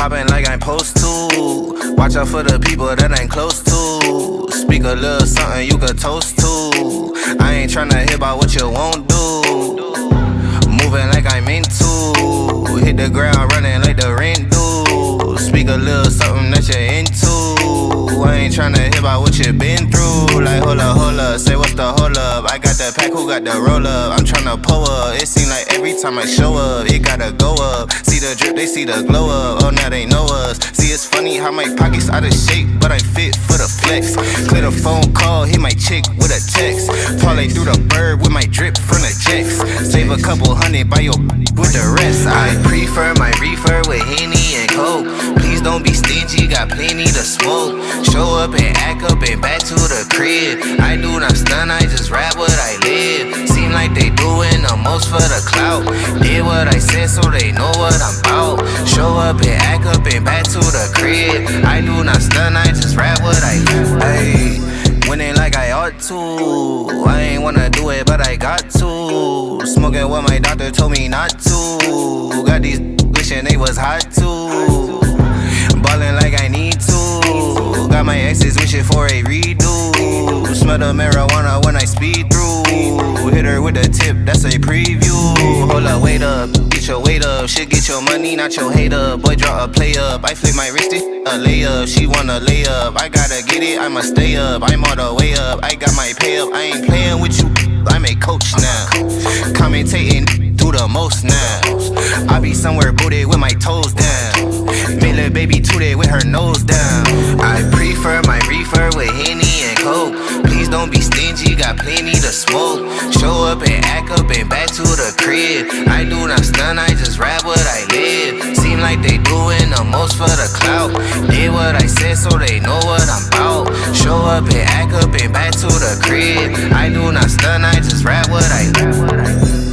Poppin' like I'm supposed to. Watch out for the people that ain't close to. Speak a little something you could toast to. I ain't tryna hear about what you won't do. Moving like I'm into. Hit the ground running like the rent do. Speak a little something that you're into. I ain't tryna hear about what you been through. Like hold up, say what's the hold up. I got the pack, who got the roll up? I'm tryna pull up. It seem like every time I show up, it gotta go up. See the drip, they see the glow up. Oh, now they know us. See, it's funny how my pockets out of shape, but I'm fit for the flex. Clear the phone call, hit my chick with a text. Parlay through the bird with my drip from the jacks. Save a couple hundred by your with the rest. I prefer my reefer with Henny and Coke. Please don't be stingy, got plenty to smoke. Show up and act up and back to the crib. I do not stun, I just rap what I live. Seem like they doing the most for the clout. Did what I said so they know what I'm about. Show up and act up and back to the crib. I do not stun, I just rap what I live. Ayy, winning like I ought to. I ain't wanna do it, but I got to. Smoking what my doctor told me not to. Got these wishing they was hot too. Ballin' like I need to. Got my exes wishing for a redo. Smell the marijuana when I speed through. Hit her with a tip, that's a preview. Hold up, wait up, get your weight up. Should get your money, not your hate up. Boy, draw a play up. I flip my wrist, a layup. She wanna lay up. I gotta get it, I'ma stay up. I'm all the way up, I got my pay up. I ain't playing with you, I'm a coach now. Commentating, do the most now. I be somewhere booted with my toes down. Made little baby tooted with her nose down. I prefer my reefer with Henny and Coke. Please don't be stingy, got plenty to smoke. Show up and act up and back to the crib. I do not stun, I just rap what I live. Seem like they doing the most for the clout. Did what I said so they know what I'm about. Show up and act up and back to the crib. I do not stun, I just rap what I live.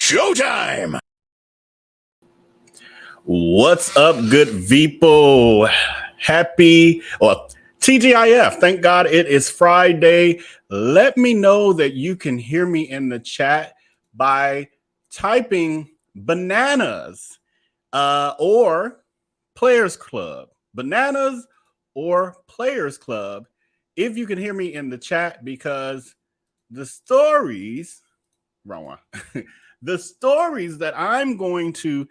Showtime! What's up, good people? Happy, or TGIF, thank God it is Friday. Let me know that you can hear me in the chat by typing bananas or Players Club. Bananas or Players Club. If you can hear me in the chat, because the stories, wrong one, the stories that I'm going to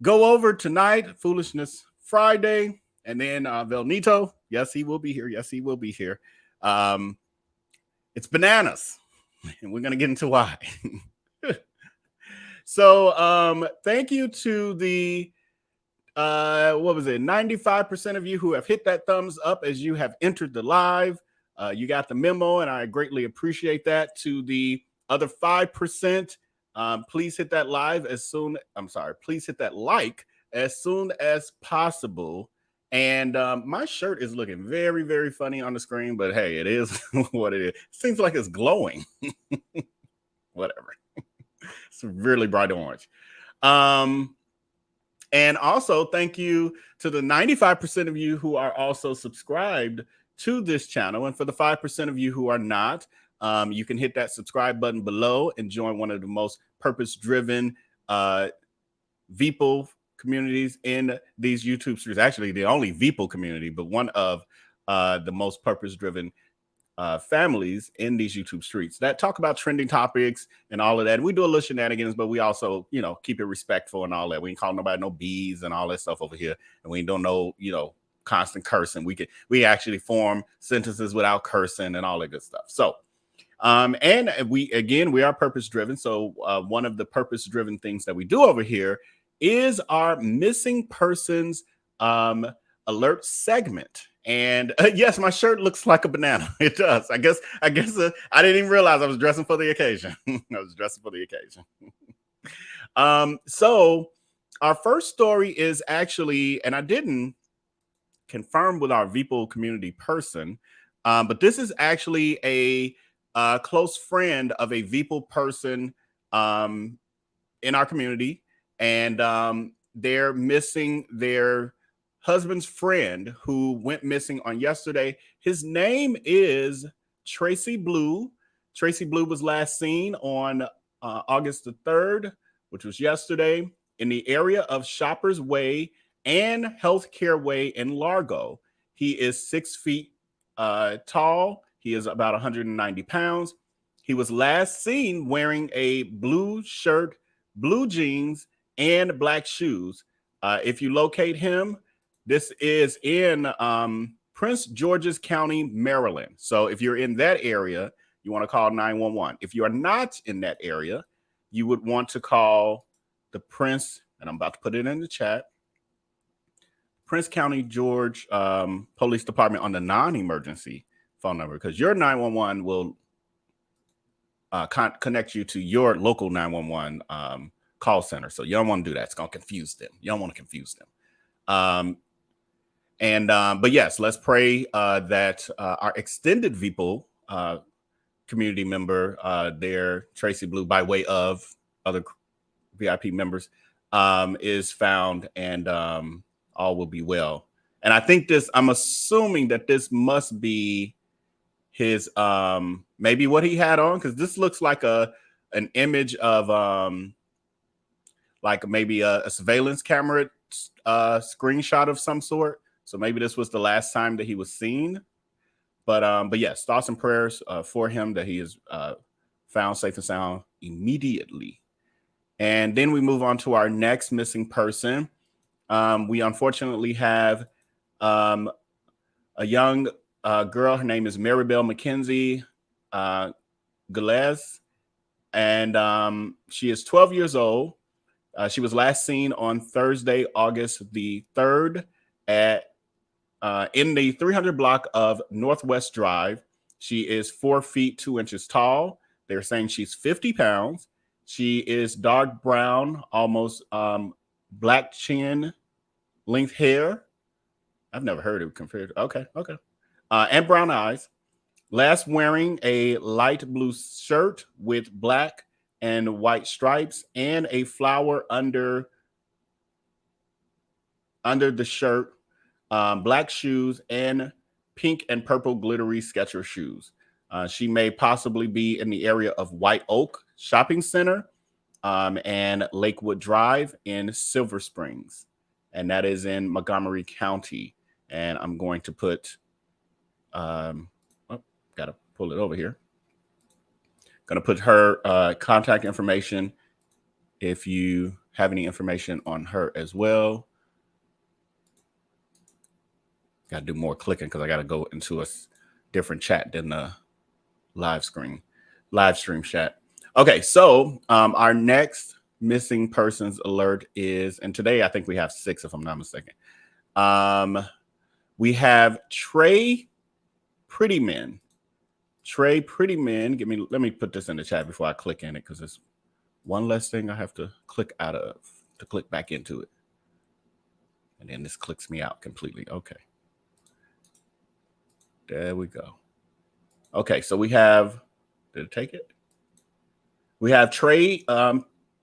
go over tonight, Foolishness Friday, and then VellNito, yes, he will be here. Yes, he will be here. It's bananas, and we're going to get into why. So thank you to the, 95% of you who have hit that thumbs up as you have entered the live. You got the memo, and I greatly appreciate that. To the other 5%, please hit that please hit that like as soon as possible. And my shirt is looking very, very funny on the screen, but hey, it is what it is. It seems like it's glowing. Whatever. It's really bright orange. And also, thank you to the 95% of you who are also subscribed to this channel. And for the 5% of you who are not, you can hit that subscribe button below and join one of the most purpose-driven VPL communities in these YouTube streams. Actually, the only VPL community, but one of the most purpose-driven families in these YouTube streets that talk about trending topics and all of that. And we do a little shenanigans, but we also, keep it respectful and all that. We ain't calling nobody no bees and all that stuff over here. And we don't know, constant cursing. We actually form sentences without cursing and all that good stuff. So, and we are purpose driven. So one of the purpose driven things that we do over here is our missing persons alert segment. And yes, my shirt looks like a banana. It does. I guess I didn't even realize I was dressing for the occasion. So our first story is actually, and I didn't confirm with our VPL community person, but this is actually a close friend of a VPL person in our community, and they're missing their husband's friend who went missing on yesterday. His name is Tracy Blue. Tracy Blue was last seen on August the 3rd, which was yesterday, in the area of Shoppers Way and Healthcare Way in Largo. He is 6 feet tall. He is about 190 pounds. He was last seen wearing a blue shirt, blue jeans, and black shoes. If you locate him, this is in Prince George's County, Maryland. So if you're in that area, you want to call 911. If you are not in that area, you would want to call the Prince, and I'm about to put it in the chat, Prince County George Police Department on the non-emergency phone number, because your 911 will connect you to your local 911 call center. So you don't want to do that. It's going to confuse them. You don't want to confuse them. But yes, let's pray that our extended VPL community member there, Tracy Blue, by way of other VIP members, is found, and all will be well. And I think I'm assuming that this must be his, maybe what he had on, because this looks like an image of like maybe a surveillance camera screenshot of some sort. So maybe this was the last time that he was seen. But yes, thoughts and prayers for him that he is found safe and sound immediately. And then we move on to our next missing person. We unfortunately have a young girl. Her name is Maribel McKenzie Gales, and she is 12 years old. She was last seen on Thursday, August the 3rd in the 300 block of Northwest Drive. She is 4 feet 2 inches tall. They're saying she's 50 pounds. She is dark brown, almost black chin, length hair. I've never heard it compared. Okay. And brown eyes. Last wearing a light blue shirt with black and white stripes and a flower under the shirt, black shoes, and pink and purple glittery Skechers shoes. She may possibly be in the area of White Oak Shopping Center and Lakewood Drive in Silver Springs. And that is in Montgomery County. And I'm going to put, got to pull it over here. Going to put her contact information if you have any information on her as well. Got to do more clicking because I got to go into a different chat than the live stream chat. Okay, so our next missing persons alert is, and today I think we have 6 if I'm not mistaken. We have Trey Prettyman. Trey Prettyman, let me put this in the chat before I click in it because it's one less thing I have to click out of to click back into it. And then this clicks me out completely. Okay. There we go. Okay, so we have, did it take it? We have Trey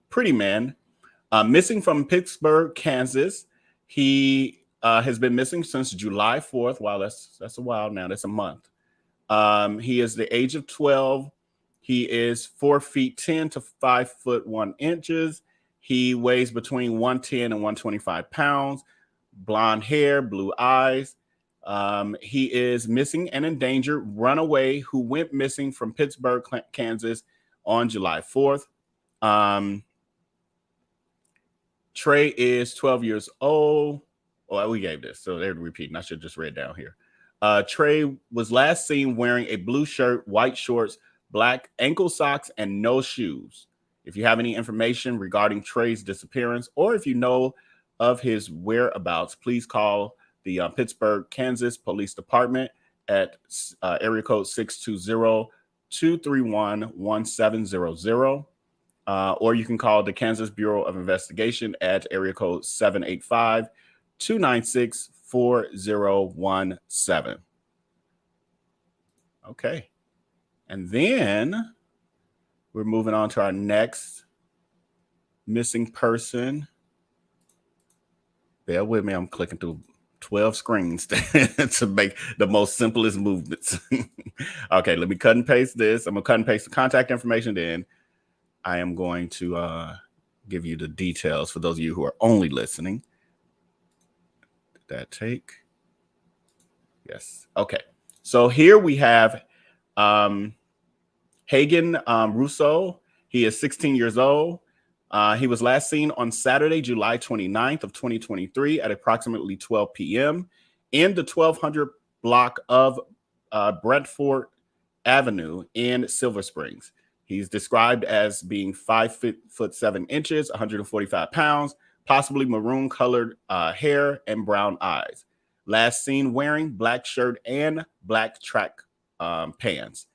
Prettyman missing from Pittsburgh, Kansas. He has been missing since July 4th. Wow, that's a while now. That's a month. He is the age of 12. He is 4 feet 10 to 5 foot 1 inches. He weighs between 110 and 125 pounds. Blonde hair, blue eyes. He is missing and endangered runaway who went missing from Pittsburgh, Kansas on July 4th. Trey is 12 years old. Oh, we gave this, so they're repeating. I should just read down here. Trey was last seen wearing a blue shirt, white shorts, black ankle socks, and no shoes. If you have any information regarding Trey's disappearance, or if you know of his whereabouts, please call the Pittsburgh, Kansas Police Department at area code 620-231-1700. Or you can call the Kansas Bureau of Investigation at area code 785-296-4017. Okay. And then we're moving on to our next missing person. Bear with me. I'm clicking through 12 screens to make the most simplest movements. Okay, let me cut and paste this. I'm going to cut and paste the contact information. Then I am going to give you the details for those of you who are only listening. Did that take? Yes. Okay. So here we have Hagen Russo. He is 16 years old. He was last seen on Saturday, July 29th of 2023 at approximately 12 p.m. in the 1200 block of Brentford Avenue in Silver Springs. He's described as being 5 foot 7 inches, 145 pounds, possibly maroon colored hair and brown eyes. Last seen wearing black shirt and black track pants.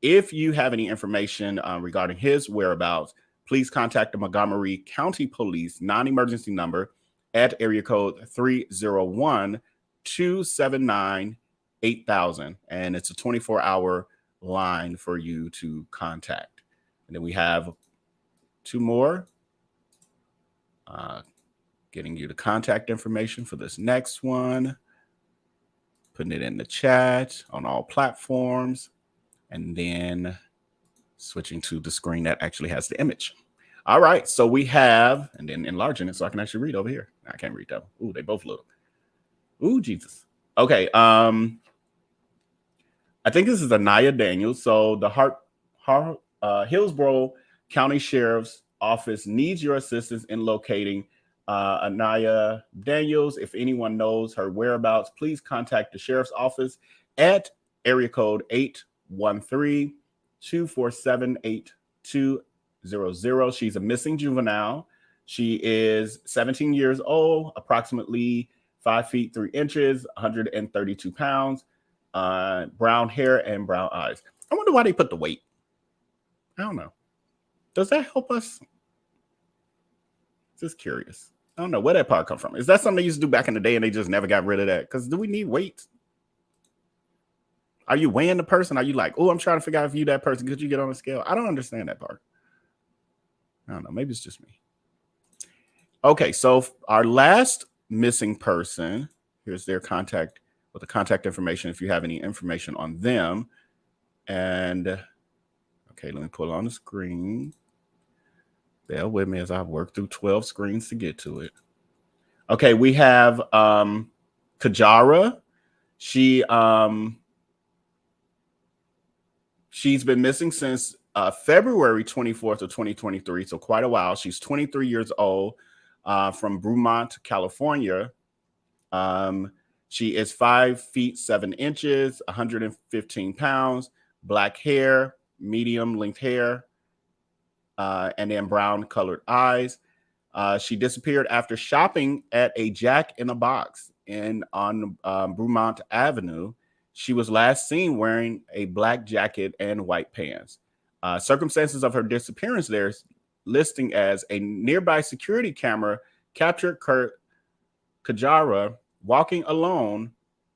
If you have any information regarding his whereabouts, please contact the Montgomery County Police non-emergency number at area code 301-279-8000. And it's a 24-hour line for you to contact. And then we have 2 more. Getting you the contact information for this next one. Putting it in the chat on all platforms. And then switching to the screen that actually has the image. All right, so we have, and then enlarging it so I can actually read over here. I can't read that. Ooh, they both little. Ooh, Jesus. Okay, I think this is Anaya Daniels. So the Hillsborough County Sheriff's Office needs your assistance in locating Anaya Daniels. If anyone knows her whereabouts, please contact the Sheriff's Office at area code 813-247-8200. She's a missing juvenile. She is 17 years old, approximately 5 feet 3 inches, 132 pounds, brown hair and brown eyes. I wonder why they put the weight. I don't know. Does that help us? Just curious. I don't know where that part come from. Is that something they used to do back in the day and they just never got rid of that? Because do we need weights? Are you weighing the person? Are you like, oh, I'm trying to figure out if you that person? Could you get on a scale? I don't understand that part. I don't know. Maybe it's just me. Okay, so our last missing person, here's their contact with the contact information if you have any information on them. And okay, let me pull it on the screen. Bear with me as I work through 12 screens to get to it. Okay, we have Kajara. She's been missing since February 24th of 2023, so quite a while. She's 23 years old, from Brumont, California. She is 5 feet 7 inches, 115 pounds, black hair, medium length hair, and then brown colored eyes. She disappeared after shopping at a Jack in the Box on Brumont Avenue. She was last seen wearing a black jacket and white pants. Circumstances of her disappearance there listing as a nearby security camera captured Kajara walking alone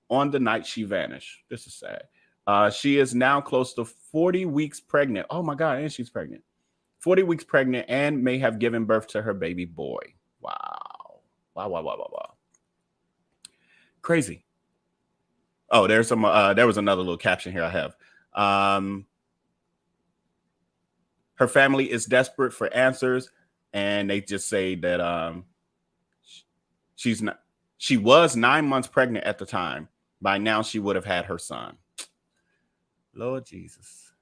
on the night she vanished. This is sad. She is now close to 40 weeks pregnant. Oh my God, and she's pregnant. 40 weeks pregnant and may have given birth to her baby boy. Wow. Wow. Crazy. Oh, there was another little caption here I have. Her family is desperate for answers, and they just say that she was 9 months pregnant at the time. By now, she would have had her son. Lord Jesus.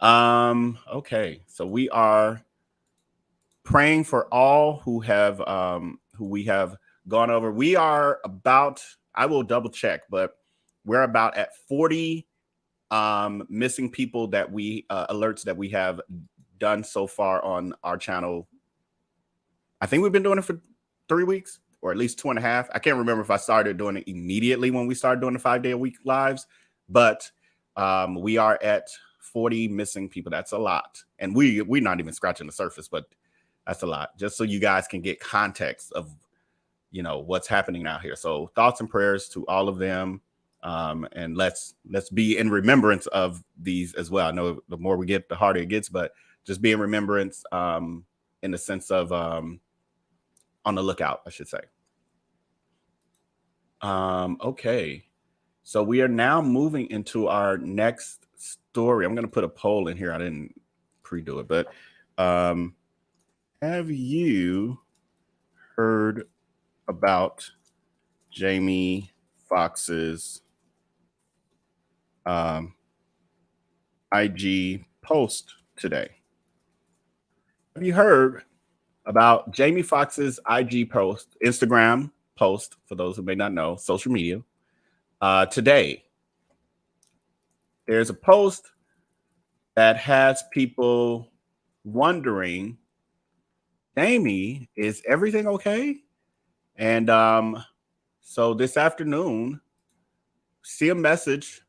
Okay, so we are praying for all who we have gone over. We are about, I will double check, but we're about at 40 missing people that we alerts that we have done so far on our channel. I think we've been doing it for 3 weeks, or at least 2.5. I can't remember if I started doing it immediately when we started doing the 5-day-a-week lives, but we are at 40 missing people. That's a lot, and we're not even scratching the surface, but that's a lot. Just so you guys can get context of what's happening out here. So thoughts and prayers to all of them, and let's be in remembrance of these as well. I know the more we get, the harder it gets, but just be in remembrance, in the sense of on the lookout, I should say. Okay, so we are now moving into our next story. I'm going to put a poll in here. I didn't pre-do it, but have you heard about Jamie Foxx's IG post today? Have you heard about Jamie Foxx's IG post, Instagram post, for those who may not know, social media? Today, there's a post that has people wondering, Jamie, is everything okay? And so this afternoon, see a message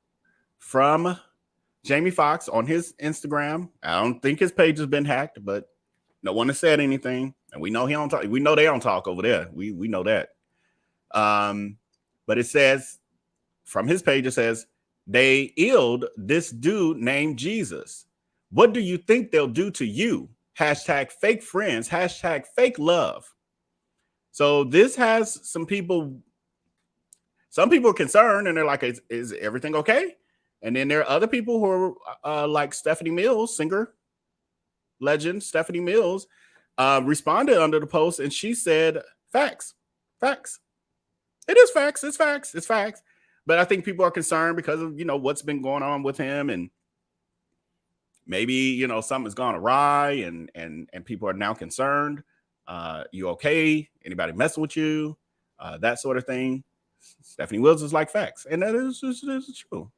from Jamie Foxx on his Instagram. I don't think his page has been hacked, but no one has said anything. And we know he don't talk. We know they don't talk over there. We know that. But it says, from his page, it says, they illed this dude named Jesus. What do you think they'll do to you? Hashtag fake friends, hashtag fake love. So this has some people are concerned, and they're like, is everything okay? And then there are other people who are like Stephanie Mills, singer legend Stephanie Mills, responded under the post, and she said, facts. It is facts. It's facts. But I think people are concerned because of, what's been going on with him, and maybe, something's gone awry, and people are now concerned. You okay? Anybody messing with you? That sort of thing. Stephanie Mills is like, facts. And that is true.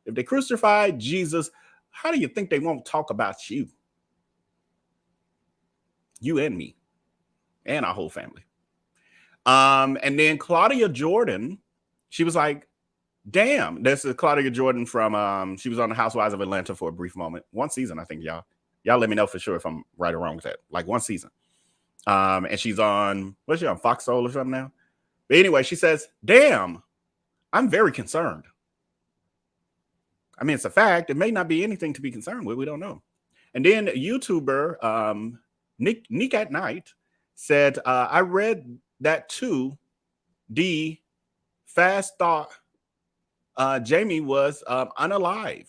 If they crucified Jesus, how do you think they won't talk about you? You and me and our whole family. And then Claudia Jordan, she was like, damn, this is Claudia Jordan from, she was on the Housewives of Atlanta for a brief moment. One season, I think, y'all let me know for sure if I'm right or wrong with that. Like one season. And she's on, what's she on, Fox Soul or something now? But anyway, she says, damn, I'm very concerned. I mean, it's a fact. It may not be anything to be concerned with. We don't know. And then YouTuber Nick at Night said, I read that too. D, Fast thought Jamie was unalive.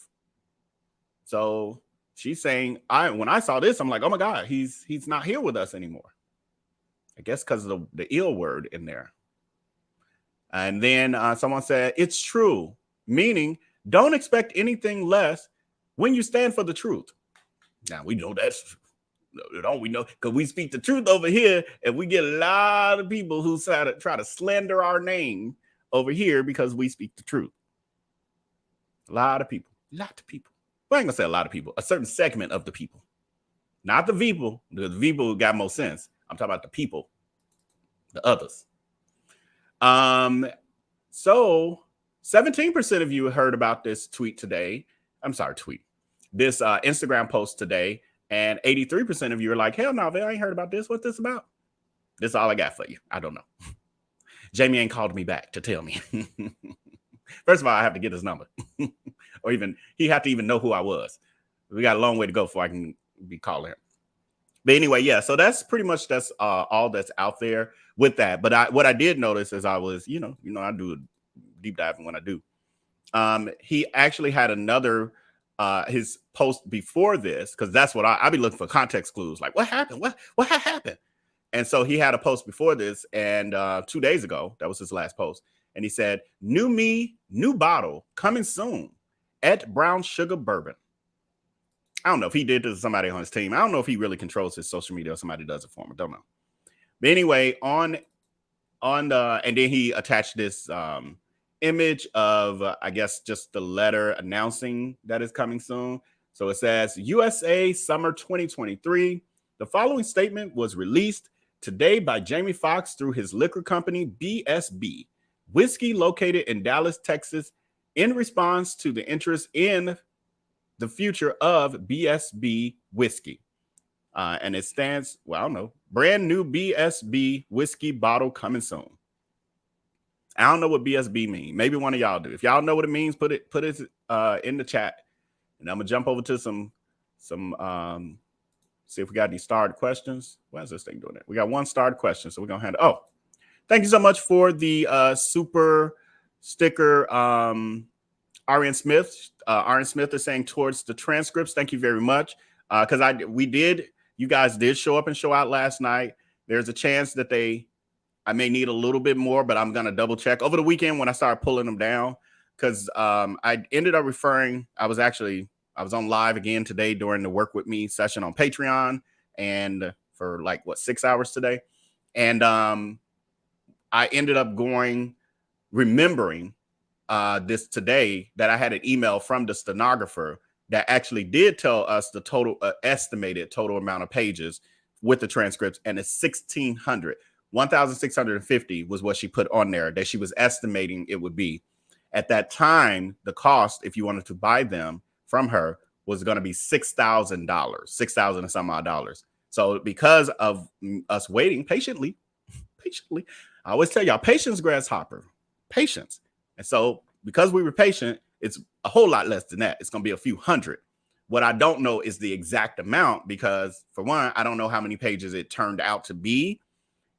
So she's saying, when I saw this, I'm like, oh my God, he's not here with us anymore. I guess because of the ill word in there. And then someone said, it's true, meaning don't expect anything less when you stand for the truth. Now, we know that's, don't we know? Because we speak the truth over here, and we get a lot of people who try to slander our name over here because we speak the truth. A lot of people. Well, I ain't going to say a lot of people. A certain segment of the people. Not the people. The people got more sense. I'm talking about the people. The others. So 17% of you heard about this tweet today. I'm sorry, this Instagram post today, and 83% of you are like, hell no, I ain't heard about this. What's this about? This is all I got for you. I don't know. Jamie ain't called me back to tell me. First of all, I have to get his number. Or even he had to even know who I was. We got a long way to go before I can be calling him. But anyway, yeah, so that's pretty much all that's out there with that. But what I did notice as I was, I do a deep dive when I do. He actually had another his post before this, because that's what I be looking for context clues. Like, what happened? What happened? And so he had a post before this, and 2 days ago, that was his last post. And he said, new me, new bottle coming soon at Brown Sugar Bourbon. I don't know if he did this to somebody on his team. I don't know if he really controls his social media or somebody does it for him. I don't know. But anyway, and then he attached this image of, I guess, just the letter announcing that is coming soon. So it says, USA Summer 2023. The following statement was released today by Jamie Foxx through his liquor company, BSB, whiskey located in Dallas, Texas, in response to the interest in the future of BSB whiskey. And it stands, well, I don't know, brand new BSB whiskey bottle coming soon. I don't know what BSB means. Maybe one of y'all do. If y'all know what it means, put it in the chat. And I'm gonna jump over to some see if we got any starred questions. Why is this thing doing it? We got one starred question, so we're gonna handle. Oh, thank you so much for the super sticker. Arian Smith. Arian Smith is saying towards the transcripts. Thank you very much. Because you guys did show up and show out last night. There's a chance that I may need a little bit more, but I'm gonna double check over the weekend when I start pulling them down. Because I ended up I was on live again today during the Work With Me session on Patreon, and for 6 hours today. And I ended up remembering this today that I had an email from the stenographer that actually did tell us the total estimated total amount of pages with the transcripts, and it's 1,650 was what she put on there that she was estimating it would be. At that time, the cost, if you wanted to buy them from her, was going to be $6,000, $6,000 and some odd dollars. So because of us waiting patiently, I always tell y'all, patience, grasshopper, patience. And so because we were patient, it's a whole lot less than that. It's going to be a few hundred. What I don't know is the exact amount, because for one, I don't know how many pages it turned out to be.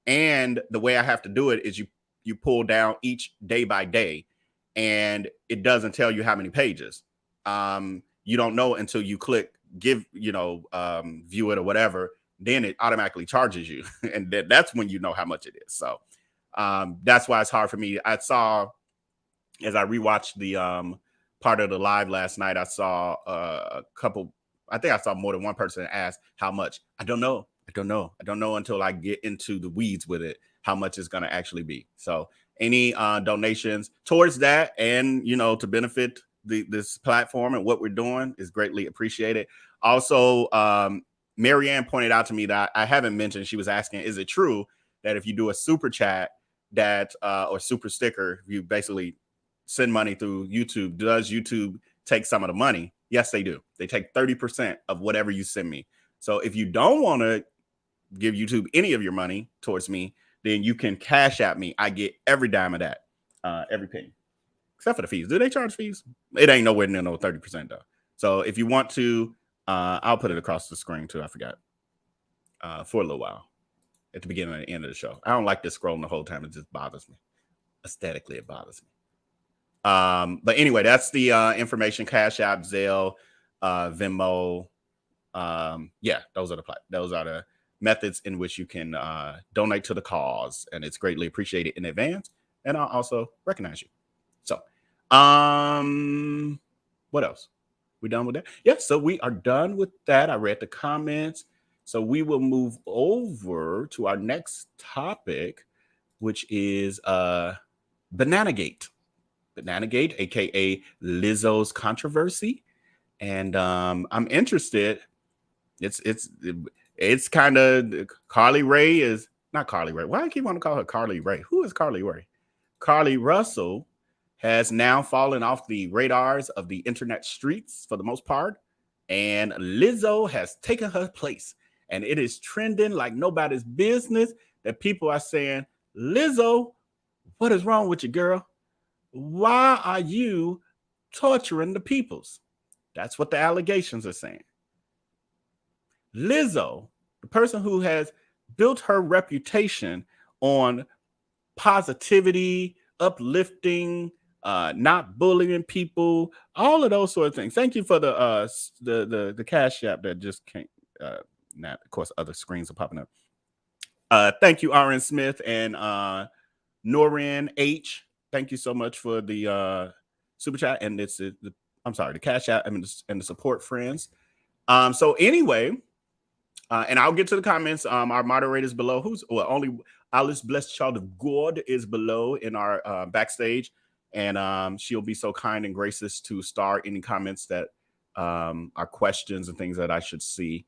And the way I have to do it is you pull down each day by day, and it doesn't tell you how many pages. You don't know until you click view it or whatever. Then it automatically charges you. And that's when you know how much it is. So that's why it's hard for me. I saw, as I rewatched the part of the live last night, I saw I think I saw more than one person ask how much. I don't know until I get into the weeds with it, how much it's going to actually be. So any donations towards that and, to benefit this platform and what we're doing is greatly appreciated. Also, Marianne pointed out to me that I haven't mentioned, she was asking, is it true that if you do a super chat or super sticker, you basically send money through YouTube, does YouTube take some of the money? Yes, they do. They take 30% of whatever you send me. So if you don't want to give YouTube any of your money towards me, then you can cash at me. I get every dime of that, every penny, except for the fees. Do they charge fees? It ain't nowhere near no 30% though. So if you want to, I'll put it across the screen too. I forgot for a little while at the beginning and the end of the show. I don't like this scrolling the whole time. It just bothers me. Aesthetically, it bothers me. But anyway, that's the information. Cash App, Zelle, Venmo. Yeah, those are the methods in which you can donate to the cause, and it's greatly appreciated in advance. And I'll also recognize you. So, what else? We done with that? Yeah, so we are done with that. I read the comments. So we will move over to our next topic, which is BananaGate. BananaGate, aka Lizzo's controversy. And I'm interested. It's kind of Carly Rae is not Carly Rae. Why do I keep wanting to call her Carly Rae? Who is Carly Rae? Carly Russell has now fallen off the radars of the internet streets for the most part. And Lizzo has taken her place. And it is trending like nobody's business that people are saying, Lizzo, what is wrong with you, girl? Why are you torturing the peoples? That's what the allegations are saying. Lizzo, the person who has built her reputation on positivity, uplifting, not bullying people, all of those sort of things. Thank you for the Cash App that just came. Now, of course, other screens are popping up. Thank you, RN Smith and Norin H. Thank you so much for the super chat and the Cash App and the support friends. So anyway, and I'll get to the comments. Our moderators below, only Alice Blessed Child of God is below in our backstage, and she'll be so kind and gracious to star any comments that are questions and things that I should see.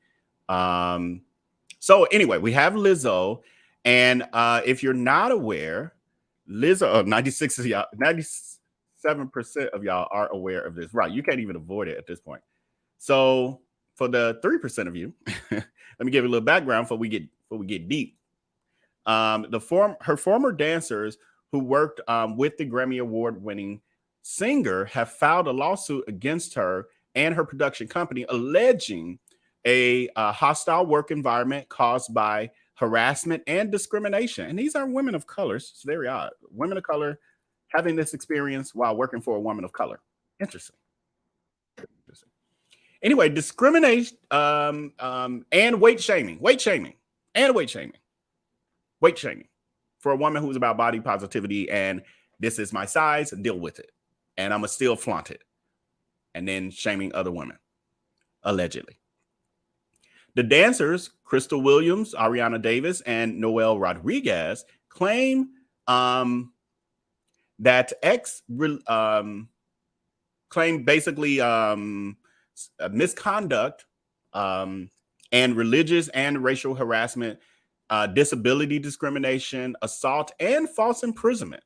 So anyway, we have Lizzo, and if you're not aware, Lizzo, 97% of y'all are aware of this. Right, you can't even avoid it at this point. So for the 3% of you, let me give you a little background before we get deep. Her former dancers who worked with the Grammy Award-winning singer have filed a lawsuit against her and her production company, alleging a hostile work environment caused by harassment and discrimination. And these are women of color. It's very odd. Women of color having this experience while working for a woman of color. Interesting. Anyway, discrimination and weight shaming for a woman who's about body positivity and this is my size, deal with it. And I'm going to still flaunt it. And then shaming other women, allegedly. The dancers, Crystal Williams, Ariana Davis, and Noel Rodriguez, claim that claim basically misconduct and religious and racial harassment, disability discrimination, assault, and false imprisonment.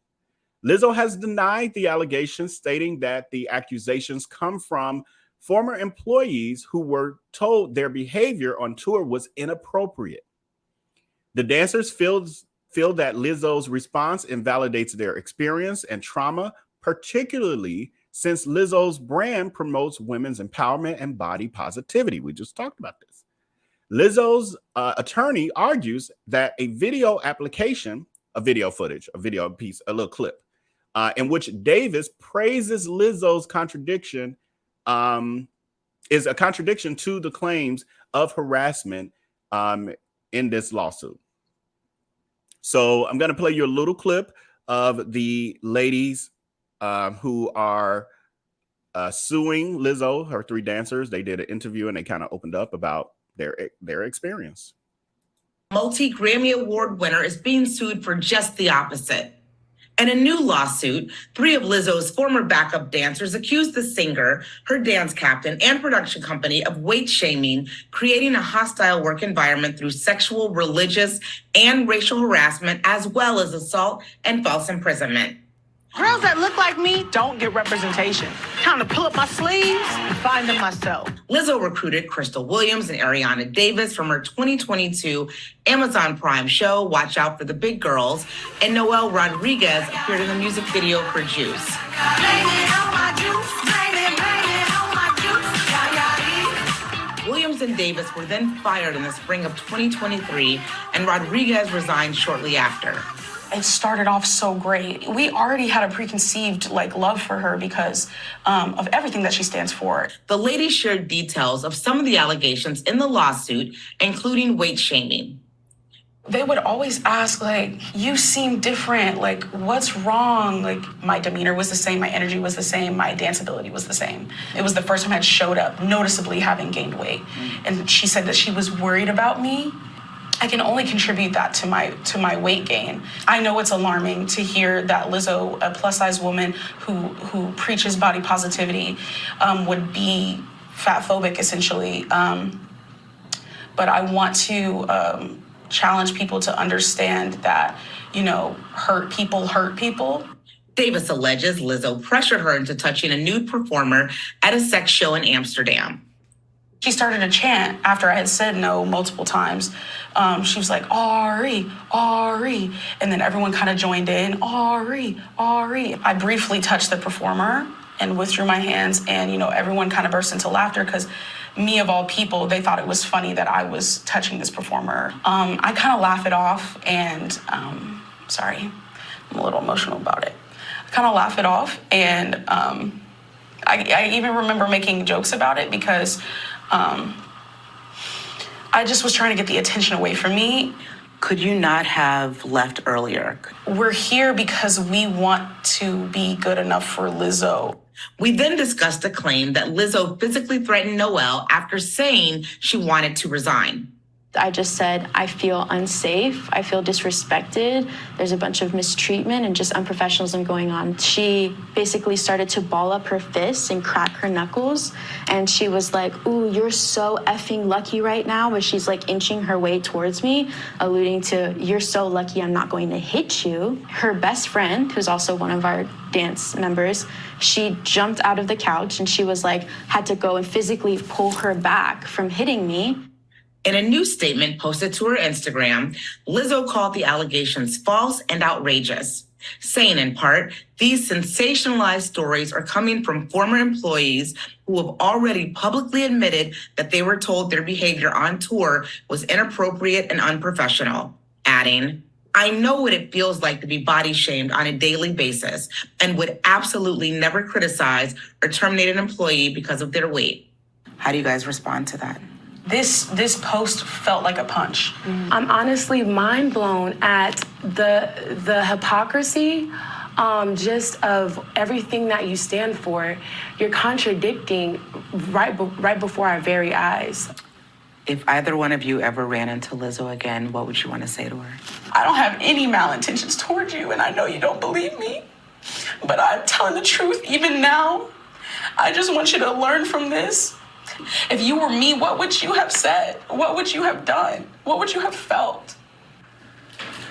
Lizzo has denied the allegations, stating that the accusations come from former employees who were told their behavior on tour was inappropriate. The dancers feel that Lizzo's response invalidates their experience and trauma, particularly since Lizzo's brand promotes women's empowerment and body positivity. We just talked about this. Lizzo's attorney argues that a video footage, a little clip, in which Davis praises Lizzo's contradiction is a contradiction to the claims of harassment in this lawsuit. So I'm going to play you a little clip of the ladies who are suing Lizzo, her 3 dancers. They did an interview and they kind of opened up about their experience. Multi-Grammy Award winner is being sued for just the opposite. In a new lawsuit, 3 of Lizzo's former backup dancers accused the singer, her dance captain, and production company of weight shaming, creating a hostile work environment through sexual, religious, and racial harassment, as well as assault and false imprisonment. Girls that look like me don't get representation. Time to pull up my sleeves and find them myself. Lizzo recruited Crystal Williams and Ariana Davis from her 2022 Amazon Prime show, Watch Out for the Big Girls, and Noel Rodriguez appeared in the music video for Juice. Williams and Davis were then fired in the spring of 2023, and Rodriguez resigned shortly after. It started off so great. We already had a preconceived love for her because of everything that she stands for. The lady shared details of some of the allegations in the lawsuit, including weight shaming. They would always ask, you seem different, what's wrong? My demeanor was the same, my energy was the same, my danceability was the same. It was the first time I had showed up noticeably having gained weight. And she said that she was worried about me. I can only contribute that to my weight gain. I know it's alarming to hear that Lizzo, a plus-size woman who preaches body positivity, would be fat-phobic, essentially. But I want to challenge people to understand that, hurt people. Davis alleges Lizzo pressured her into touching a nude performer at a sex show in Amsterdam. She started to chant after I had said no multiple times. She was like, Ari, Ari. And then everyone kind of joined in, Ari, Ari. I briefly touched the performer and withdrew my hands, and, everyone kind of burst into laughter because me, of all people, they thought it was funny that I was touching this performer. I kind of laugh it off, and sorry, I'm a little emotional about it. I kind of laugh it off, and I even remember making jokes about it because I just was trying to get the attention away from me. Could you not have left earlier? We're here because we want to be good enough for Lizzo. We then discussed a claim that Lizzo physically threatened Noel after saying she wanted to resign. I just said, I feel unsafe. I feel disrespected. There's a bunch of mistreatment and just unprofessionalism going on. She basically started to ball up her fists and crack her knuckles. And she was like, ooh, you're so effing lucky right now. But she's inching her way towards me, alluding to, you're so lucky I'm not going to hit you. Her best friend, who's also one of our dance members, she jumped out of the couch and she was had to go and physically pull her back from hitting me. In a new statement posted to her Instagram, Lizzo called the allegations false and outrageous, saying in part, these sensationalized stories are coming from former employees who have already publicly admitted that they were told their behavior on tour was inappropriate and unprofessional, adding, I know what it feels like to be body shamed on a daily basis and would absolutely never criticize or terminate an employee because of their weight. How do you guys respond to that? This post felt like a punch. I'm honestly mind blown at the hypocrisy, just of everything that you stand for. You're contradicting right before our very eyes. If either one of you ever ran into Lizzo again, what would you want to say to her? I don't have any malintentions toward you, and I know you don't believe me, but I'm telling the truth even now. I just want you to learn from this. If you were me, what would you have said? What would you have done? What would you have felt?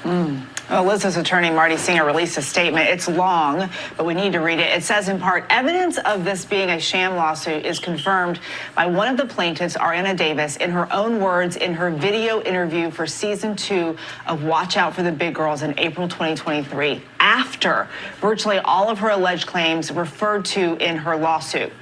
Well, Lizzo's attorney, Marty Singer, released a statement. It's long, but we need to read it. It says, in part, evidence of this being a sham lawsuit is confirmed by one of the plaintiffs, Ariana Davis, in her own words in her video interview for season 2 of Watch Out for the Big Girls in April 2023, after virtually all of her alleged claims referred to in her lawsuit.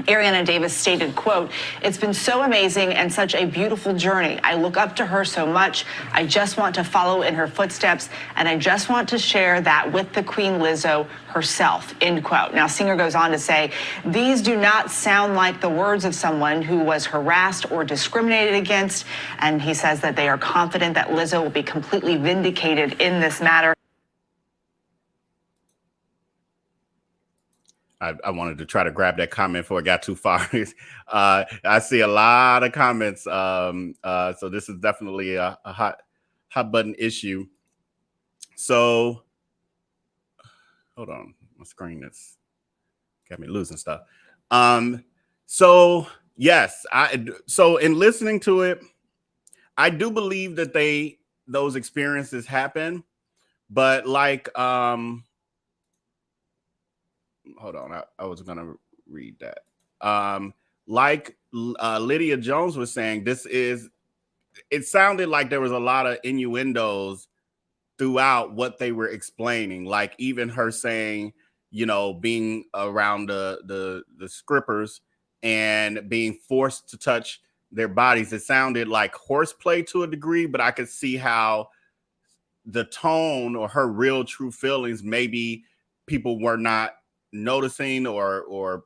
Ariana Davis stated, quote, it's been so amazing and such a beautiful journey. I look up to her so much. I just want to follow in her footsteps, and I just want to share that with the Queen Lizzo herself, end quote. Now, Singer goes on to say, these do not sound like the words of someone who was harassed or discriminated against, and he says that they are confident that Lizzo will be completely vindicated in this matter. I wanted to try to grab that comment before it got too far. I see a lot of comments. So this is definitely a hot button issue. So hold on, my screen is got me losing stuff. So yes, so in listening to it, I do believe that those experiences happen, but hold on, I was gonna read that. Lydia Jones was saying, it sounded like there was a lot of innuendos throughout what they were explaining. Like even her saying, being around the scrippers and being forced to touch their bodies. It sounded like horseplay to a degree, but I could see how the tone or her real true feelings, maybe people were not noticing or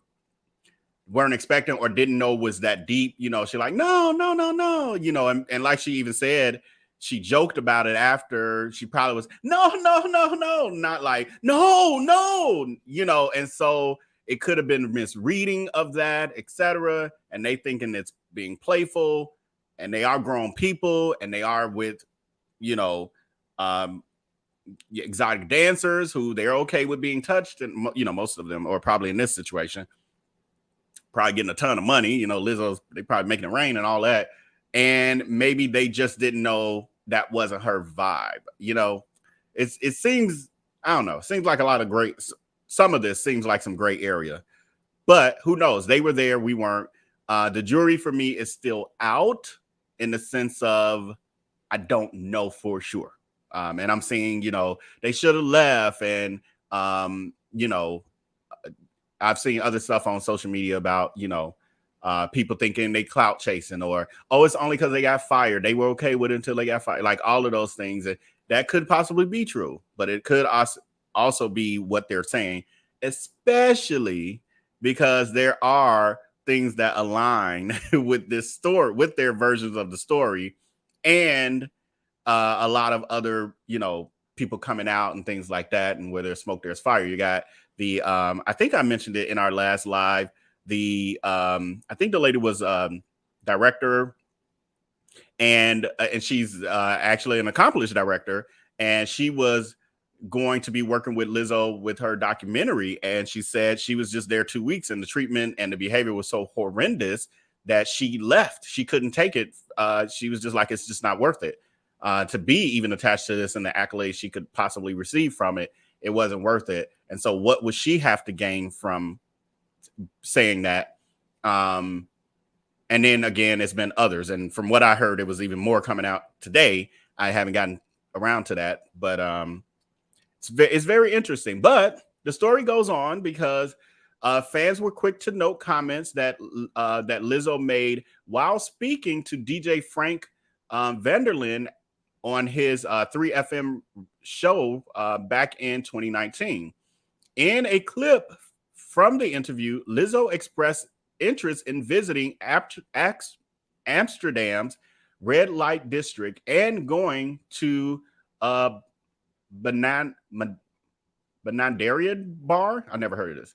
weren't expecting or didn't know was that deep. You know, she like, no, you know, and like she even said, she joked about it after. She probably was, no, not like, no, you know, and so it could have been misreading of that, etc. And they thinking it's being playful, and they are grown people, and they are with, you know, exotic dancers who they're okay with being touched, and you know, most of them, or probably in this situation, probably getting a ton of money. You know, Lizzo's, they probably making it rain and all that. And maybe they just didn't know that wasn't her vibe. You know, it seems, I don't know, seems like a lot of great, some of this seems like some gray area, but who knows? They were there, we weren't. The jury for me is still out in the sense of, I don't know for sure. And I'm saying, you know, they should have left. And, you know, I've seen other stuff on social media about, you know, people thinking they clout chasing, or, oh, it's only because they got fired. They were okay with it until they got fired. Like all of those things. That could possibly be true, but it could also be what they're saying, especially because there are things that align with this story, with their versions of the story, and a lot of other, you know, people coming out and things like that. And where there's smoke, there's fire. You got the, I think I mentioned it in our last live, the, I think the lady was director, and she's actually an accomplished director, and she was going to be working with Lizzo with her documentary, and she said she was just there 2 weeks, and the treatment and the behavior was so horrendous that she left. She couldn't take it. She was just like, it's just not worth it to be even attached to this, and the accolades she could possibly receive from it. It wasn't worth it. And so what would she have to gain from saying that? And then again, it's been others. And from what I heard, it was even more coming out today. I haven't gotten around to that, but it's very interesting. But the story goes on because fans were quick to note comments that that Lizzo made while speaking to DJ Frank Vanderlyn on his 3FM show back in 2019. In a clip from the interview, Lizzo expressed interest in visiting Amsterdam's red light district and going to BananaGate bar. I never heard of this.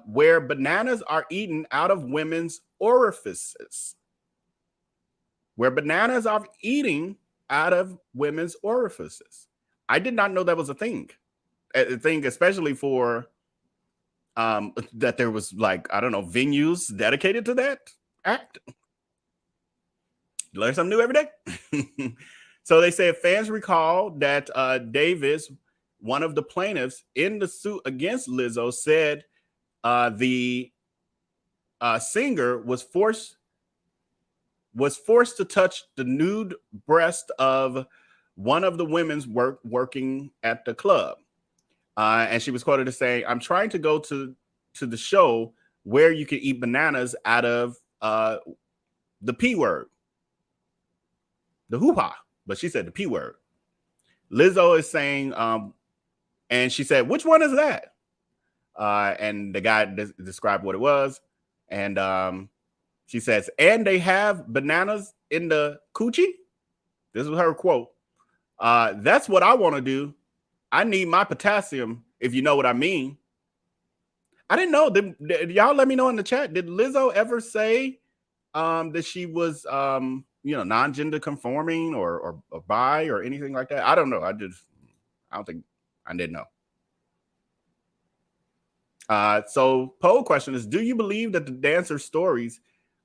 Where bananas are eaten out of women's orifices. Where bananas are eating out of women's orifices. I did not know that was a thing. A thing, especially for that there was, like, I don't know, venues dedicated to that act. Learn something new every day. So they said fans recall that Davis, one of the plaintiffs in the suit against Lizzo, said the singer was forced to touch the nude breast of one of the women's working at the club. And she was quoted as saying, I'm trying to go to the show where you can eat bananas out of the P word, the hoo-ha, but she said the P word. Lizzo is saying, and she said, which one is that? And the guy described what it was. And she says, and they have bananas in the coochie? This was her quote. That's what I want to do. I need my potassium, if you know what I mean. I didn't know. Did y'all let me know in the chat? Did Lizzo ever say that she was, non-gender conforming or bi or anything like that? I don't know. I didn't know. So poll question is, do you believe that the dancer stories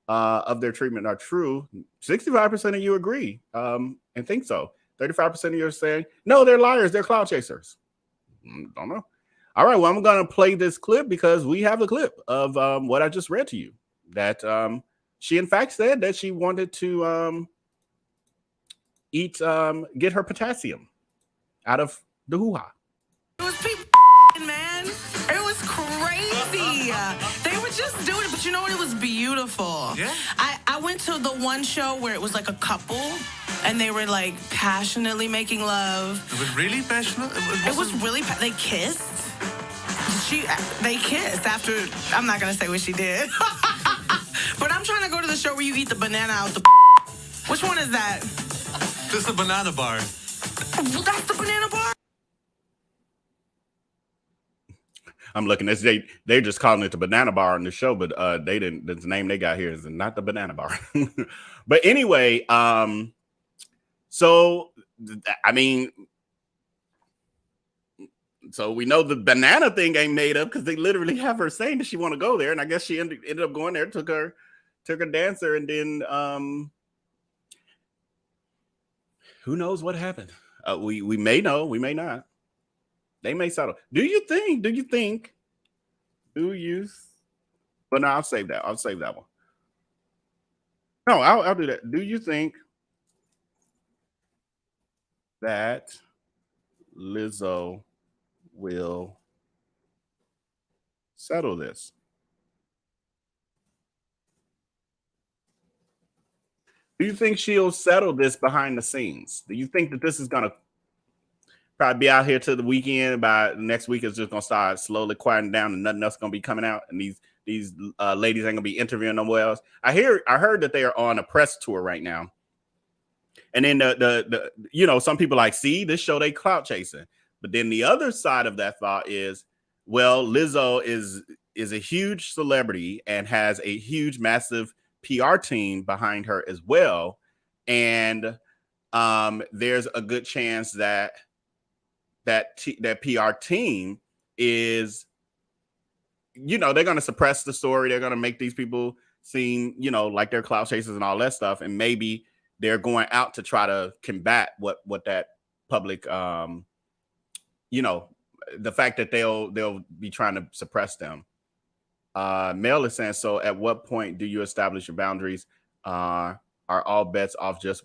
of their treatment are true? 65% of you agree and think so. 35% of you are saying, no, they're liars. They're cloud chasers. Don't know. All right, well, I'm going to play this clip because we have a clip of what I just read to you. That she, in fact, said that she wanted to get her potassium out of the hoo-ha. It was people, man. It was crazy. They were just doing it, but you know what? It was beautiful. Yeah. I went to the one show where it was like a couple, and they were like passionately making love. It was really passionate? It was really, they kissed. They kissed after, I'm not gonna say what she did. But I'm trying to go to the show where you eat the banana out the Which one is that? This is a banana bar. That's the banana bar? I'm looking at they're just calling it the banana bar on the show, but they didn't. The name they got here is not the banana bar. But anyway, so I mean, so we know the banana thing ain't made up because they literally have her saying that she want to go there, and I guess she ended up going there, took her dancer, and then who knows what happened? We may know, we may not. They may settle. Do you think? But no, I'll save that. I'll save that one. No, I'll do that. Do you think that Lizzo will settle this? Do you think she'll settle this behind the scenes? Do you think that this is going to probably be out here till the weekend? By next week, it's just going to start slowly quieting down and nothing else going to be coming out? And these ladies ain't going to be interviewing nowhere else. I heard that they are on a press tour right now. And then the some people like, see, this show they clout chasing. But then the other side of that thought is, well, Lizzo is a huge celebrity and has a huge, massive PR team behind her as well. And there's a good chance that PR team is, they're going to suppress the story. They're going to make these people seem, like they're clout chasers and all that stuff. And maybe they're going out to try to combat what that public, the fact that they'll be trying to suppress them. Mel is saying, so at what point do you establish your boundaries? Are all bets off just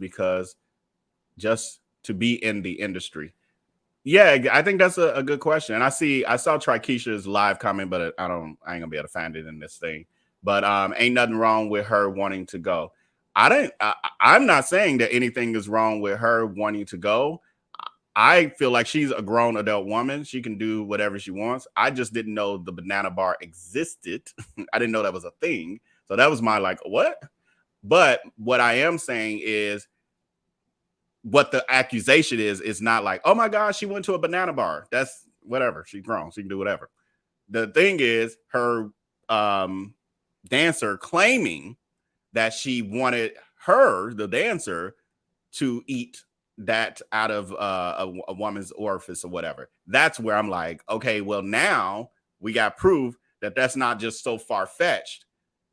to be in the industry? Yeah, I think that's a good question. And I saw Trikeisha's live comment, but I ain't gonna be able to find it in this thing. But ain't nothing wrong with her wanting to go. I'm not saying that anything is wrong with her wanting to go. I feel like she's a grown adult woman. She can do whatever she wants. I just didn't know the banana bar existed. I didn't know that was a thing. So that was my like, what? But what I am saying is, what the accusation is not like, oh my gosh, she went to a banana bar. That's whatever. She's grown. She can do whatever. The thing is, her dancer claiming that she wanted the dancer, to eat that out of a woman's orifice or whatever. That's where I'm like, okay, well, now we got proof that that's not just so far-fetched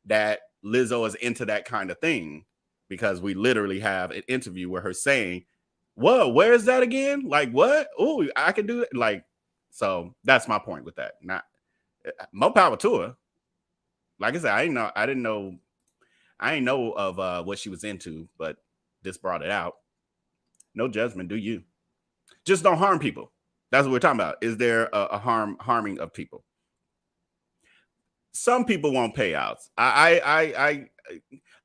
that Lizzo is into that kind of thing, because we literally have an interview where her saying, whoa, where is that again? Like, what? Oh, I can do it. Like, so that's my point with that. Not more power to her. Like I said, I didn't know of what she was into, but this brought it out. No judgment, do you? Just don't harm people. That's what we're talking about. Is there a harming of people? Some people want payouts.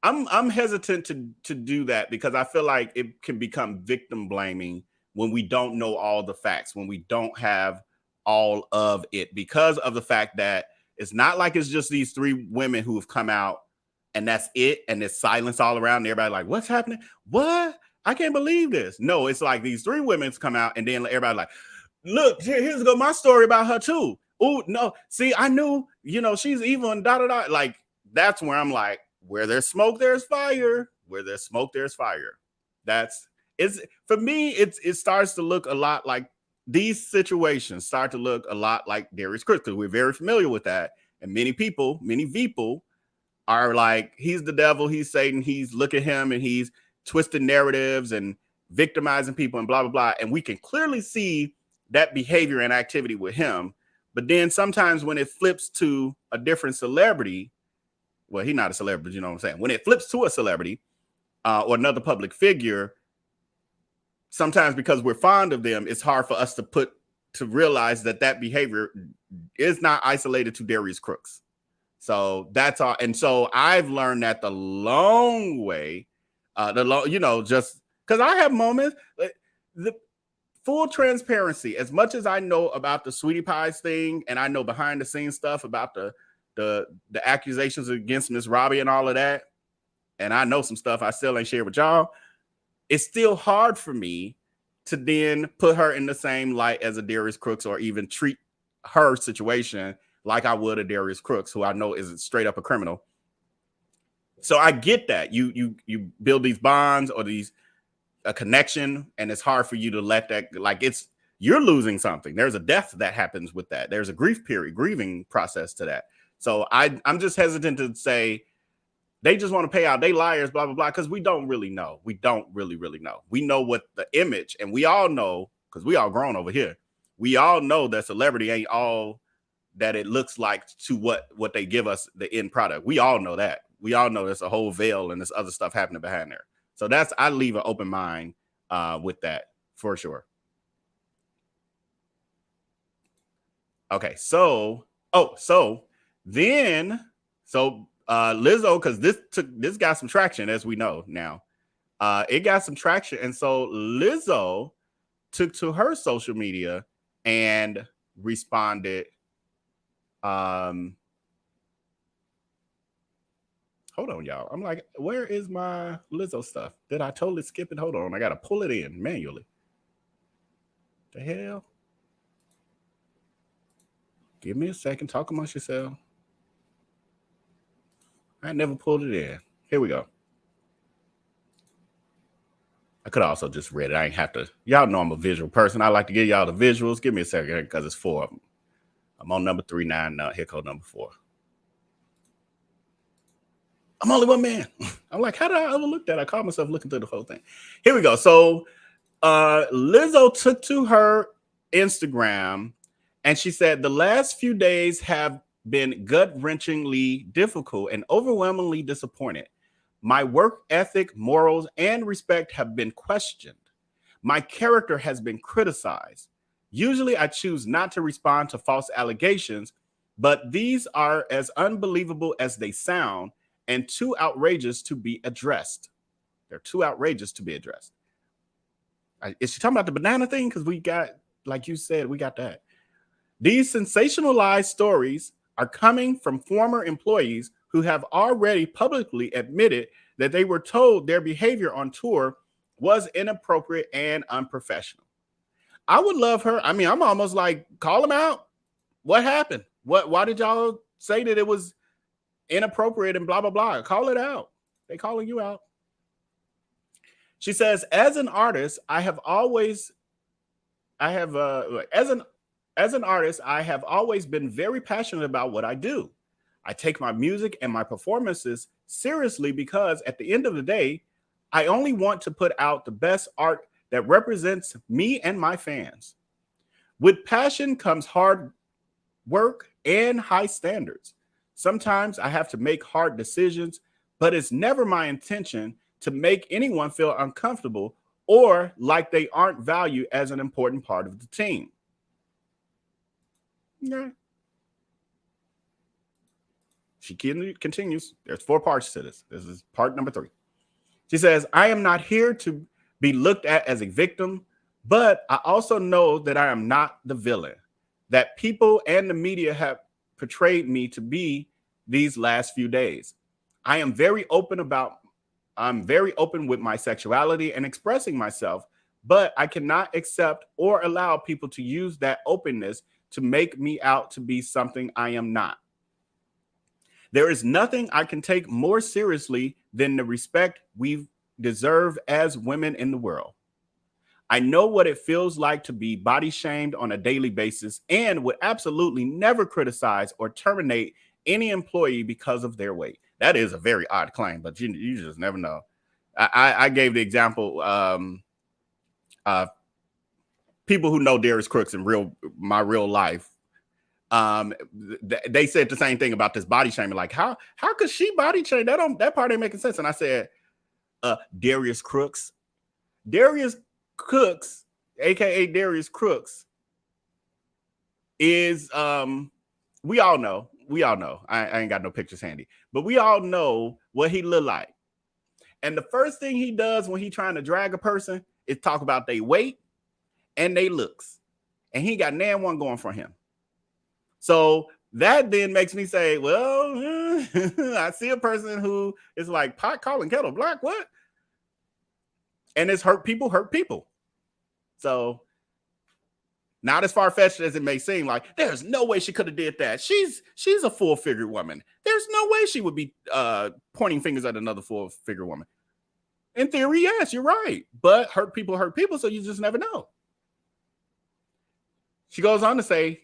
I'm hesitant to do that, because I feel like it can become victim blaming when we don't know all the facts, when we don't have all of it, because of the fact that it's not like it's just these three women who have come out and that's it, and there's silence all around. And everybody like, what's happening? What? I can't believe this. No, it's like these three women's come out, and then everybody like, look, here's my story about her too. Oh no, see, I knew, she's evil and da da da. Like, that's where I'm like, where there's smoke, there's fire. Where there's smoke, there's fire. For me, it starts to look a lot like, these situations start to look a lot like Darius Crooks, because we're very familiar with that. And many people are like, he's the devil, he's Satan, look at him, and he's twisting narratives and victimizing people and blah, blah, blah. And we can clearly see that behavior and activity with him. But then sometimes when it flips to a different celebrity, well, he's not a celebrity, you know what I'm saying? When it flips to a celebrity or another public figure, sometimes because we're fond of them, it's hard for us to realize that behavior is not isolated to Darius Crooks. So that's all. And so I've learned that the long way, just Because I have moments, the full transparency, as much as I know about the Sweetie Pies thing, and I know behind the scenes stuff about the accusations against Miss Robbie and all of that, and I know some stuff I still ain't shared with y'all, it's still hard for me to then put her in the same light as a Darius Crooks, or even treat her situation like I would a Darius Crooks, who I know is straight up a criminal. So I get that you build these bonds or a connection, and it's hard for you to let that, like, you're losing something. There's a death that happens with that. There's a grieving process to that. So I'm just hesitant to say they just want to pay out, they liars, blah, blah, blah, because we don't really know. We don't really know. We know what the image, and we all know, because we all grown over here, we all know that celebrity ain't all that it looks like to what they give us, the end product. We all know that. We all know there's a whole veil and there's other stuff happening behind there. So I leave an open mind with that for sure. Okay, so Lizzo, because this got some traction, as we know now. It got some traction, and so Lizzo took to her social media and responded. Hold on, y'all. I'm like, where is my Lizzo stuff? Did I totally skip it? Hold on. I got to pull it in manually. The hell? Give me a second. Talk amongst yourself. I never pulled it in. Here we go. I could also just read it. I ain't have to. Y'all know I'm a visual person. I like to give y'all the visuals. Give me a second because it's 4 of them. I'm on number 39 now. Here goes number 4. I'm only one man. I'm like, how did I overlook that? I caught myself looking through the whole thing. Here we go. So Lizzo took to her Instagram and she said, the last few days have been gut-wrenchingly difficult and overwhelmingly disappointed. My work ethic, morals, and respect have been questioned. My character has been criticized. Usually I choose not to respond to false allegations, but these are as unbelievable as they sound and too outrageous to be addressed. They're too outrageous to be addressed. Is she talking about the banana thing? Because we got, like you said, we got that. These sensationalized stories are coming from former employees who have already publicly admitted that they were told their behavior on tour was inappropriate and unprofessional. I would love her. I mean, I'm almost like, call them out. What happened? Why did y'all say that it was inappropriate and blah, blah, blah? Call it out. They calling you out. She says, as an artist, I have always been very passionate about what I do. I take my music and my performances seriously because at the end of the day, I only want to put out the best art that represents me and my fans. With passion comes hard work and high standards. Sometimes I have to make hard decisions, but it's never my intention to make anyone feel uncomfortable or like they aren't valued as an important part of the team. Yeah. She continues. There's 4 parts to this. This is part number 3. She says, I am not here to be looked at as a victim, but I also know that I am not the villain that people and the media have portrayed me to be these last few days. I'm very open with my sexuality and expressing myself, but I cannot accept or allow people to use that openness to make me out to be something I am not. There is nothing I can take more seriously than the respect we deserve as women in the world. I know what it feels like to be body shamed on a daily basis and would absolutely never criticize or terminate any employee because of their weight. That is a very odd claim, but you just never know. I gave the example, people who know Darius Crooks in my real life, they said the same thing about this body shaming. Like, how could she body shame? That part ain't making sense. And I said, Darius Crooks, aka Darius Crooks, is we all know. I ain't got no pictures handy, but we all know what he look like. And the first thing he does when he trying to drag a person is talk about their weight and their looks. And he got nan one going for him. So that then makes me say, well, I see a person who is like pot calling kettle black. What? And it's hurt people. So not as far-fetched as it may seem. Like, there's no way she could have did that. She's a full-figured woman. There's no way she would be pointing fingers at another full-figured woman. In theory, yes, you're right. But hurt people, so you just never know. She goes on to say,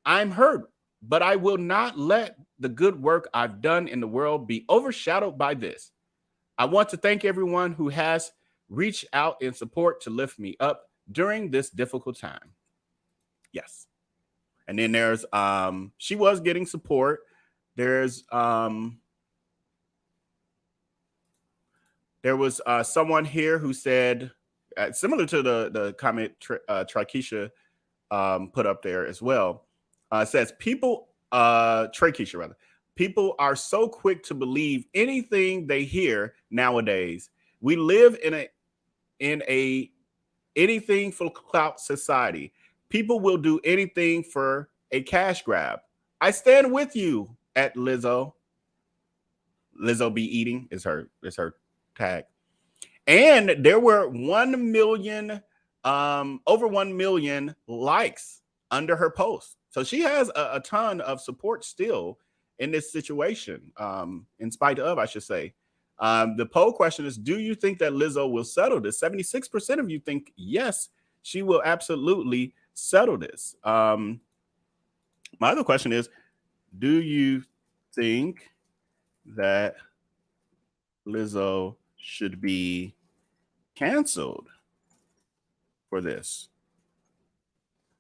I'm hurt, but I will not let the good work I've done in the world be overshadowed by this. I want to thank everyone who has reached out in support to lift me up during this difficult time. Yes. And then there's she was getting support. There was someone here who said, similar to the comment Trikeisha put up there as well, says people, Trikeisha rather, people are so quick to believe anything they hear nowadays. We live in a anything for clout society. People will do anything for a cash grab. I stand with you at Lizzo. Lizzo be eating is her tag. And there were 1 million, over 1 million likes under her post. So she has a ton of support still in this situation, in spite of, I should say. The poll question is, do you think that Lizzo will settle this? 76% of you think yes, she will absolutely settle this. My other question is, do you think that Lizzo should be canceled for this?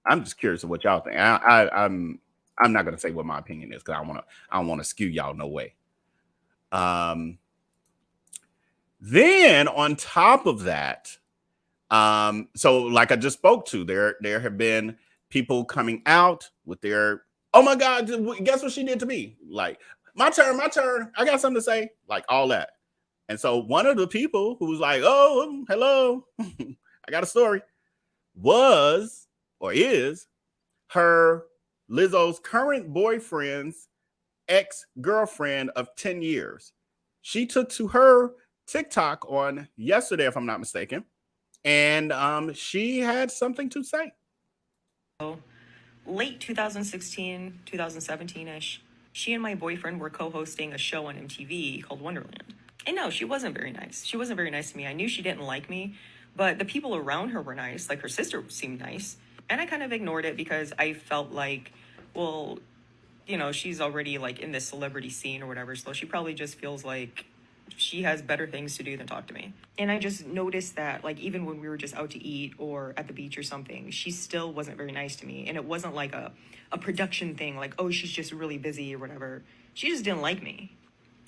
I'm just curious of what y'all think. I'm not gonna say what my opinion is because I don't want to skew y'all no way. Then on top of that, so like I just spoke to, there have been people coming out with their, oh my God, guess what she did to me? Like, my turn, I got something to say, like all that. And so one of the people who was like, oh, hello, I got a story, was or is her Lizzo's current boyfriend's ex-girlfriend of 10 years. She took to her TikTok on yesterday, if I'm not mistaken, and she had something to say. Late 2016, 2017-ish, she and my boyfriend were co-hosting a show on MTV called Wonderland. And no, she wasn't very nice. She wasn't very nice to me. I knew she didn't like me, but the people around her were nice. Like, her sister seemed nice. And I kind of ignored it because I felt like, well, you know, she's already like in this celebrity scene or whatever. So she probably just feels like she has better things to do than talk to me. And I just noticed that, like, even when we were just out to eat or at the beach or something, she still wasn't very nice to me. And it wasn't like a production thing, like, oh, she's just really busy or whatever. She just didn't like me.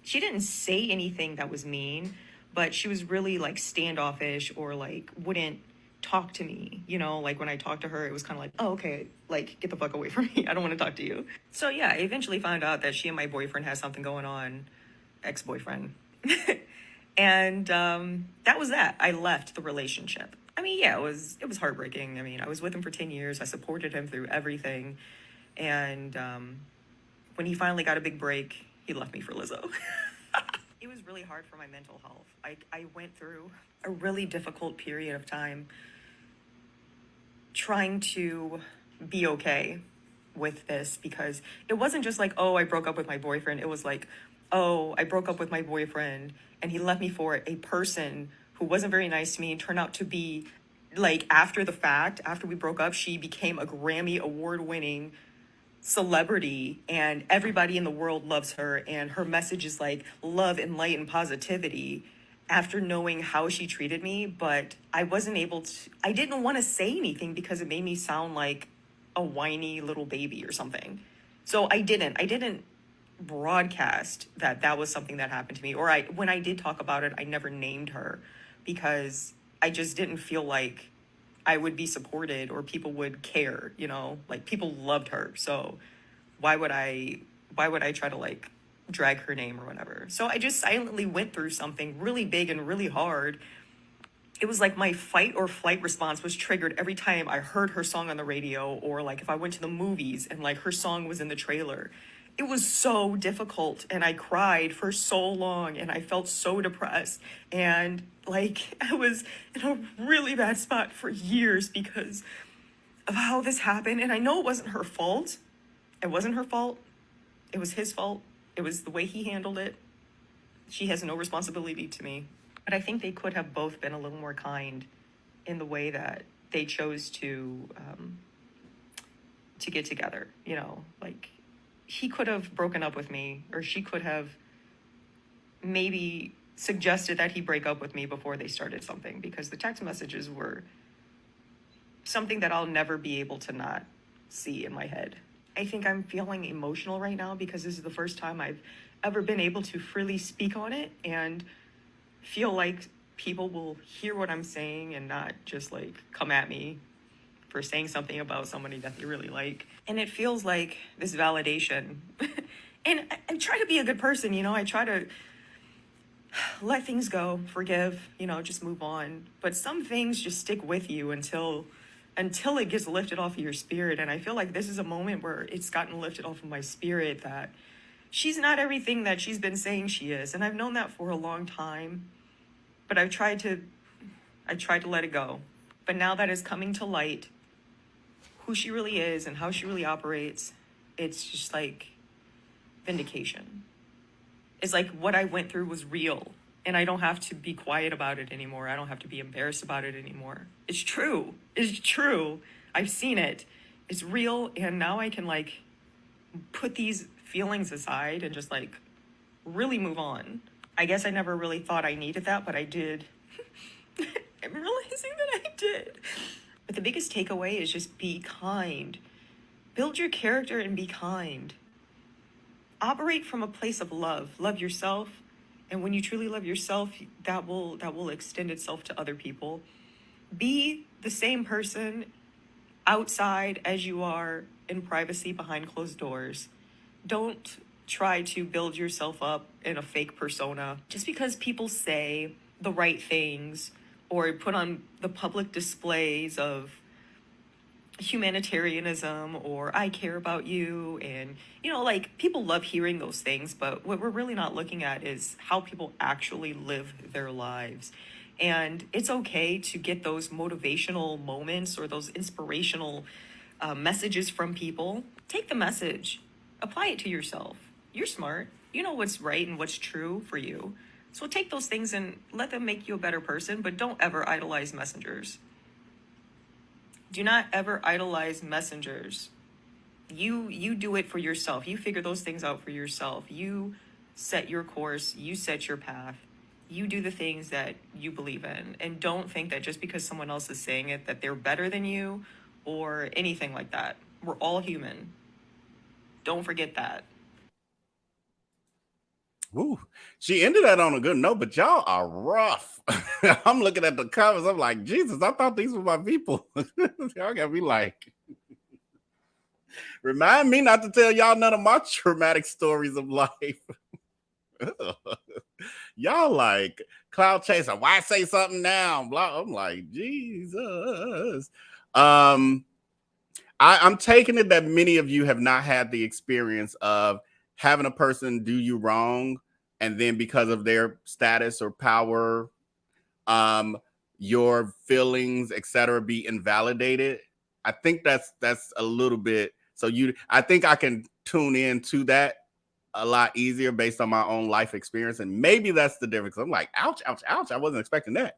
She didn't say anything that was mean, but she was really like standoffish or like wouldn't talk to me. You know, like when I talked to her, it was kind of like, oh, okay, like, get the fuck away from me. I don't want to talk to you. So yeah, I eventually found out that she and my boyfriend has something going on, ex-boyfriend. And that was that. I left the relationship. I mean, yeah, it was heartbreaking. I mean, I was with him for 10 years. I supported him through everything. And when he finally got a big break, he left me for Lizzo. It was really hard for my mental health. I went through a really difficult period of time trying to be okay with this, because it wasn't just like, oh, I broke up with my boyfriend. It was like, oh, I broke up with my boyfriend and he left me for a person who wasn't very nice to me and turned out to be, like, after the fact, after we broke up, she became a Grammy award-winning celebrity and everybody in the world loves her, and her message is like love and light and positivity, after knowing how she treated me. But I didn't want to say anything because it made me sound like a whiny little baby or something. So I didn't broadcast that was something that happened to me, or when I did talk about it, I never named her because I just didn't feel like I would be supported or people would care, you know, like people loved her. So why would I try to like drag her name or whatever. So I just silently went through something really big and really hard. It was like my fight or flight response was triggered every time I heard her song on the radio, or like if I went to the movies and like her song was in the trailer. It was so difficult, and I cried for so long, and I felt so depressed, and like I was in a really bad spot for years because of how this happened. And I know it wasn't her fault. It wasn't her fault. It was his fault. It was the way he handled it. She has no responsibility to me. But I think they could have both been a little more kind in the way that they chose to get together. You know, like he could have broken up with me, or she could have maybe suggested that he break up with me before they started something, because the text messages were something that I'll never be able to not see in my head. I think I'm feeling emotional right now because this is the first time I've ever been able to freely speak on it and feel like people will hear what I'm saying and not just like come at me for saying something about somebody that they really like. And it feels like this validation. And I try to be a good person, you know, I try to let things go, forgive, you know, just move on. But some things just stick with you until it gets lifted off of your spirit. And I feel like this is a moment where it's gotten lifted off of my spirit that she's not everything that she's been saying she is. And I've known that for a long time, but I tried to let it go. But now that it's coming to light, who she really is and how she really operates, it's just like vindication. It's like what I went through was real, and I don't have to be quiet about it anymore. I don't have to be embarrassed about it anymore. It's true. It's true. I've seen it. It's real, and now I can like put these feelings aside and just like really move on. I guess I never really thought I needed that, but I did. I'm realizing that I did. But the biggest takeaway is just be kind. Build your character and be kind. Operate from a place of love. Love yourself. And when you truly love yourself, that will extend itself to other people. Be the same person outside as you are in privacy behind closed doors. Don't try to build yourself up in a fake persona. Just because people say the right things or put on the public displays of humanitarianism or I care about you, and you know, like people love hearing those things, but what we're really not looking at is how people actually live their lives. And it's okay to get those motivational moments or those inspirational messages from people. Take the message, apply it to yourself. You're smart. You know what's right and what's true for you. So take those things and let them make you a better person, but don't ever idolize messengers. Do not ever idolize messengers. You do it for yourself. You figure those things out for yourself. You set your course. You set your path. You do the things that you believe in. And don't think that just because someone else is saying it, that they're better than you or anything like that. We're all human. Don't forget that. Ooh, she ended that on a good note, but y'all are rough. I'm looking at the comments. I'm like, Jesus, I thought these were my people. Y'all got me like, remind me not to tell y'all none of my traumatic stories of life. Y'all like cloud chaser. Why say something now? Blah. I'm like, Jesus. I'm taking it that many of you have not had the experience of having a person do you wrong, and then because of their status or power, your feelings, etc., be invalidated. I think that's a little bit. So I think I can tune in to that a lot easier based on my own life experience, and maybe that's the difference. I'm like, ouch, ouch, ouch. I wasn't expecting that.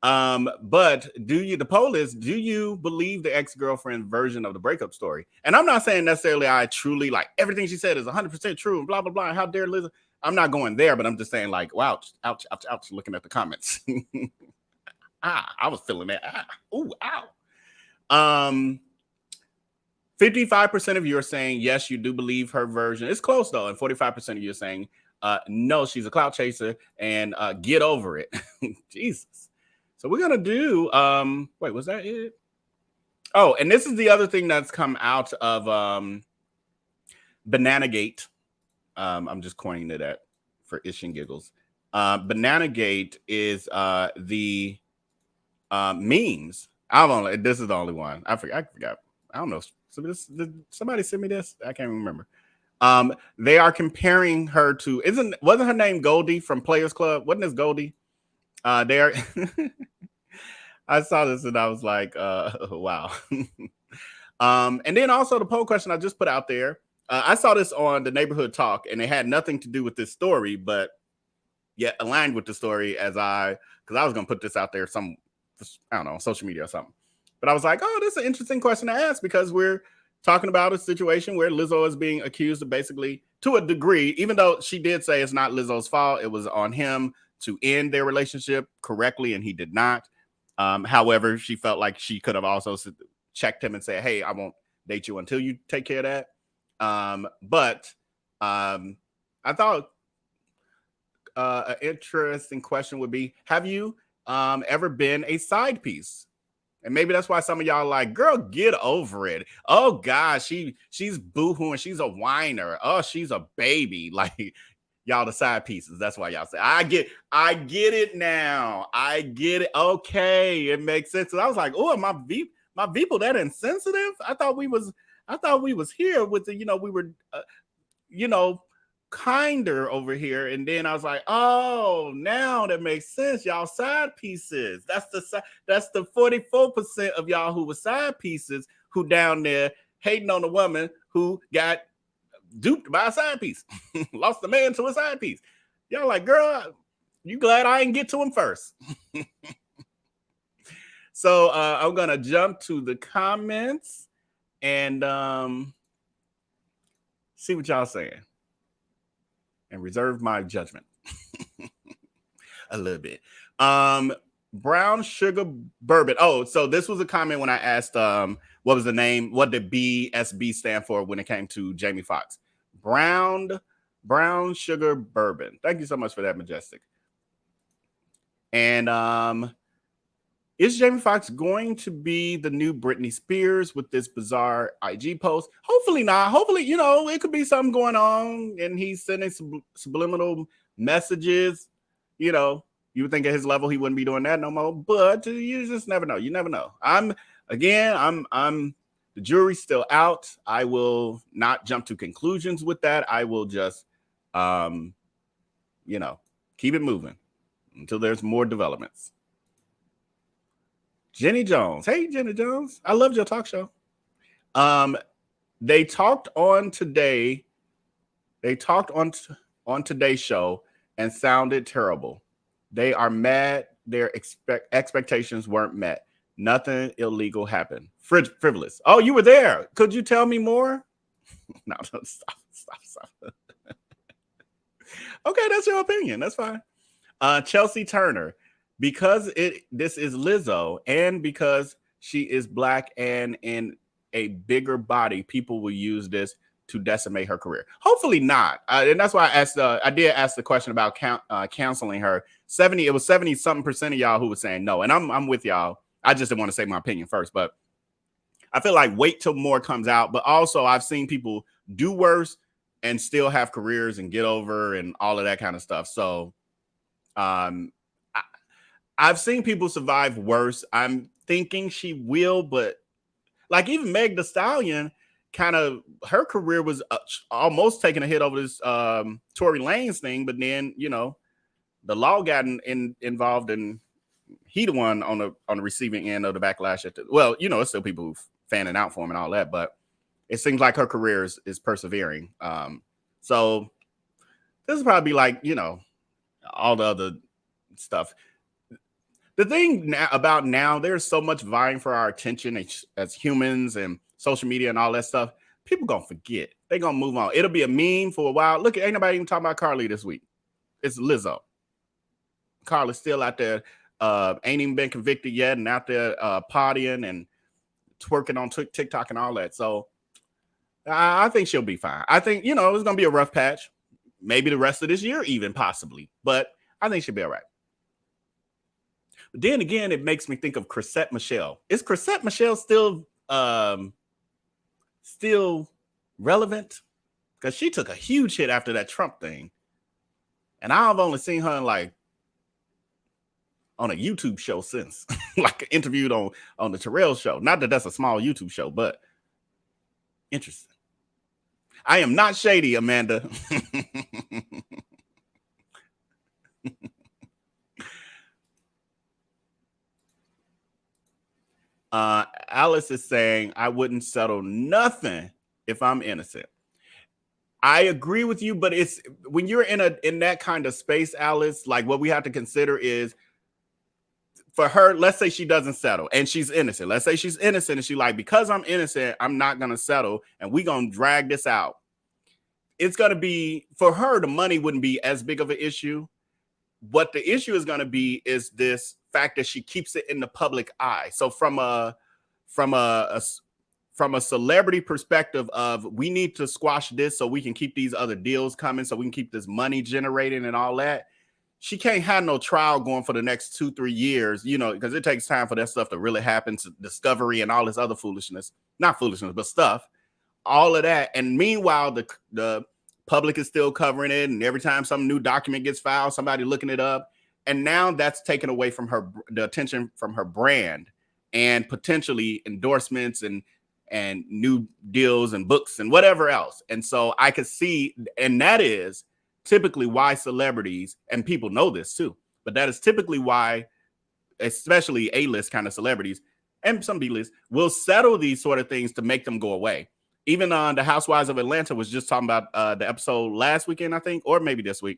But the poll is, do you believe the ex-girlfriend's version of the breakup story? And I'm not saying necessarily I truly like everything she said is 100% true and blah, blah, blah. How dare Lizzo? I'm not going there, but I'm just saying like, wow, ouch, ouch, ouch, looking at the comments. I was feeling that. Ooh, ow. 55% of you are saying, yes, you do believe her version. It's close though. And 45% of you are saying, no, she's a clout chaser and get over it. Jesus. So we're going to do, wait, was that it? Oh, and this is the other thing that's come out of BananaGate. I'm just coining it at for ish and giggles. BananaGate is the memes. This is the only one. I forgot. I don't know. Did somebody send me this? I can't remember. They are comparing her to wasn't her name Goldie from Players Club? Wasn't this Goldie? They are. I saw this and I was like, wow. And then also the poll question I just put out there. I saw this on the Neighborhood Talk, and it had nothing to do with this story, but yet aligned with the story because I was going to put this out there I don't know, social media or something. But I was like, oh, this is an interesting question to ask because we're talking about a situation where Lizzo is being accused of basically, to a degree, even though she did say it's not Lizzo's fault, it was on him to end their relationship correctly, and he did not. However, she felt like she could have also checked him and said, hey, I won't date you until you take care of that. But I thought an interesting question would be, have you ever been a side piece? And maybe that's why some of y'all are like, girl, get over it. Oh gosh, she's boohooing, she's a whiner. Oh, she's a baby. Like y'all the side pieces. That's why y'all say, I get it now. I get it. Okay, it makes sense. So I was like, oh, my people that insensitive. I thought we was here with the, we were kinder over here, and then I was like, oh, now that makes sense. Y'all side pieces. That's the 44% of y'all who were side pieces who down there hating on the woman who got duped by a side piece, lost the man to a side piece. Y'all like, girl, you glad I didn't get to him first? So I'm gonna jump to the comments and see what y'all saying. And reserve my judgment a little bit. Brown sugar bourbon. Oh, so this was a comment when I asked what was the name, what did BSB stand for when it came to Jamie Foxx. Brown sugar bourbon. Thank you so much for that, Majestic. And is Jamie Foxx going to be the new Britney Spears with this bizarre IG post? Hopefully not. Hopefully, it could be something going on and he's sending subliminal messages. You would think at his level he wouldn't be doing that no more, but you just never know. You never know. I'm the jury's still out. I will not jump to conclusions with that. I will just keep it moving until there's more developments. Jenny Jones. Hey, Jenny Jones. I loved your talk show. They talked on today. They talked on today's show and sounded terrible. They are mad. Their expectations weren't met. Nothing illegal happened. Frivolous. Oh, you were there. Could you tell me more? No, stop. Okay, that's your opinion. That's fine. Chelsea Turner. Because this is Lizzo and because she is black and in a bigger body, people will use this to decimate her career. Hopefully not. And that's why I did ask the question about canceling her. It was 70-something% of y'all who was saying no. And I'm with y'all. I just didn't want to say my opinion first, but I feel like wait till more comes out. But also I've seen people do worse and still have careers and get over and all of that kind of stuff. So I've seen people survive worse. I'm thinking she will, but like even Meg Thee Stallion, her career was almost taking a hit over this Tory Lanez thing, but then the law got involved, and he the one on the receiving end of the backlash. It's still people who fanning out for him and all that, but it seems like her career is persevering. So this is probably like all the other stuff. The thing about now, there's so much vying for our attention as humans and social media and all that stuff. People gonna forget. They gonna move on. It'll be a meme for a while. Look, ain't nobody even talking about Carly this week. It's Lizzo. Carly's still out there, ain't even been convicted yet, and out there partying and twerking on TikTok and all that. So I think she'll be fine. I think it's gonna be a rough patch, maybe the rest of this year, even possibly. But I think she'll be all right. But then again, it makes me think of Chrisette Michele. Is Chrisette Michele still relevant? because she took a huge hit after that Trump thing. And I've only seen her like on a YouTube show since, like interviewed on the Terrell show. Not that that's a small YouTube show, but interesting. I am not shady, Amanda. Alice is saying, I wouldn't settle nothing if I'm innocent. I agree with you, but it's when you're in that kind of space, Alice, like what we have to consider is for her, let's say she doesn't settle and she's innocent. Let's say she's innocent and she like, because I'm innocent, I'm not going to settle and we're going to drag this out. It's going to be, for her, the money wouldn't be as big of an issue. What the issue is going to be is this fact that she keeps it in the public eye. So from a celebrity perspective of we need to squash this so we can keep these other deals coming, so we can keep this money generating and all that. She can't have no trial going for the next 2-3 years, you know, because it takes time for that stuff to really happen, to discovery and all this other foolishness, not foolishness, but stuff, all of that. And meanwhile, the public is still covering it. And every time some new document gets filed, somebody looking it up. And now that's taken away from her, the attention from her brand and potentially endorsements and new deals and books and whatever else. And so I could see, and that is typically why celebrities, and people know this too, but that is typically why, especially A-list kind of celebrities and some B-list, will settle these sort of things to make them go away. Even on the Housewives of Atlanta was just talking about the episode last weekend, I think, or maybe this week.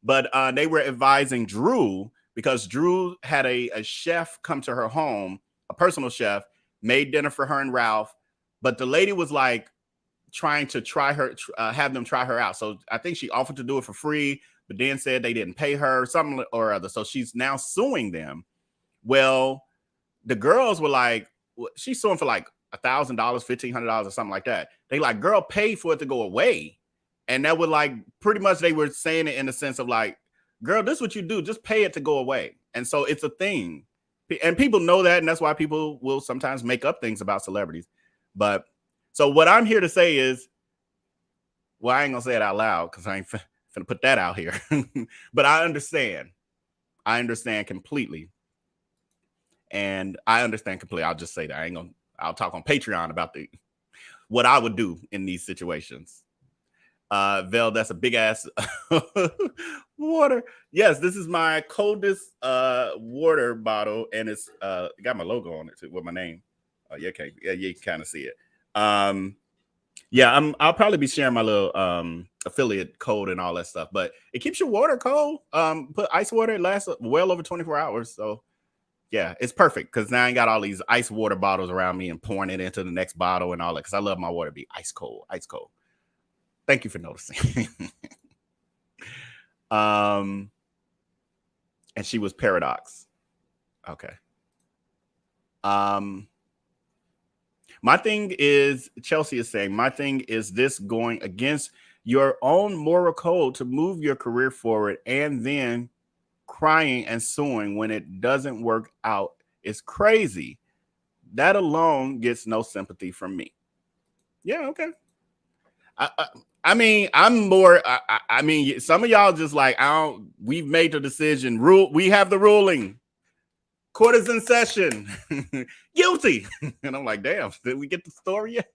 But they were advising Drew, because Drew had a chef come to her home, a personal chef, made dinner for her and Ralph. But the lady was like trying to try her, have them try her out. So I think she offered to do it for free, but then said they didn't pay her, something or other. So she's now suing them. Well, the girls were like, she's suing for like $1,000, $1,500 or something like that. They like, girl, pay for it to go away. And that would like, pretty much they were saying it in the sense of like, girl, this is what you do. Just pay it to go away. And so it's a thing. And people know that. And that's why people will sometimes make up things about celebrities. But so what I'm here to say is, well, I ain't gonna say it out loud because I ain't finna put that out here. But I understand. I understand completely. And I understand completely. I'll just say that. I'll talk on Patreon about what I would do in these situations. Vel, that's a big ass water. Yes, this is my coldest water bottle, and it's got my logo on it too with my name. You can kind of see it. Yeah, I'll probably be sharing my little affiliate code and all that stuff, but it keeps your water cold. Put ice water, it lasts well over 24 hours. So yeah, it's perfect because now I ain't got all these ice water bottles around me and pouring it into the next bottle and all that, because I love my water to be ice cold, ice cold. Thank you for noticing. And she was Paradox. Okay. My thing is, Chelsea is saying, my thing is this going against your own moral code to move your career forward and then crying and suing when it doesn't work out is crazy. That alone gets no sympathy from me. Yeah, okay. I mean, I'm more, I mean, some of y'all just like, we've made the decision. We have the ruling. Court is in session. Guilty. And I'm like, damn, did we get the story yet?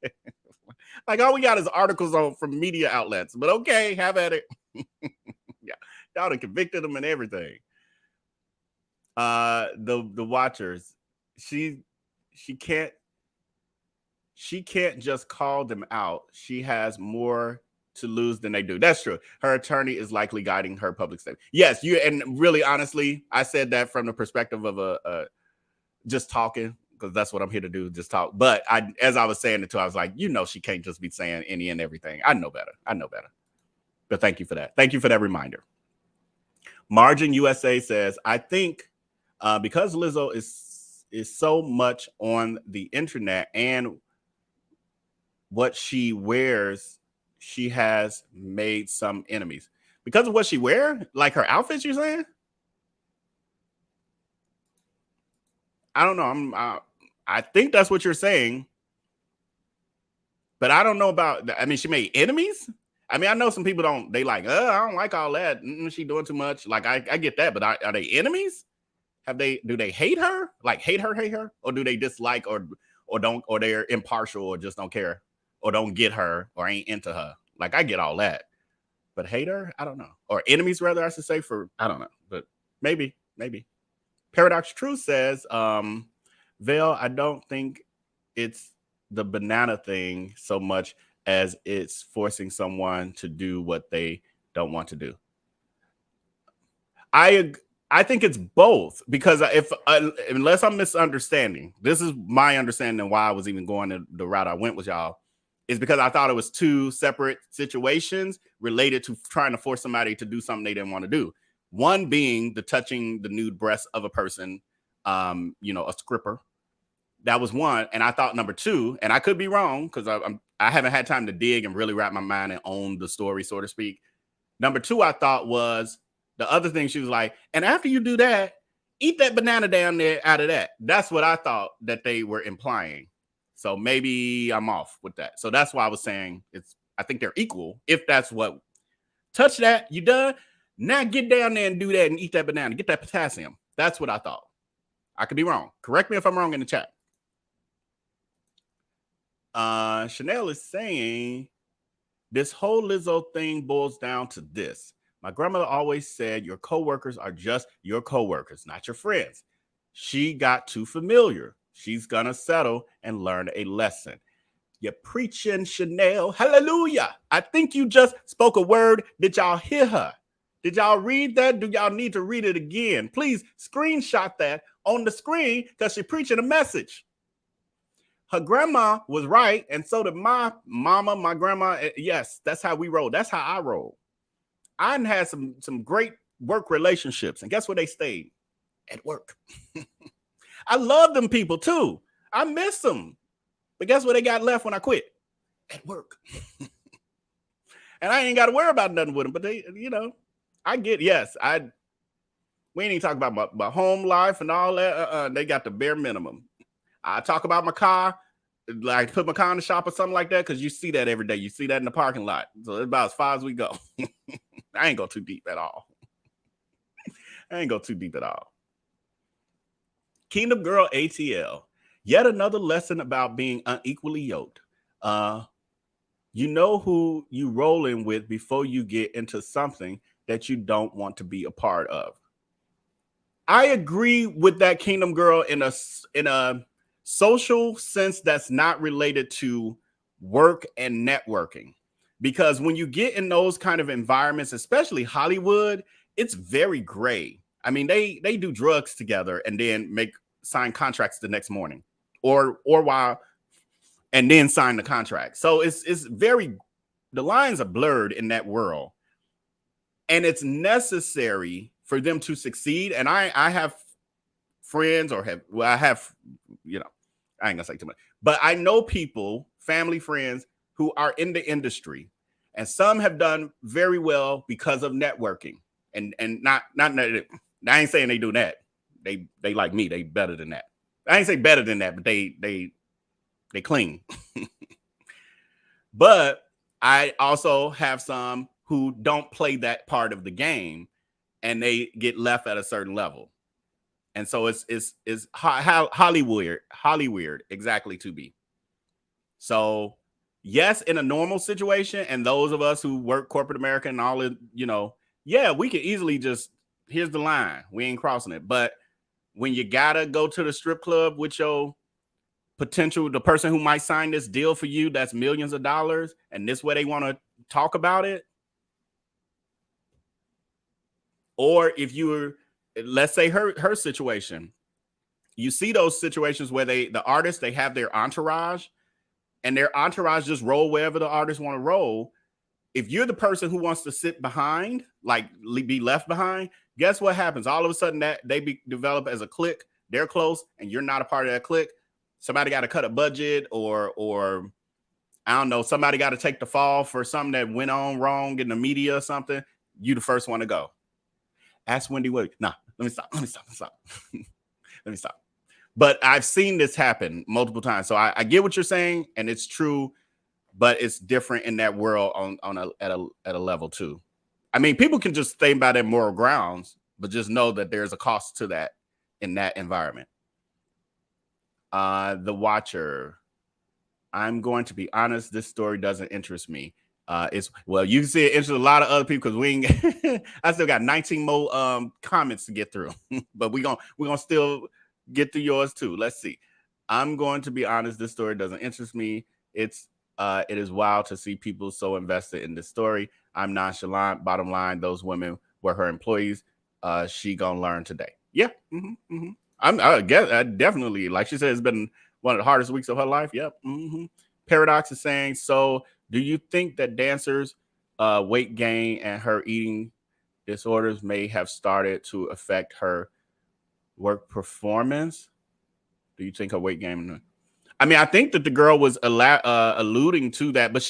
Like, all we got is articles from media outlets. But okay, have at it. Yeah, y'all done convicted them and everything. The watchers, she can't just call them out. She has more to lose than they do. That's true. Her attorney is likely guiding her public statement. Yes, and really, honestly, I said that from the perspective of just talking, because that's what I'm here to do, just talk. But as I was saying it too, I was like, she can't just be saying any and everything. I know better. But thank you for that. Thank you for that reminder. Margin USA says, I think because Lizzo is so much on the internet and what she wears, she has made some enemies because of what she wear, like her outfits. You're saying? I don't know. I think that's what you're saying. But I don't know about, I mean, she made enemies. I mean, I know some people they like, I don't like all that. She doing too much. Like, I get that, but are they enemies? Do they hate her? Like, hate her? Or do they dislike or don't, or they're impartial or just don't care or don't get her or ain't into her? Like, I get all that. But hate her? I don't know. Or enemies, rather, I should say, I don't know. But maybe. Paradox Truth says, Vel, I don't think it's the banana thing so much as it's forcing someone to do what they don't want to do. I think it's both, because unless I'm misunderstanding, this is my understanding why I was even going the route I went with y'all, is because I thought it was two separate situations related to trying to force somebody to do something they didn't want to do. One being the touching the nude breast of a person, a stripper. That was one. And I thought number two, and I could be wrong because I haven't had time to dig and really wrap my mind and own the story, so to speak. Number two, I thought was the other thing. She was like, and after you do that, eat that banana down there out of that. That's what I thought that they were implying. So maybe I'm off with that. So that's why I was saying I think they're equal. If that's what, touch that, you done. Now get down there and do that and eat that banana. Get that potassium. That's what I thought. I could be wrong. Correct me if I'm wrong in the chat. Chanel is saying this whole Lizzo thing boils down to this. My grandmother always said your coworkers are just your coworkers, not your friends. She got too familiar. She's gonna settle and learn a lesson. You're preaching, Chanel. Hallelujah. I think you just spoke a word. Did y'all hear her? Did y'all read that? Do y'all need to read it again? Please screenshot that on the screen because she's preaching a message. Her grandma was right, and so did my mama, my grandma. Yes, that's how we roll. That's how I roll. I had some great work relationships, and guess where they stayed? At work. I love them people too. I miss them. But guess what they got left when I quit? At work. And I ain't got to worry about nothing with them, but they, I get, yes, we ain't even talk about my home life and all that. They got the bare minimum. I talk about my car, like put my car in the shop or something like that, because you see that every day. You see that in the parking lot. So it's about as far as we go. I ain't go too deep at all. Kingdom Girl ATL. Yet another lesson about being unequally yoked. You know who you rolling with before you get into something that you don't want to be a part of. I agree with that, Kingdom Girl, in a social sense that's not related to work and networking. Because when you get in those kind of environments, especially Hollywood, it's very gray. I mean, they do drugs together and then sign contracts the next morning, or while, and then sign the contract. So it's very, the lines are blurred in that world, and it's necessary for them to succeed. And I have friends, I ain't gonna say too much, but I know people, family, friends who are in the industry, and some have done very well because of networking. And not I ain't saying they do that. They like me, they better than that. I ain't say better than that, but they clean. But I also have some who don't play that part of the game, and they get left at a certain level. And so it's Hollywood exactly to be. So yes, in a normal situation, and those of us who work corporate America and all of, yeah, we could easily just, here's the line, we ain't crossing it. But when you gotta go to the strip club with your potential, the person who might sign this deal for you, that's millions of dollars, and this way they want to talk about it. Or if you were, let's say her situation, you see those situations where the artists, they have their entourage, and their entourage just roll wherever the artists want to roll. If you're the person who wants to sit behind, like be left behind, guess what happens? All of a sudden that they develop as a clique. They're close, and you're not a part of that clique. Somebody got to cut a budget, or I don't know, somebody got to take the fall for something that went on wrong in the media or something. You the first one to go. Ask Wendy Williams. Nah, let me stop. But I've seen this happen multiple times. So I get what you're saying, and it's true. but it's different in that world at a level too. I mean, people can just stay by their moral grounds, but just know that there's a cost to that in that environment. The Watcher. I'm going to be honest, this story doesn't interest me. It's well, you can see it interests a lot of other people because we ain't I still got 19 more comments to get through, but we're gonna still get through yours too. Let's see. I'm going to be honest, this story doesn't interest me. It is wild to see people so invested in this story. I'm nonchalant. Bottom line, those women were her employees. She gonna learn today. Yeah. I guess definitely, like she said, it's been one of the hardest weeks of her life. Yep. Paradox is saying, so do you think that dancers' weight gain and her eating disorders may have started to affect her work performance? Do you think her weight gain? I mean, I think that the girl was alluding to that, but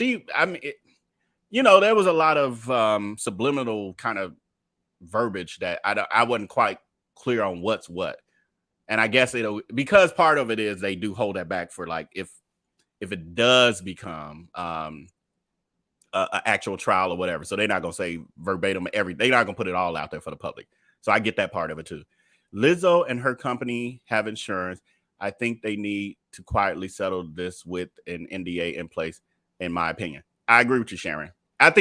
there was a lot of subliminal kind of verbiage that I wasn't quite clear on what's what. And I guess because part of it is they do hold that back for like if it does become an actual trial or whatever. So they're not gonna say verbatim they're not gonna put it all out there for the public. So I get that part of it too. Lizzo and her company have insurance. I think they need to quietly settle this with an NDA in place, in my opinion. I agree with you, Sharon. I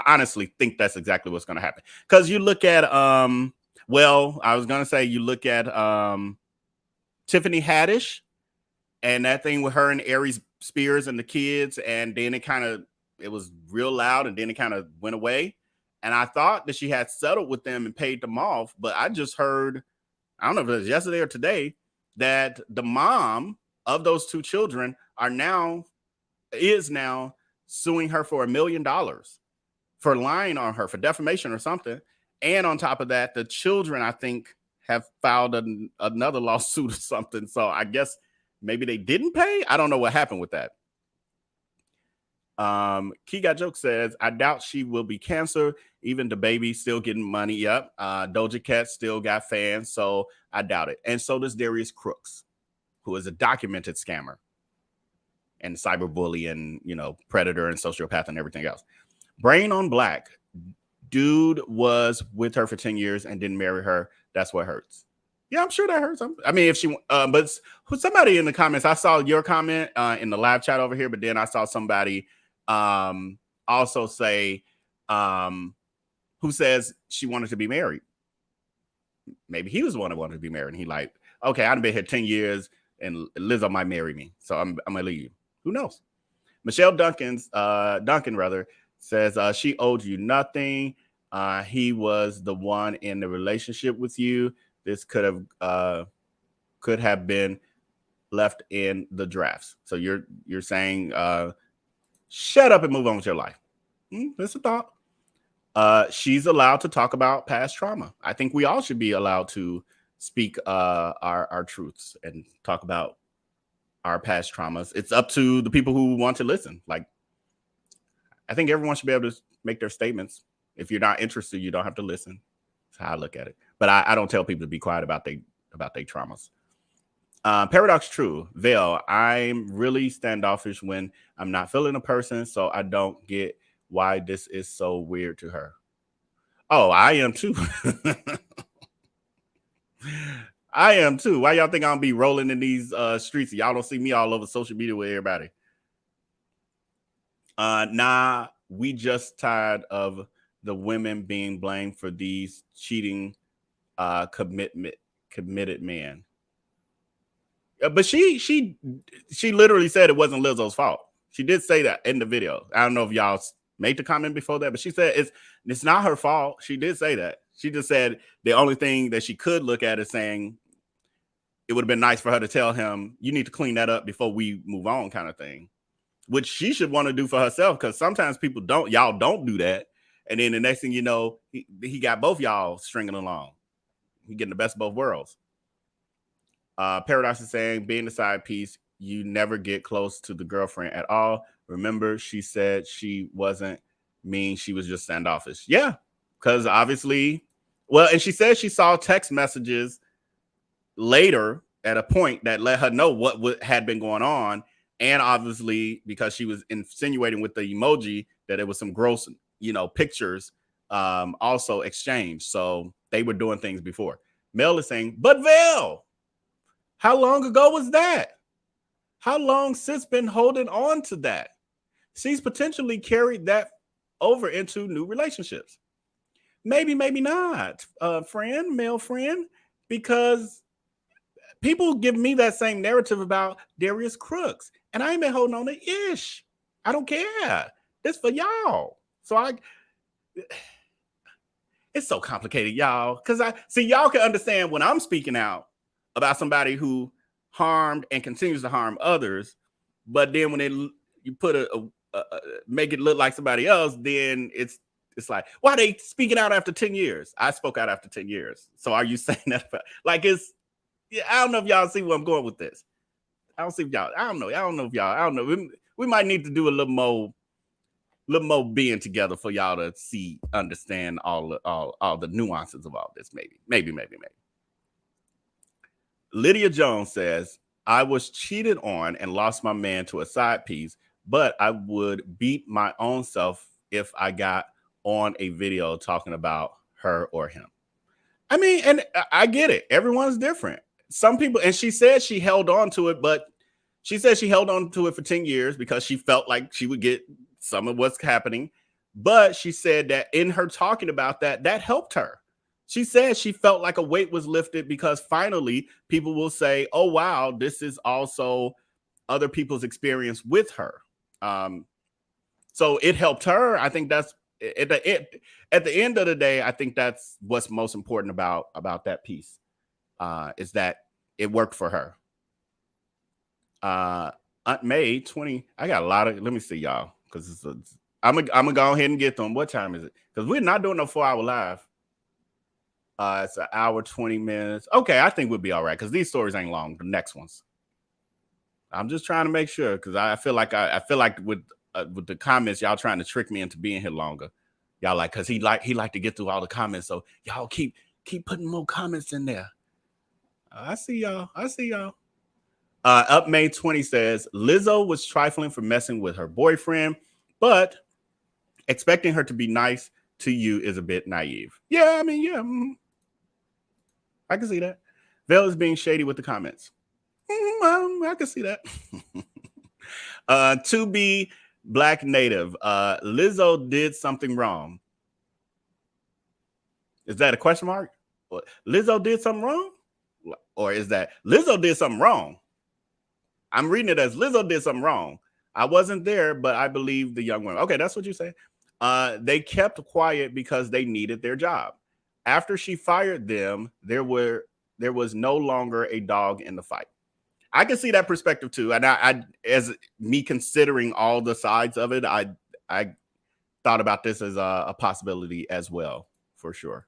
honestly think that's exactly what's gonna happen. Because you look at I was gonna say you look at Tiffany Haddish and that thing with her and Aries Spears and the kids, and then it was real loud, and then it kind of went away. And I thought that she had settled with them and paid them off, but I just heard, I don't know if it was yesterday or today, that the mom of those two children is now suing her for $1 million for lying on her, for defamation or something. And on top of that, the children, I think, have filed another lawsuit or something. So I guess maybe they didn't pay. I don't know what happened with that. Key Got Joke says, I doubt she will be canceled. Even the baby still getting money. Yep. Doja Cat still got fans, so I doubt it. And so does Darius Crooks, who is a documented scammer and cyberbully and, predator and sociopath and everything else. Brain on Black. Dude was with her for 10 years and didn't marry her. That's what hurts. Yeah, I'm sure that hurts. I mean, if she, but somebody in the comments, I saw your comment in the live chat over here, but then I saw somebody also say, who says she wanted to be married. Maybe he was the one that wanted to be married. And he like, okay, I've been here 10 years and Lizzo might marry me. So I'm going to leave. Who knows? Michelle Duncan says she owed you nothing. He was the one in the relationship with you. This could have been left in the drafts. So you're saying shut up and move on with your life. That's a thought. She's allowed to talk about past trauma. I think we all should be allowed to speak our truths and talk about our past traumas. It's up to the people who want to listen. Like, I think everyone should be able to make their statements. If you're not interested, you don't have to listen. That's how I look at it. But I don't tell people to be quiet about their traumas. Paradox True. Vel, I'm really standoffish when I'm not feeling a person, so I don't get why this is so weird to her. Oh, I am too. I am too. Why y'all think I'm be rolling in these streets? Y'all don't see me all over social media with everybody. Nah, we just tired of the women being blamed for these cheating committed men. But she literally said it wasn't Lizzo's fault. She did say that in the video. I don't know if y'all made the comment before that, but she said it's not her fault. She did say that. She just said the only thing that she could look at is saying it would have been nice for her to tell him, you need to clean that up before we move on, kind of thing, which she should want to do for herself, because sometimes people y'all don't do that. And then the next thing you know, he got both y'all stringing along. He getting the best of both worlds. Paradox is saying, being the side piece, you never get close to the girlfriend at all. Remember, she said she wasn't mean. She was just standoffish. Yeah, because obviously, and she said she saw text messages later at a point that let her know what had been going on. And obviously, because she was insinuating with the emoji that it was some gross, pictures also exchanged. So they were doing things before. Mel is saying, but Vel, how long ago was that? How long since been holding on to that? She's potentially carried that over into new relationships. Maybe, maybe not, male friend, because people give me that same narrative about Darius Crooks, and I ain't been holding on to Ish. I don't care. It's for y'all. So it's so complicated, y'all, because y'all can understand when I'm speaking out about somebody who harmed and continues to harm others, but then when you put make it look like somebody else, then it's like, why are they speaking out after 10 years? I spoke out after 10 years. So are you saying that? I don't know if y'all see where I'm going with this. I don't know. We might need to do a little more being together for y'all to understand all the nuances of all this. Maybe. Lydia Jones says, I was cheated on and lost my man to a side piece, but I would beat my own self if I got on a video talking about her or him. I mean, and I get it. Everyone's different. Some people, and she said she held on to it, but she said she held on to it for 10 years because she felt like she would get some of what's happening. But she said that in her talking about that helped her. She said she felt like a weight was lifted because finally people will say, oh, wow, this is also other people's experience with her. So it helped her. I think that's at the end of the day, I think that's what's most important about that piece, is that it worked for her. Aunt May 20. I got a lot of. Let me see, y'all, because I'm gonna go ahead and get them. What time is it? Because we're not doing no 4-hour live. It's an hour 20 minutes. Okay, I think we'll be all right because these stories ain't long. The next ones. I'm just trying to make sure because I feel like with the comments, y'all trying to trick me into being here longer. Y'all like, because he like to get through all the comments. So y'all keep putting more comments in there. I see y'all. Up May 20 says Lizzo was trifling for messing with her boyfriend, but expecting her to be nice to you is a bit naive. Yeah, I mean, yeah. I can see that. Vel is being shady with the comments. I can see that. To be Black Native, Lizzo did something wrong. Is that a question mark? Lizzo did something wrong? Or is that Lizzo did something wrong? I'm reading it as Lizzo did something wrong. I wasn't there, but I believe the young woman. Okay, that's what you say. They kept quiet because they needed their job. After she fired them, there was no longer a dog in the fight. I can see that perspective too. And I as me considering all the sides of it, I thought about this as a possibility as well, for sure.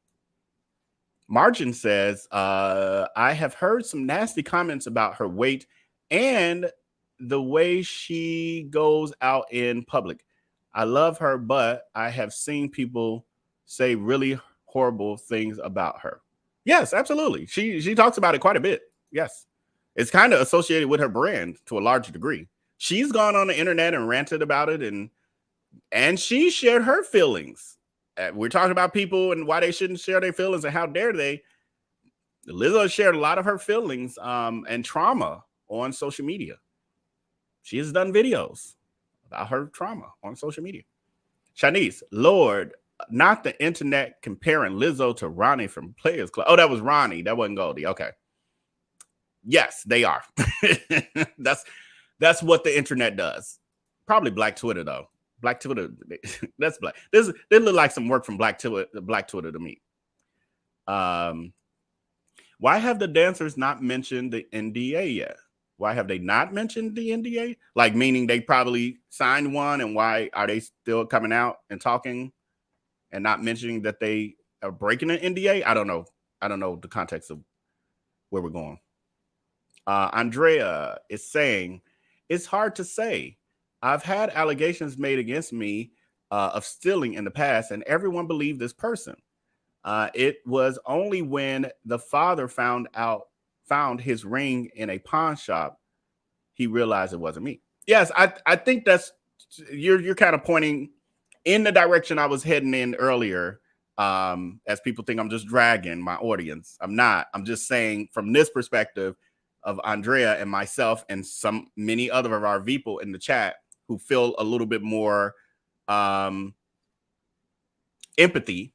Margin says, I have heard some nasty comments about her weight and the way she goes out in public. I love her, but I have seen people say really horrible things about her. Yes, absolutely. She talks about it quite a bit. Yes. It's kind of associated with her brand to a large degree. She's gone on the internet and ranted about it, and she shared her feelings. We're talking about people and why they shouldn't share their feelings and how dare they. Lizzo shared a lot of her feelings and trauma on social media. She has done videos about her trauma on social media. Shanice, Lord, not the internet comparing Lizzo to Ronnie from Players Club. Oh, that was Ronnie. That wasn't Goldie. Okay. Yes, they are. That's what the internet does. Probably Black Twitter, though. Black Twitter, that's Black. They look like some work from Black Twitter to me. Why have the dancers not mentioned the NDA yet? Why have they not mentioned the NDA? Like, meaning they probably signed one, and why are they still coming out and talking and not mentioning that they are breaking an NDA? I don't know. I don't know the context of where we're going. Andrea is saying, it's hard to say. I've had allegations made against me of stealing in the past, and everyone believed this person. It was only when the father found his ring in a pawn shop, he realized it wasn't me. Yes, I think that's you're kind of pointing in the direction I was heading in earlier. As people think I'm just dragging my audience. I'm not. I'm just saying from this perspective of Andrea and myself and many other of our people in the chat who feel a little bit more empathy,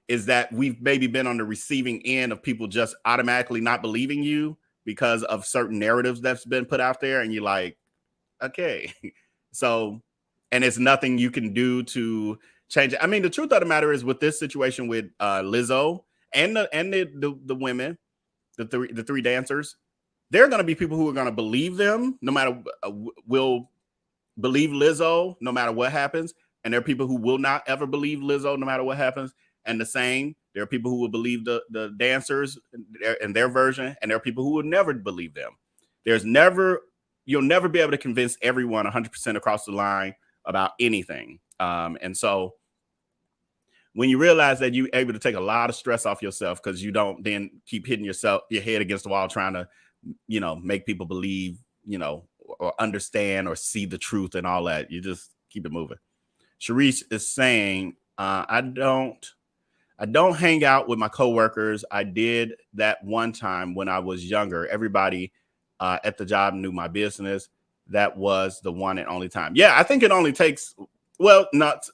is that we've maybe been on the receiving end of people just automatically not believing you because of certain narratives that's been put out there. And you're like, okay. So, and it's nothing you can do to change it. I mean, the truth of the matter is with this situation with Lizzo and the women, the three dancers, there are going to be people who are going to believe them no matter, will believe Lizzo no matter what happens. And there are people who will not ever believe Lizzo no matter what happens. And the same, there are people who will believe the dancers and their version, and there are people who will never believe them. You'll never be able to convince everyone 100% across the line about anything. And so when you realize that you're able to take a lot of stress off yourself because you don't then keep hitting your head against the wall trying to, make people believe, or understand or see the truth and all that, you just keep it moving. Sharice is saying, I don't hang out with my coworkers. I did that one time when I was younger. Everybody at the job knew my business. That was the one and only time. Yeah, I think it only takes, not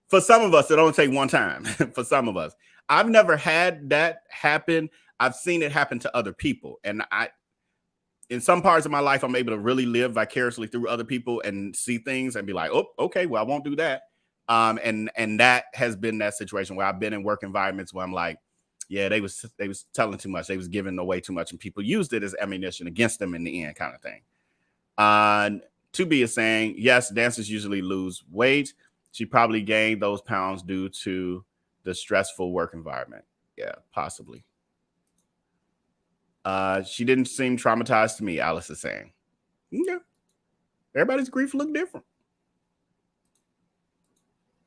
for some of us, it only takes one time. For some of us, I've never had that happen. I've seen it happen to other people. And in some parts of my life, I'm able to really live vicariously through other people and see things and be like, oh, okay, well, I won't do that. And that has been that situation where I've been in work environments where I'm like, yeah, they was telling too much. They was giving away too much and people used it as ammunition against them in the end kind of thing. 2B is saying, yes, dancers usually lose weight. She probably gained those pounds due to the stressful work environment. Yeah, possibly. She didn't seem traumatized to me, Alice is saying. Yeah. Everybody's grief look different.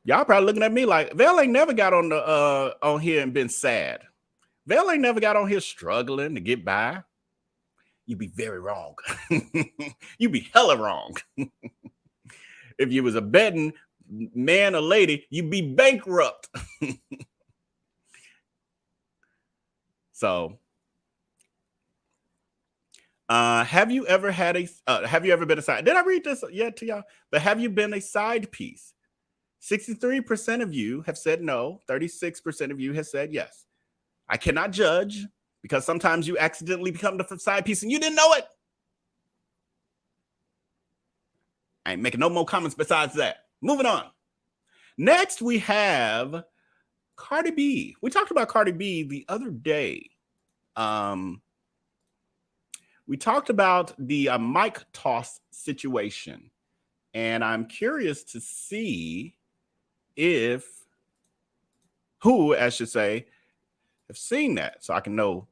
Y'all probably looking at me like, Vel ain't never got on here and been sad. Vel ain't never got on here struggling to get by. You'd be very wrong. You'd be hella wrong. If you was a betting man or lady, you'd be bankrupt. So, have you ever been a side? Did I read this yet to y'all? But have you been a side piece? 63% of you have said no. 36% of you have said yes. I cannot judge because sometimes you accidentally become the side piece and you didn't know it. I ain't making no more comments besides that. Moving on. Next, we have Cardi B. We talked about Cardi B the other day. We talked about the mic toss situation. And I'm curious to see who, I should say, have seen that so I can know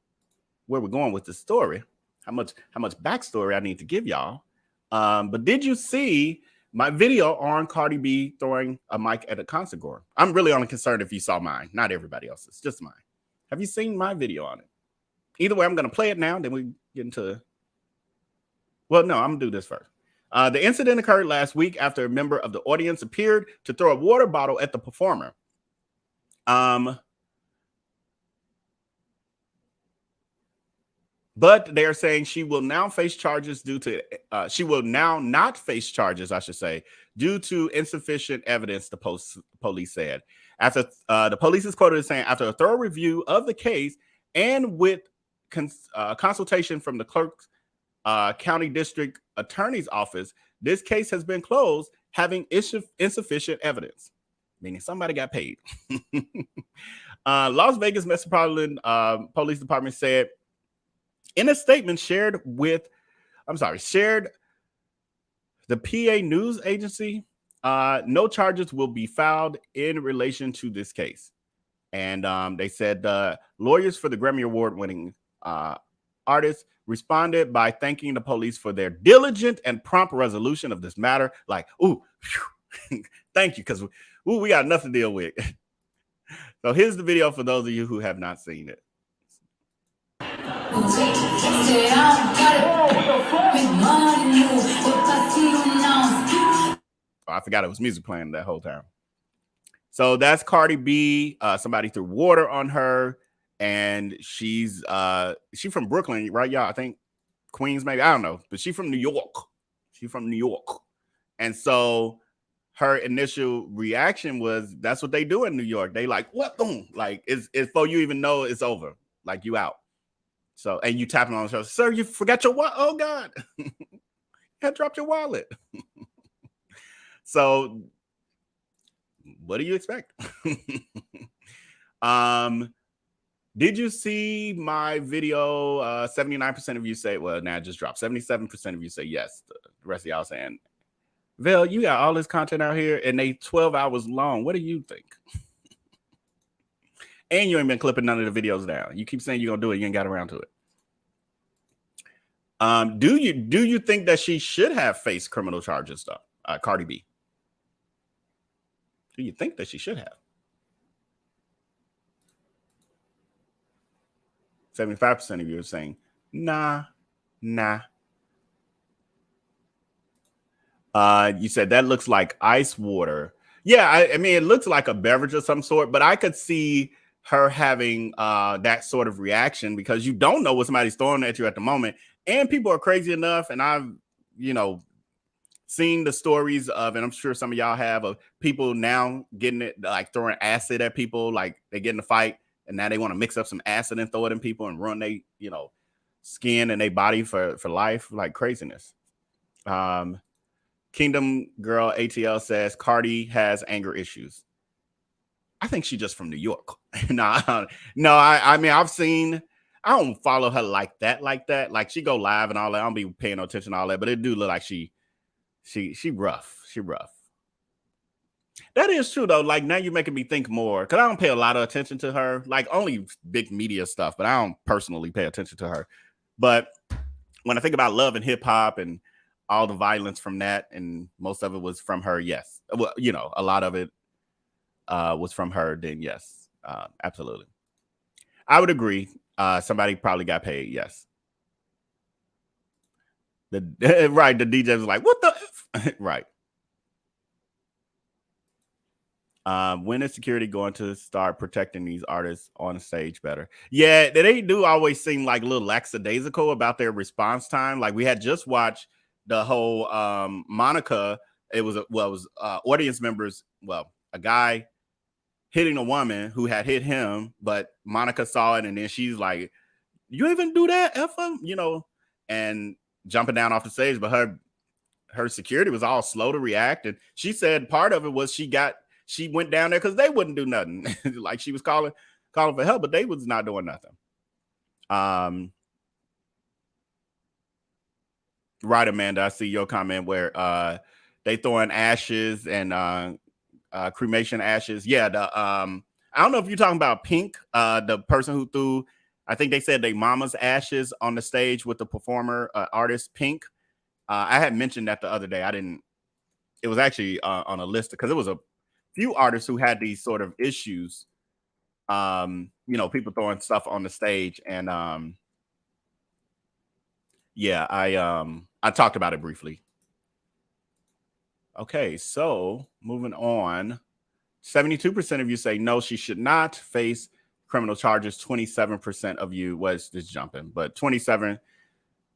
where we're going with the story, how much backstory I need to give y'all. But did you see my video on Cardi B throwing a mic at a concert goer? I'm really only concerned if you saw mine, not everybody else's, just mine. Have you seen my video on it? Either way, I'm going to play it now, then we get into... Well, no, I'm going to do this first. The incident occurred last week after a member of the audience appeared to throw a water bottle at the performer. But they are saying she will now face charges due to she will now not face charges, I should say, due to insufficient evidence, the police said. After the police is quoted as saying, after a thorough review of the case and with consultation from the Crooks County District Attorney's Office, this case has been closed, having insufficient evidence, meaning somebody got paid. Las Vegas Metropolitan Police Department said in a statement shared the PA News Agency, no charges will be filed in relation to this case. And they said lawyers for the Grammy Award-winning artist responded by thanking the police for their diligent and prompt resolution of this matter. Like, ooh, thank you, because we got nothing to deal with. So here's the video for those of you who have not seen it. I forgot it was music playing that whole time. So that's Cardi B. Somebody threw water on her, and she's from Brooklyn, right, y'all? I think Queens, maybe. I don't know, but she's from New York. She's from New York, and so her initial reaction was, "That's what they do in New York. They like what? Boom! Like it's before you even know it's over. Like you out." So and you tapping on the shoulder, "Sir, you forgot your wallet. Oh God, you dropped your wallet." So what do you expect? Did you see my video? 79% of you say, well, now it just dropped. 77% of you say yes. The rest of y'all saying, Vel, you got all this content out here and they 12 hours long. What do you think? And you ain't been clipping none of the videos down. You keep saying you're gonna do it, you ain't got around to it. Do you think that she should have faced criminal charges though? Cardi B. Do you think that she should have? 75% of you are saying, nah. You said that looks like ice water. Yeah, I mean, it looks like a beverage of some sort, but I could see her having that sort of reaction because you don't know what somebody's throwing at you at the moment. And people are crazy enough, and I've, seen the stories of, and I'm sure some of y'all have, of people now getting it, like throwing acid at people, like they get in a fight and now they want to mix up some acid and throw it in people and ruin they, skin and their body for life, like craziness. Kingdom Girl ATL says Cardi has anger issues. I think she's just from New York. No, I mean, I don't follow her like that. Like she go live and all that. I don't be paying no attention to all that, but it do look like she rough. She rough. That is true though. Like now you're making me think more because I don't pay a lot of attention to her. Like only big media stuff, but I don't personally pay attention to her. But when I think about love and hip hop and all the violence from that, and most of it was from her, yes. Well, a lot of it was from her. Then yes, absolutely. I would agree. Somebody probably got paid. Yes. Right, the DJ was like, what the F? Right. When is security going to start protecting these artists on stage better? Yeah, they do always seem like a little lackadaisical about their response time. Like we had just watched the whole Monica. It was audience members. Well, a guy hitting a woman who had hit him, but Monica saw it, and then she's like, "You even do that, F-em?" And jumping down off the stage, but her security was all slow to react, and she said part of it was she went down there because they wouldn't do nothing. Like she was calling for help, but they was not doing nothing. Right, Amanda, I see your comment where they throwing ashes and cremation ashes. Yeah, I don't know if you're talking about Pink, the person who threw, I think they said they mama's ashes on the stage with the performer, artist Pink. I had mentioned that the other day. It was actually on a list because it was a few artists who had these sort of issues. People throwing stuff on the stage. And I talked about it briefly. Okay, so moving on. 72% of you say no, she should not face criminal charges. 27% of you was just jumping, but 27%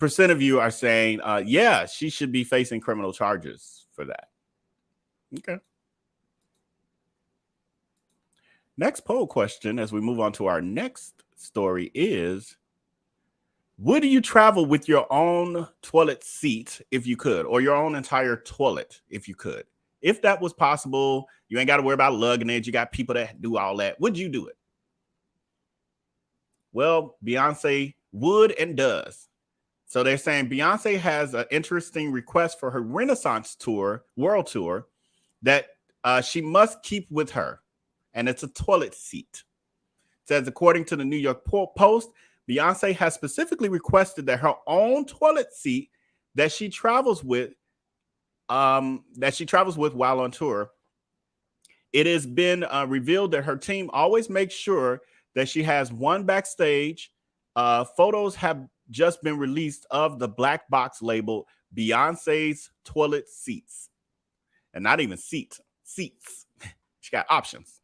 of you are saying, yeah, she should be facing criminal charges for that. Okay. Next poll question as we move on to our next story is, would you travel with your own toilet seat if you could, or your own entire toilet if you could? If that was possible, you ain't got to worry about lugging it. You got people that do all that. Would you do it? Well, Beyonce would and does. So they're saying Beyonce has an interesting request for her Renaissance tour, world tour, that she must keep with her. And it's a toilet seat. It says, according to the New York Post, Beyonce has specifically requested that her own toilet seat that she travels with while on tour. It has been revealed that her team always makes sure that she has one backstage. Photos have just been released of the black box labeled Beyonce's toilet seats. and not even seats. She got options.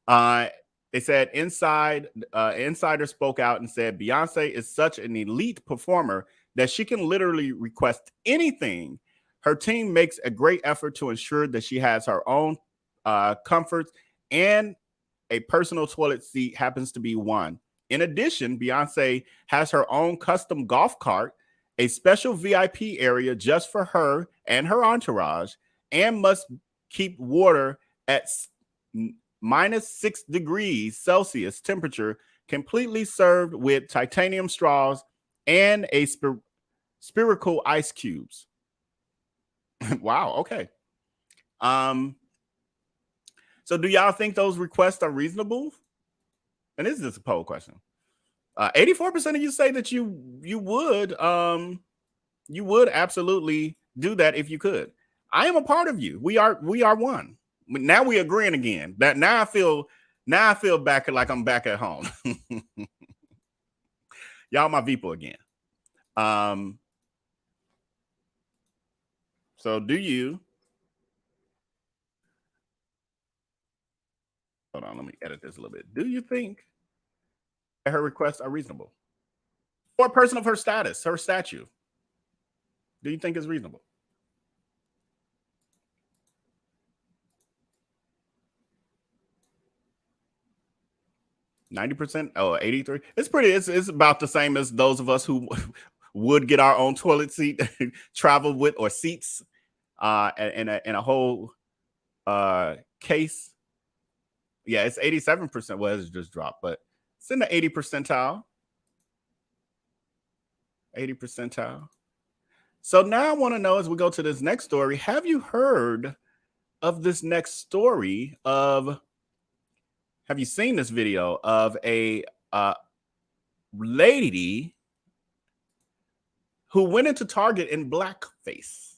They said insider spoke out and said Beyonce is such an elite performer that she can literally request anything. Her team makes a great effort to ensure that she has her own comforts, and a personal toilet seat happens to be one. In addition, Beyonce has her own custom golf cart, a special VIP area just for her and her entourage, and must keep water at -6 degrees Celsius temperature, completely served with titanium straws and a spherical ice cubes. Wow. Okay. So do y'all think those requests are reasonable? And this is just a poll question. 84% of you say that you would absolutely do that if you could. I am a part of you. We are one. Now we agreeing again. That now I feel back like I'm back at home. Y'all my people again. So do you? Hold on, let me edit this a little bit. Do you think that her requests are reasonable? For a person of her status, her statue, do you think it's reasonable? %? Oh, 83. It's pretty. It's about the same as those of us who would get our own toilet seat, travel with, or seats, in a whole case. Yeah, it's 87%. Well, it's just dropped, but it's in the 80 percentile. 80 percentile. So now I want to know, as we go to this next story, have you heard of this next story of, have you seen this video of a lady who went into Target in blackface?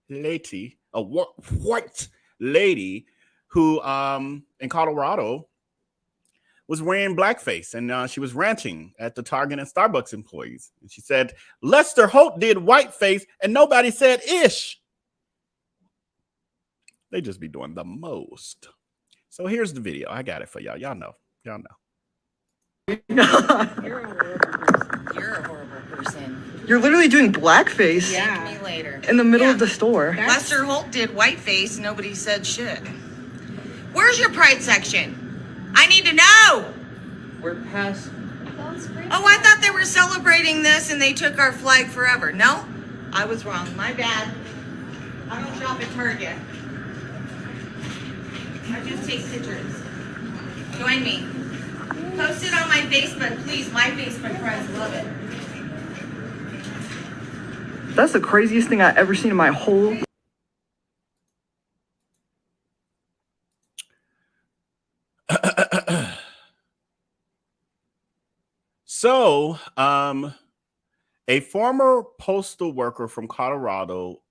A white lady who in Colorado was wearing blackface, and she was ranting at the Target and Starbucks employees. And she said, Lester Holt did whiteface and nobody said ish. They just be doing the most. So here's the video. I got it for y'all. Y'all know. Y'all know. You're a horrible person. You're a horrible person. You're literally doing blackface. Yeah. Me later. In the middle of the store. Lester Holt did whiteface. Nobody said shit. Where's your pride section? I need to know. We're past. Oh, I thought they were celebrating this and they took our flag forever. No, I was wrong. My bad. I don't shop at Target. I just take pictures. Join me. Post it on my Facebook, please. My Facebook friends love it. That's the craziest thing I've ever seen in my whole. So, a former postal worker from Colorado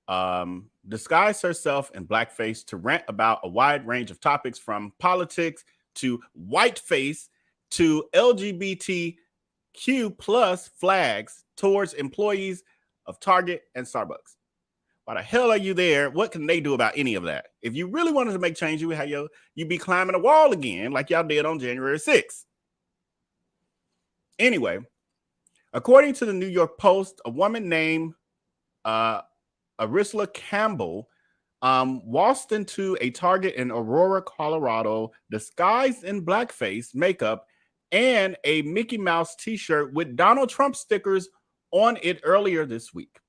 disguised herself in blackface to rant about a wide range of topics, from politics to whiteface to LGBTQ plus flags towards employees of Target and Starbucks. Why the hell are you there? What can they do about any of that? If you really wanted to make change, you'd be climbing a wall again like y'all did on January 6th. Anyway, according to the New York Post, a woman named Arisla Campbell waltzed into a Target in Aurora, Colorado, disguised in blackface makeup and a Mickey Mouse t-shirt with Donald Trump stickers on it earlier this week.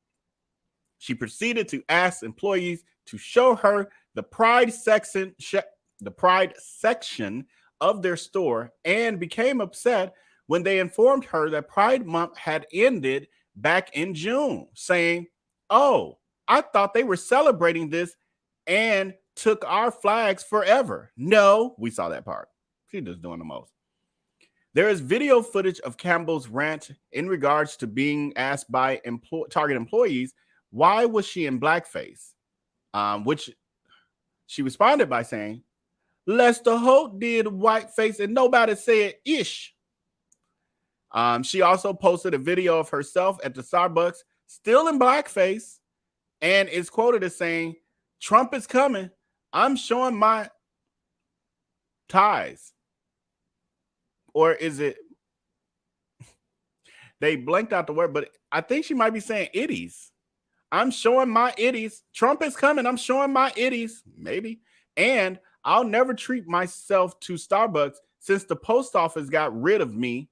She proceeded to ask employees to show her the pride section of their store, and became upset when they informed her that Pride Month had ended back in June, saying, "Oh, I thought they were celebrating this and took our flags forever." No, we saw that part. She's just doing the most. There is video footage of Campbell's rant in regards to being asked by Target employees, why was she in blackface? Which she responded by saying, Lester Holt did whiteface and nobody said ish. She also posted a video of herself at the Starbucks, still in blackface, and is quoted as saying, Trump is coming. I'm showing my ties. Or is it, they blanked out the word, but I think she might be saying itties. I'm showing my itties. Trump is coming. I'm showing my itties. Maybe. And I'll never treat myself to Starbucks since the post office got rid of me.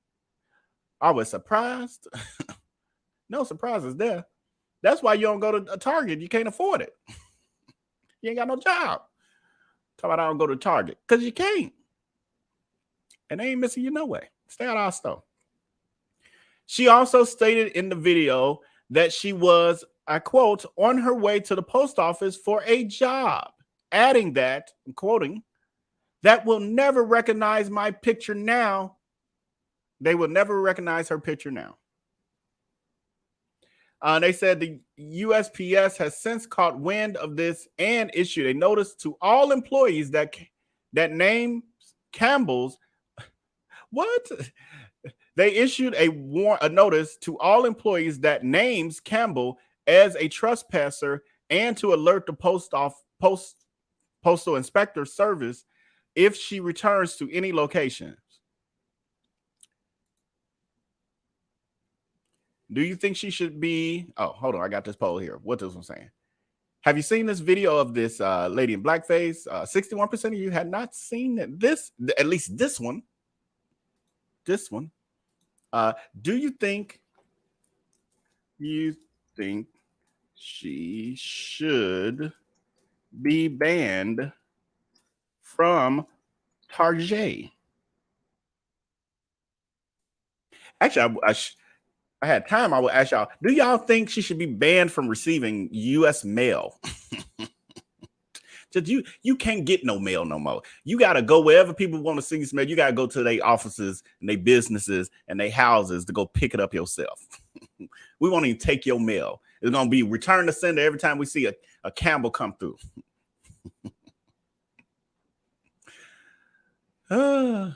I was surprised. No surprises there. That's why you don't go to a Target. You can't afford it. You ain't got no job. Talk about I don't go to Target. Because you can't. And they ain't missing you no way. Stay out of our store. She also stated in the video that she was, I quote, on her way to the post office for a job. Adding that, I'm quoting, that will never recognize my picture now. They will never recognize her picture now. They said the USPS has since caught wind of this and issued a notice to all employees that name Campbell's. What? They issued a notice to all employees that names Campbell as a trespasser and to alert the postal inspector service if she returns to any locations. Do you think she should be? Oh, hold on. I got this poll here. What this one saying? Have you seen this video of this lady in blackface? 61% of you had not seen this, at least this one. This one. Do you think she should be banned from Target? Actually, I had time, I would ask y'all, do y'all think she should be banned from receiving U.S. mail? Just you can't get no mail no more. You got to go wherever people want to see this mail. You got to go to their offices and their businesses and their houses to go pick it up yourself. We won't even take your mail. It's going to be return to sender every time we see a Campbell come through.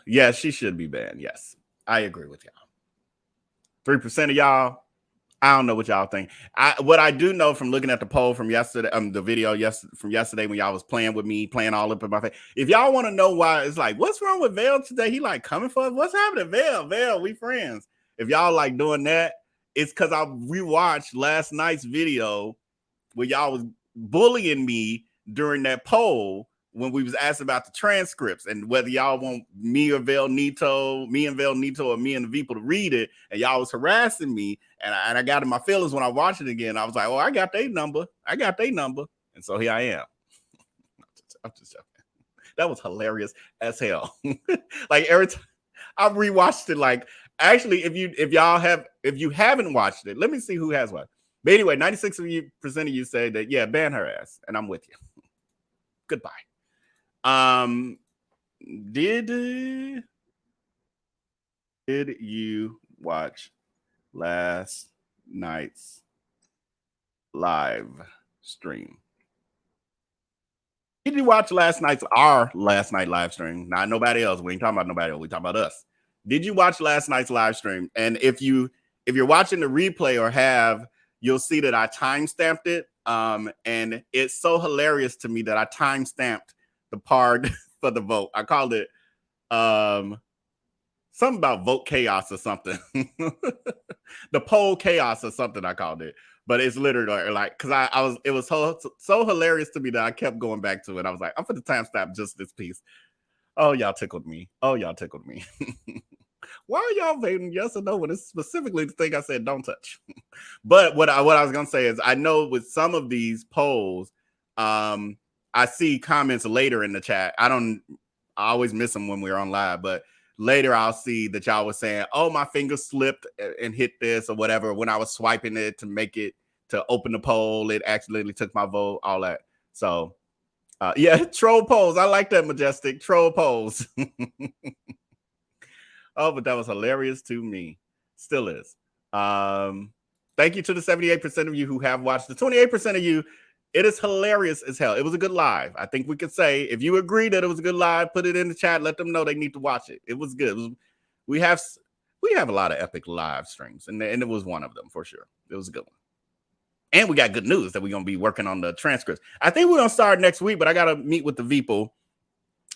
Yeah, she should be banned. Yes, I agree with y'all. 3% of y'all, I don't know what y'all think. What I do know from looking at the poll from yesterday, the video from yesterday when y'all was playing with me, playing all up in my face. If y'all want to know why, it's like, what's wrong with Vell today? He like coming for us. What's happening, Vell? We friends. If y'all like doing that, it's because I rewatched last night's video where y'all was bullying me during that poll when we was asked about the transcripts and whether y'all want me and VellNito, or me and the people to read it, and y'all was harassing me, and I got in my feelings when I watched it again. I was like, oh, I got their number. And so here I am. I'm just joking. That was hilarious as hell. Like every time I rewatched it, like actually, if you haven't watched it, let me see who has watched. But anyway, 96% of you say that, yeah, ban her ass, and I'm with you. Goodbye. Did you watch last night's live stream? Did you watch our last night live stream? Not nobody else. We ain't talking about nobody else. We talking about us. Did you watch last night's live stream? And if you're watching the replay or you'll see that I timestamped it. And it's so hilarious to me that I timestamped the part for the vote. I called it something about vote chaos or something. The poll chaos or something I called it. But it's literally like, because it was so hilarious to me that I kept going back to it. I was like, I'm for the timestamp just this piece. Oh, y'all tickled me. Why are y'all voting yes or no when it's specifically the thing I said don't touch? But what I was gonna say is I know with some of these polls, I see comments later in the chat. I always miss them when we're on live, but later I'll see that y'all was saying, oh, my finger slipped and hit this or whatever. When I was swiping it to open the poll, it accidentally took my vote, all that. So yeah, troll polls. I like that, Majestic. Troll polls. Oh, but that was hilarious to me. Still is. Thank you to the 78% of you who have watched. The 28% of you, it is hilarious as hell. It was a good live. I think we could say, if you agree that it was a good live, put it in the chat. Let them know they need to watch it. It was good. We have a lot of epic live streams, and it was one of them for sure. It was a good one. And we got good news that we're going to be working on the transcripts. I think we're going to start next week, but I got to meet with the people.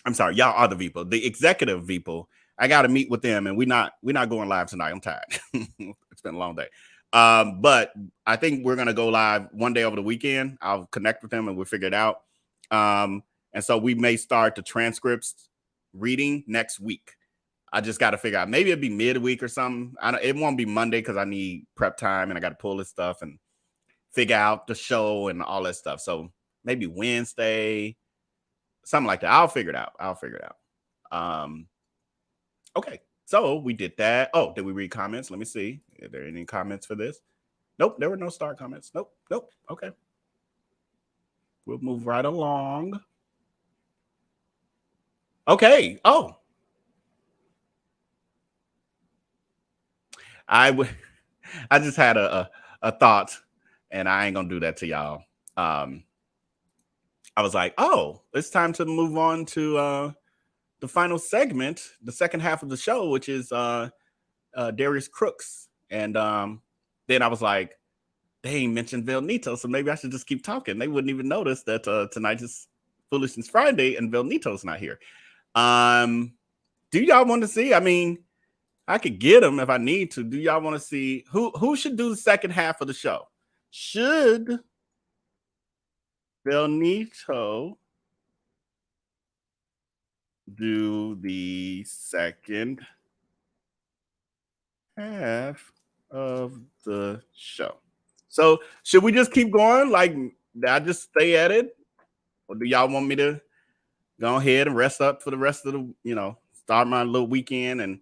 I'm sorry, y'all are the people, the executive people. I got to meet with them, and we're not going live tonight. I'm tired. It's been a long day. But I think we're going to go live one day over the weekend. I'll connect with them and we'll figure it out. And so we may start the transcripts reading next week. I just got to figure out. Maybe it'll be midweek or something. It won't be Monday because I need prep time and I got to pull this stuff and figure out the show and all that stuff. So maybe Wednesday, something like that. I'll figure it out. Okay. So we did that. Oh, did we read comments? Let me see. Are there any comments for this? Nope. There were no star comments. Nope. Okay. We'll move right along. Okay. Oh. I just had a thought, and I ain't gonna do that to y'all. I was like, oh, it's time to move on to the final segment, the second half of the show, which is Darius Crooks. And then I was like, they ain't mentioned VellNito, so maybe I should just keep talking. They wouldn't even notice that tonight is Foolishness Friday and VellNito's not here. Do y'all want to see? I mean, I could get him if I need to. Do y'all want to see who should do the second half of the show? Should VellNito do the second half of the show? So should we just keep going? Like, I just stay at it? Or do y'all want me to go ahead and rest up for the rest of the, start my little weekend and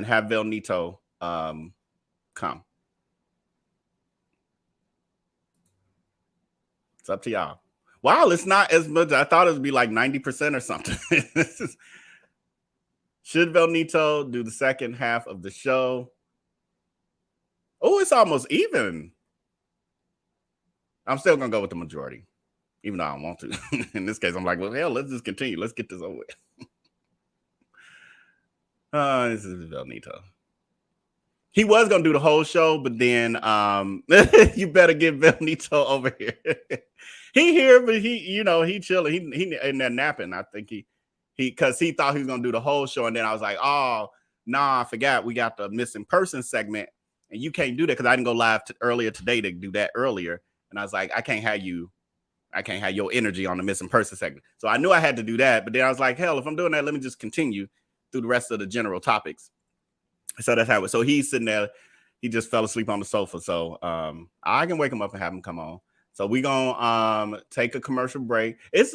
have VellNito come? It's up to y'all. Wow, it's not as much. I thought it would be like 90% or something. Should VellNito do the second half of the show? Oh, it's almost even. I'm still going to go with the majority, even though I don't want to. In this case, I'm like, well, hell, let's just continue. Let's get this over with. This is VellNito. He was going to do the whole show, but then you better get VellNito over here. He here, but he chilling. He in there napping. I think because he thought he was going to do the whole show. And then I was like, oh, nah, I forgot. We got the missing person segment. And you can't do that because I didn't go live earlier today to do that earlier. And I was like, I can't have your energy on the missing person segment. So I knew I had to do that. But then I was like, hell, if I'm doing that, let me just continue through the rest of the general topics. So that's how it was. So he's sitting there. He just fell asleep on the sofa. So I can wake him up and have him come on. So we're going to take a commercial break. It's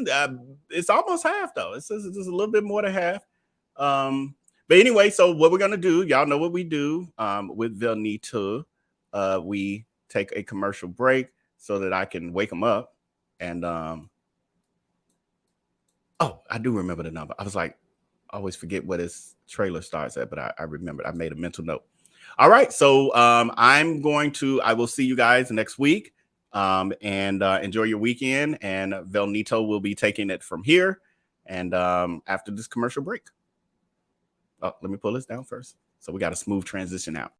almost half, though. It's just a little bit more than half. But anyway, so what we're going to do, y'all know what we do with VellNito. We take a commercial break so that I can wake him up. And, oh, I do remember the number. I was like, I always forget what his trailer starts at, but I remembered. I made a mental note. All right, so I will see you guys next week. And enjoy your weekend. And VellNito will be taking it from here. And after this commercial break. Oh, let me pull this down first. So we got a smooth transition out.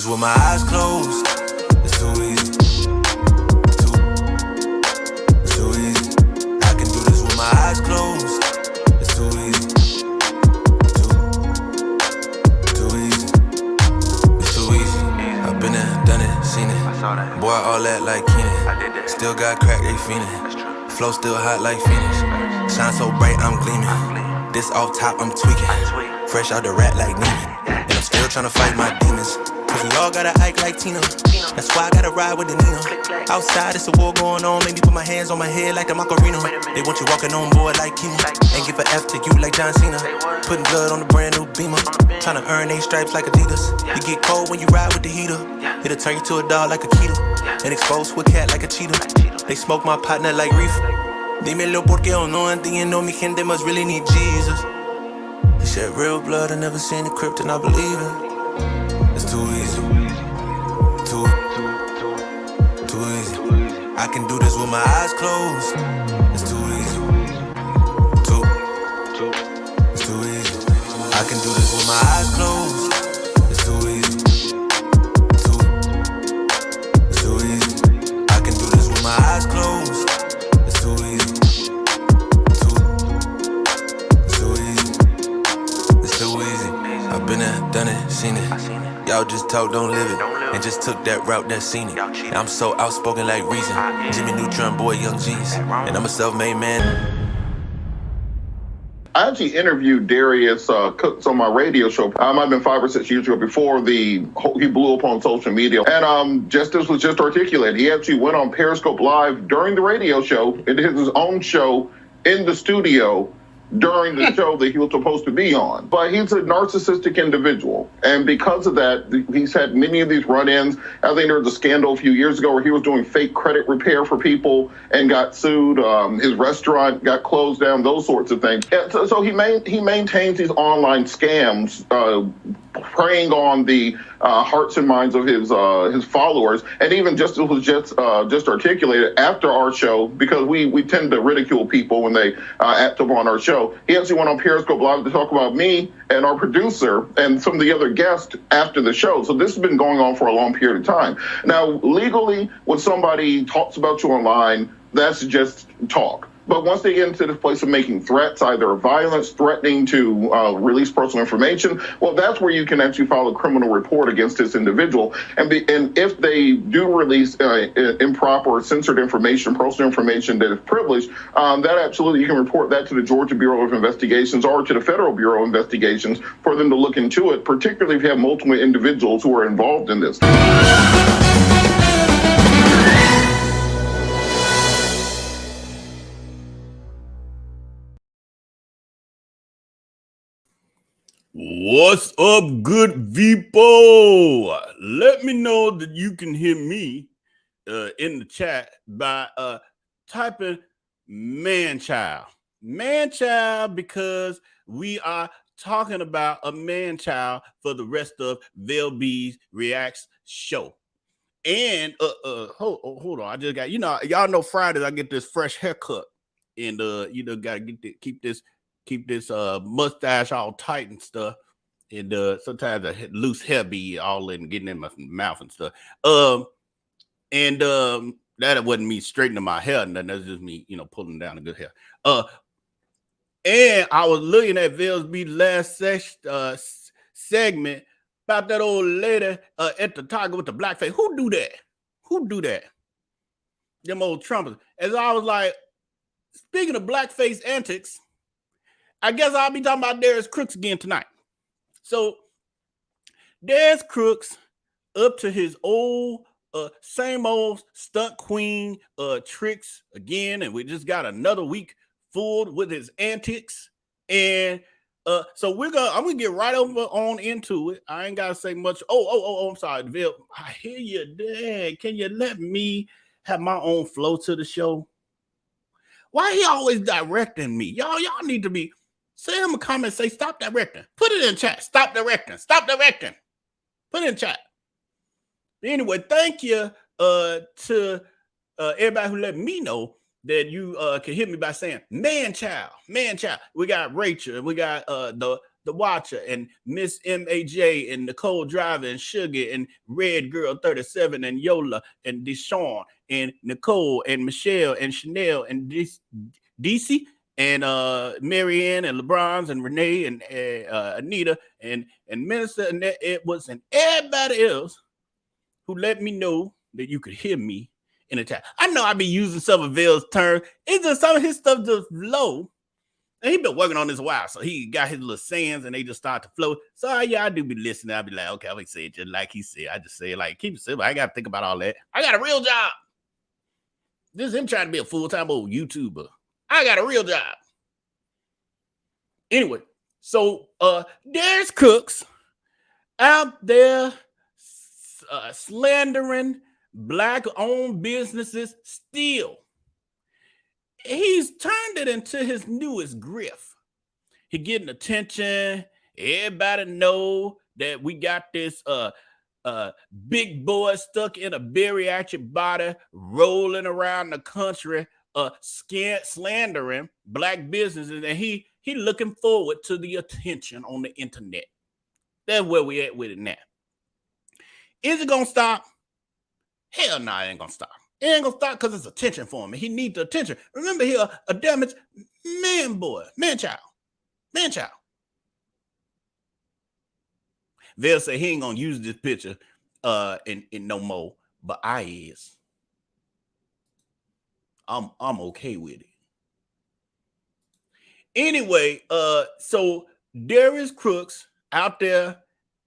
With my eyes closed, it's too easy. Too easy. I can do this with my eyes closed. It's too easy. Too easy. It's too easy. I've been there, done it, seen it. I saw that. Boy, all that like Keenan. I did that. Still got crack, they fiendin'. Flow still hot like Phoenix. Shine so bright, I'm gleaming. This off top, I'm tweaking. Fresh out the rat like Neiman. And I'm still trying to fight my demons. Cause we all gotta act like Tina. That's why I gotta ride with the Nina. Outside, it's a war going on. Make me put my hands on my head like the Macarena. They want you walking on board like Kima. Ain't give a F to you like John Cena. Putting blood on the brand new Beamer. Trying to earn 8 stripes like Adidas. You get cold when you ride with the heater. It'll turn you to a dog like a Keto. And expose to a cat like a cheetah. They smoke my partner like reefer. Dímelo porque yo no entiendo. Mi gente must really need Jesus. They shed real blood. I never seen the crypt and I believe it. It's too easy. Too easy. I can do this with my eyes closed. It's too easy. It's too easy. I can do this with my eyes closed. It's too easy. It's too easy. I can do this with my eyes closed. It's too easy. It's too easy. It's too easy. I've been there, done it, seen it. Y'all just talk, don't live it. And just took that route, that scene it. I'm so outspoken like Reason. Jimmy Neutron, boy, Young G's. And I'm a self-made man. I actually interviewed Darius Cooks on my radio show. Might have been 5 or 6 years ago before he blew up on social media. And Justice was just articulated. He actually went on Periscope Live during the radio show. It is his own show in the studio during the show that he was supposed to be on. But he's a narcissistic individual. And because of that, he's had many of these run-ins. I think there was a scandal a few years ago where he was doing fake credit repair for people and got sued. His restaurant got closed down, those sorts of things. And so he maintains these online scams, preying on the hearts and minds of his followers. And even just articulated after our show, because we tend to ridicule people when they act up on our show. He actually went on Periscope Live to talk about me and our producer and some of the other guests after the show. So this has been going on for a long period of time. Now, legally, when somebody talks about you online, that's just talk. But once they get into the place of making threats, either violence, threatening to release personal information, well, that's where you can actually file a criminal report against this individual. And if they do release improper or censored information, personal information that is privileged, that absolutely you can report that to the Georgia Bureau of Investigations or to the Federal Bureau of Investigations for them to look into it, particularly if you have multiple individuals who are involved in this. What's up, good people? Let me know that you can hear me in the chat by typing man-child. Man-child, because we are talking about a man-child for the rest of Vel B's Reacts show. And hold on, I just got, y'all know Fridays I get this fresh haircut, and gotta keep this mustache all tight and stuff, and sometimes a loose hair be all in getting in my mouth and stuff. That wasn't me straightening my hair, and that's just me, pulling down a good hair. And I was looking at Vel's B last segment about that old lady at the Tiger with the blackface. Who do that? Them old trumpets. As I was like, speaking of blackface antics, I guess I'll be talking about Darius Crooks again tonight. So Darius Crooks up to his old same old stunt queen tricks again, and we just got another week full with his antics. And so I'm gonna get right over on into it. I ain't gotta say much. I'm sorry, Vil. I hear you, Dad. Can you let me have my own flow to the show? Why he always directing me? Y'all need to be. Send him a comment, say, stop directing. Put it in chat. Stop directing. Put it in chat. But anyway, thank you to everybody who let me know that you can hit me by saying, man child. We got Rachel, and we got the Watcher, and Miss MAJ, and Nicole Driver, and Sugar, and Red Girl 37, and Yola, and Deshawn, and Nicole, and Michelle, and Chanel, and DC, and Marianne, and LeBron's, and Renee, and Anita, and Minister Annette Edwards, and everybody else who let me know that you could hear me in the chat. I know I be using some of Vell's terms. It's just some of his stuff just flow. And he been working on this a while, so he got his little sayings and they just start to flow. So yeah, I do be listening. I be like, okay, I would say it just like he said. I just say it like, keep it simple. I got to think about all that. I got a real job. This is him trying to be a full-time old YouTuber. I got a real job. Anyway, so there's Crooks out there slandering Black-owned businesses still. He's turned it into his newest grift. He getting attention. Everybody know that we got this big boy stuck in a bariatric body rolling around the country slandering Black businesses, and he looking forward to the attention on the internet. That's where we at with it now. Is it gonna stop? Hell no, it ain't gonna stop. It ain't gonna stop because it's attention for him. He needs the attention. Remember, he a damaged man-child. They'll say he ain't gonna use this picture in no more, but I is. I'm okay with it. Anyway, so Darius Crooks out there,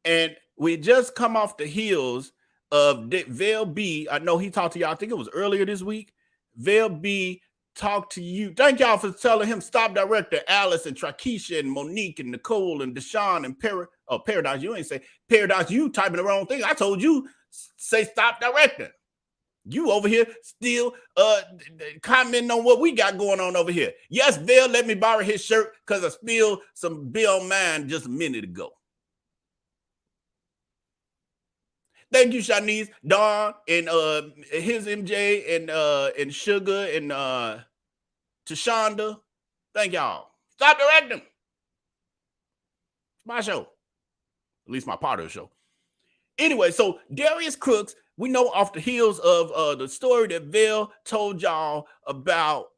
and we just come off the heels of Vel B. I know he talked to y'all. I think it was earlier this week. Vel B talked to you. Thank y'all for telling him stop director Alice and Trakisha and Monique and Nicole and Deshaun and Paradise. You ain't say Paradise. You typing the wrong thing. I told you say stop director. You over here still commenting on what we got going on over here. Yes, Vel let me borrow his shirt because I spilled some beer on mine just a minute ago. Thank you, Shanice, Dawn, and his MJ and Sugar and Tashonda. Thank y'all. Stop directing. It's my show. At least my part of the show. Anyway, so Darius Crooks, we know off the heels of the story that Vel told y'all about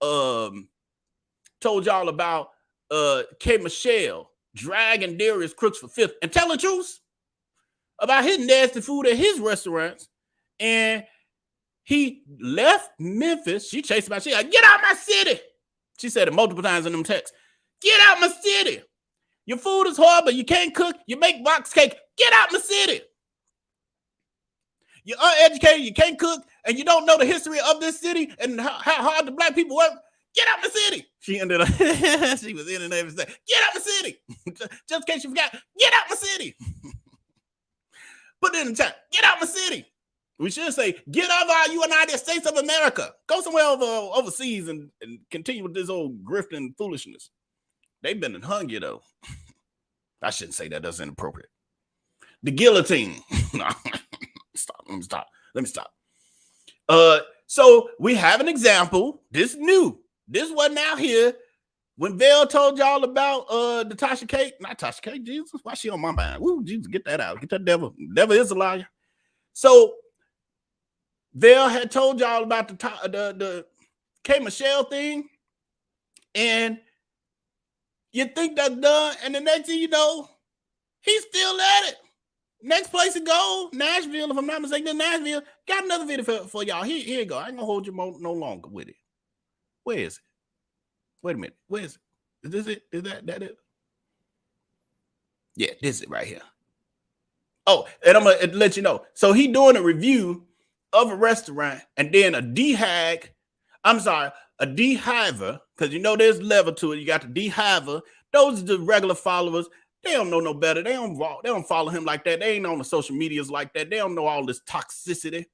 K. Michelle dragging Darius Crooks for fifth and tell the truth about his nasty food at his restaurants. And he left Memphis. She chased him out. She like, get out my city. She said it multiple times in them texts. Get out my city. Your food is horrible. You can't cook. You make box cake. Get out my city. You're uneducated. You can't cook. And you don't know the history of this city and how hard the Black people work. Get out the city. She ended up, she was in and everything. Get out the city. Just in case you forgot, get out the city. Put it in the chat. Get out the city. We should say, get out of our United States of America. Go somewhere overseas and continue with this old grifting foolishness. They've been in hunger, though. I shouldn't say that. That's inappropriate. The guillotine. Stop. Let me stop. So we have an example. This new. This wasn't out here when Vel told y'all about the Tasha K. Not Tasha K. Jesus, why she on my mind? Woo, Jesus, get that out. Get that devil. The devil is a liar. So Vel had told y'all about the K. Michelle thing, and you think that's done, and the next thing you know, he's still at it. Next place to go, Nashville, if I'm not mistaken, Nashville. Got another video for y'all. Here you go. I ain't gonna hold you no longer with it. Where is it? Wait a minute. Where is it? Is this it? Is that it? Yeah, this is it right here. Oh, and I'm gonna let you know. So he doing a review of a restaurant, and then a dehiver, because you know there's level to it. You got the dehiver. Those are the regular followers. They don't know no better. They don't follow him like that. They ain't on the social medias like that. They don't know all this toxicity.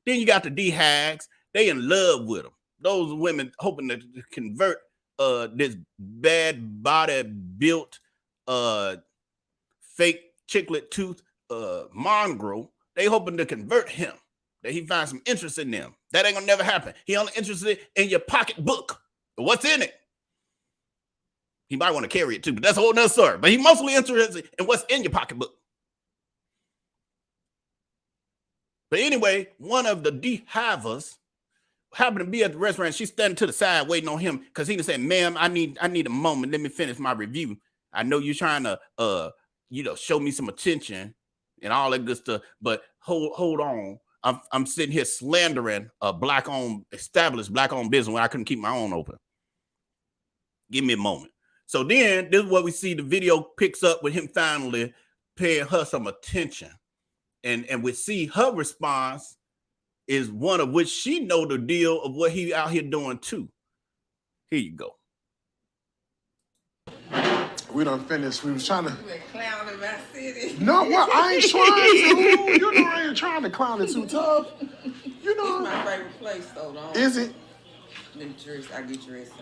Then you got the dehags. They in love with him. Those women hoping to convert this bad body built fake chiclet tooth mongrel. They hoping to convert him. That he finds some interest in them. That ain't gonna never happen. He only interested in your pocketbook. What's in it? He might want to carry it too, but that's a whole nother story. But he mostly interested in what's in your pocketbook. But anyway, one of the dehivers happened to be at the restaurant. She's standing to the side waiting on him because he said, ma'am, I need a moment. Let me finish my review. I know you're trying to show me some attention and all that good stuff, but hold on. I'm sitting here slandering a established black-owned business when I couldn't keep my own open. Give me a moment. So then this is what we see. The video picks up with him finally paying her some attention. And we see her response is one of which she know the deal of what he out here doing too. Here you go. We done finished. We was trying to. You clown in my city. No, what? I ain't trying to. You know I ain't trying to clown it too tough. You know. It's my favorite place, though. Don't. Is it? Let me dress. I get dressed.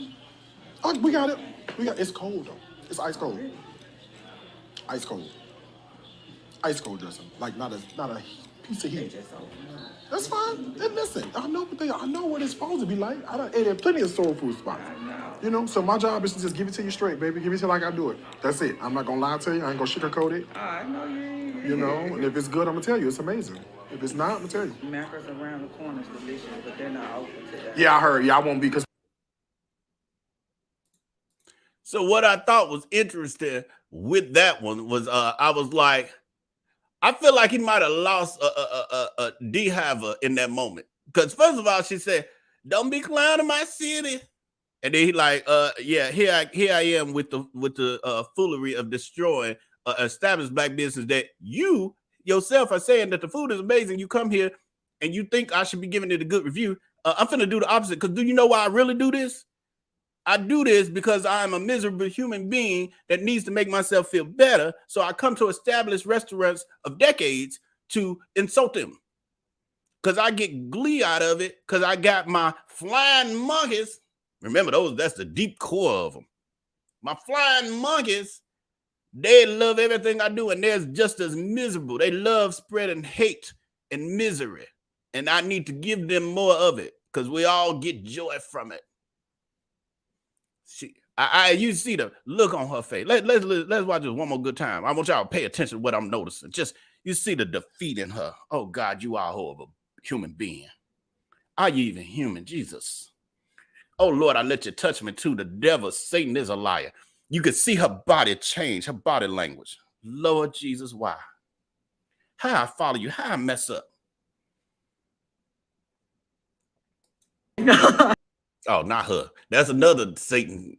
Oh, we got it. It's cold though. It's ice cold. Ice cold. Ice cold dressing. Like not a piece of heat. That's fine. And listen, I know what it's supposed to be like. And there are plenty of soul food spots. You know, so my job is to just give it to you straight, baby. Give it to you like I do it. That's it. I'm not gonna lie to you. I ain't gonna sugarcoat it. I know you ain't. You know, and if it's good, I'm gonna tell you it's amazing. If it's not, I'm gonna tell you. Macros around the corner is delicious, but they're not open today. Yeah, I heard. Yeah, I won't be because. So what I thought was interesting with that one was I was like, I feel like he might have lost a D-Haver in that moment. Because first of all, she said, "Don't be clowning my city," and then he like, yeah, here I am with the foolery of destroying established black business that you yourself are saying that the food is amazing. You come here and you think I should be giving it a good review. I'm finna do the opposite. Because do you know why I really do this? I do this because I'm a miserable human being that needs to make myself feel better. So I come to established restaurants of decades to insult them. Because I get glee out of it. Because I got my flying monkeys. Remember that's the deep core of them. My flying monkeys, they love everything I do. And they're just as miserable. They love spreading hate and misery. And I need to give them more of it. Because we all get joy from it. You see the look on her face. Let's watch this one more good time. I want y'all to pay attention to what I'm noticing. Just you see the defeat in her. Oh God, you are a horrible human being. Are you even human, Jesus? Oh Lord, I let you touch me too. The devil, Satan is a liar. You could see her body change, her body language. Lord Jesus, why? How I follow you? How I mess up? Oh, not her. That's another Satan.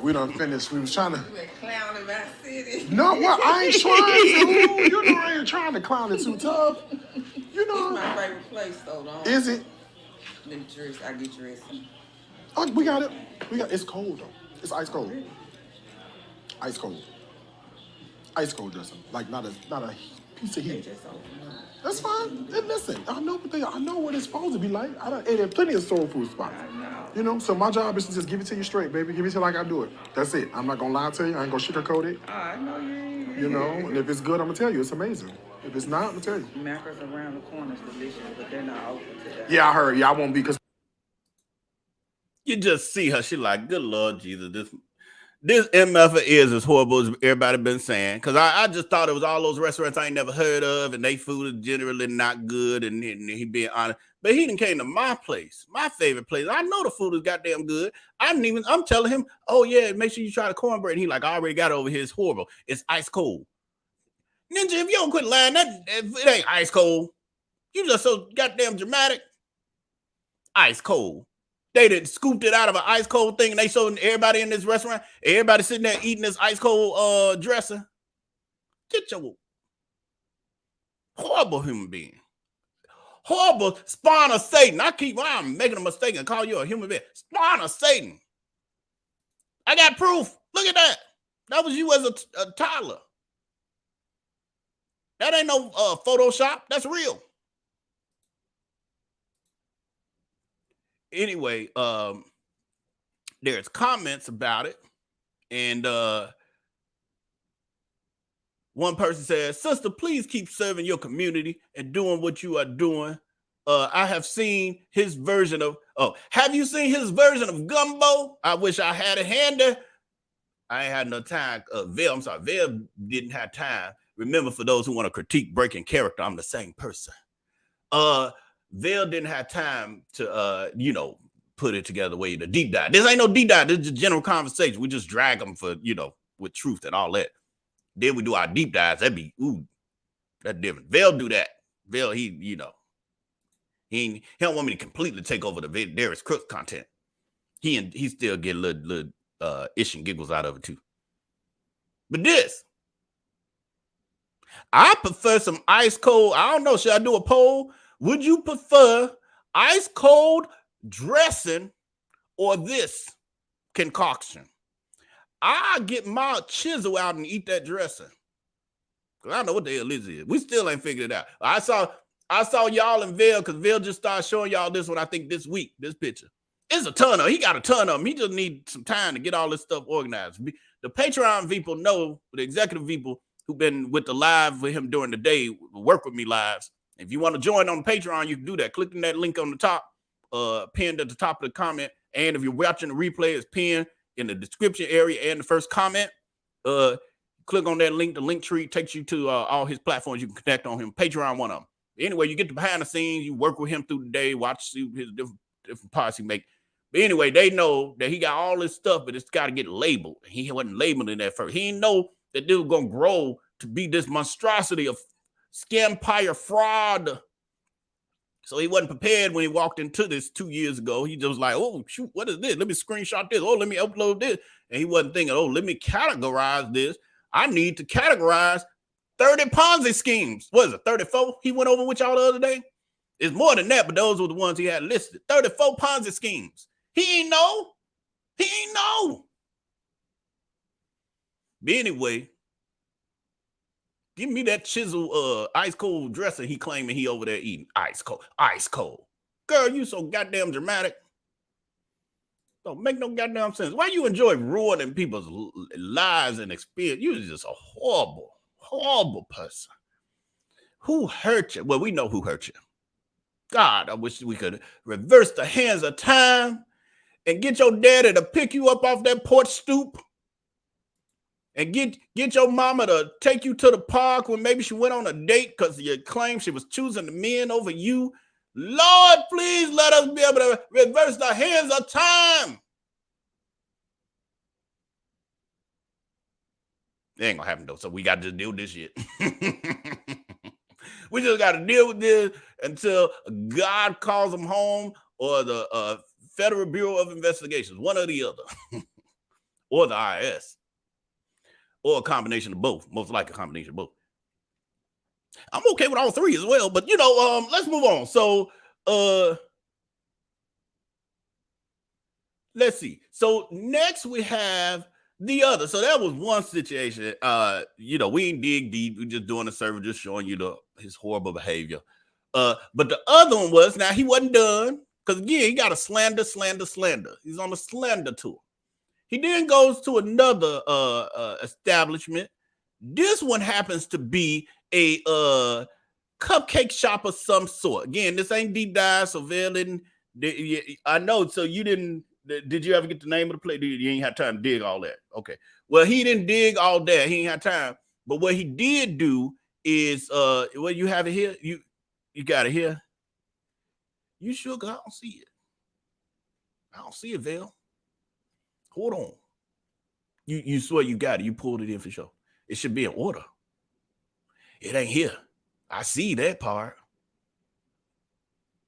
We done finished. We was trying to. You clown in my city. No, what? I ain't trying to. You know I ain't trying to clown it too tough. You know. It's my favorite place, though. Don't. Is it? Let me dress. I get dressed. Oh, we got it. It's cold though. It's ice cold. Ice cold. Ice cold dressing. Like not a piece of heat. That's fine. And listen, I know what it's supposed to be like. There are plenty of soul food spots. You know, so my job is to just give it to you straight, baby. Give it to you like I do it. That's it. I'm not gonna lie to you. I ain't gonna sugarcoat it. I know you ain't. You know, and if it's good, I'm gonna tell you it's amazing. If it's not, I'm gonna tell you. Macros around the corner is delicious, but they're not open today. Yeah, I heard. Yeah, I won't be because. You just see her. She like, good Lord Jesus, this MF is as horrible as everybody been saying. Because I just thought it was all those restaurants I ain't never heard of, and they food is generally not good, and he being honest. But he done came to my place, my favorite place. I know the food is goddamn good. I'm telling him, oh yeah, make sure you try the cornbread. And he like, I already got it over here. It's horrible. It's ice cold. Ninja, if you don't quit lying, it ain't ice cold. You just so goddamn dramatic. Ice cold. They done scooped it out of an ice cold thing and they showed everybody in this restaurant, everybody sitting there eating this ice cold dressing. Get your horrible human being. Horrible spawn of Satan. I'm making a mistake and call you a human being. Spawn of Satan. I got proof. Look at that. That was you as a toddler. That ain't no Photoshop. That's real. Anyway, there's comments about it, and one person says, "Sister, please keep serving your community and doing what you are doing. I have seen his version of. Oh, have you seen his version of gumbo? I wish I had it handy. I ain't had no time. I'm sorry, Veil didn't have time. Remember, for those who want to critique breaking character, I'm the same person. Veil didn't have time to, put it together way to deep dive. This ain't no deep dive. This is just general conversation. We just drag them for, with truth and all that. Then we do our deep dives. That'd be, that's different. Veil do that. Vell, he don't want me to completely take over the Darius Crooks content. He still get little ish and giggles out of it too. But this, I prefer some ice cold. I don't know. Should I do a poll? Would you prefer ice cold dressing or this concoction? I get my chisel out and eat that dressing. Cause I don't know what the hell this is. We still ain't figured it out. I saw y'all in Vell because Vell just started showing y'all this one. I think this week, this picture. It's a ton of. He got a ton of them. He just needs some time to get all this stuff organized. The Patreon people know, the executive people who've been with the live with him during the day, work with me lives. If you want to join on Patreon, you can do that. Clicking that link on the top, pinned at the top of the comment. And if you're watching the replay, it's pinned in the description area and the first comment. Click on that link. The link tree takes you to all his platforms. You can connect on him. Patreon, one of them. Anyway, you get the behind the scenes. You work with him through the day. Watch his different parts he make. But anyway, they know that he got all this stuff, but it's got to get labeled. He wasn't labeling that first. He didn't know that this was going to grow to be this monstrosity of scampire fraud. So he wasn't prepared when he walked into this 2 years ago. He just was like, oh, shoot, what is this? Let me screenshot this. Oh, let me upload this. And he wasn't thinking, oh, let me categorize this. I need to categorize 30 Ponzi schemes. What is it, 34? He went over with y'all the other day. It's more than that, but those were the ones he had listed. 34 Ponzi schemes. He ain't know. He ain't know. But anyway, give me that chisel ice cold dressing he claiming he over there eating. Ice cold. Ice cold. Girl, you so goddamn dramatic. Don't make no goddamn sense. Why you enjoy ruining people's lives and experience? You're just a horrible, horrible person. Who hurt you? Well, we know who hurt you. God, I wish we could reverse the hands of time and get your daddy to pick you up off that porch stoop and get your mama to take you to the park when maybe she went on a date because you claimed she was choosing the men over you. Lord, please let us be able to reverse the hands of time. It ain't gonna happen though, so we got to deal with this shit. We just got to deal with this until God calls them home or the Federal Bureau of Investigations, one or the other, or the IRS, or a combination of both, most likely a combination of both. I'm okay with all three as well, but let's move on. So let's see. So next we have the other. So that was one situation. We ain't dig deep. We just doing a survey, just showing you his horrible behavior. But the other one was, now he wasn't done, because again, he got a slander. He's on a slander tour. He then goes to another establishment. This one happens to be a cupcake shop of some sort. Again, this ain't deep dive, so I know. So you didn't. Did you ever get the name of the place? You ain't have time to dig all that. Okay. Well, he didn't dig all that. He ain't had time. But what he did do is, you have it here. You got it here. You sure? Cause I don't see it. I don't see it, Vell. Hold on. You swear you got it. You pulled it in for sure. It should be in order. It ain't here. I see that part.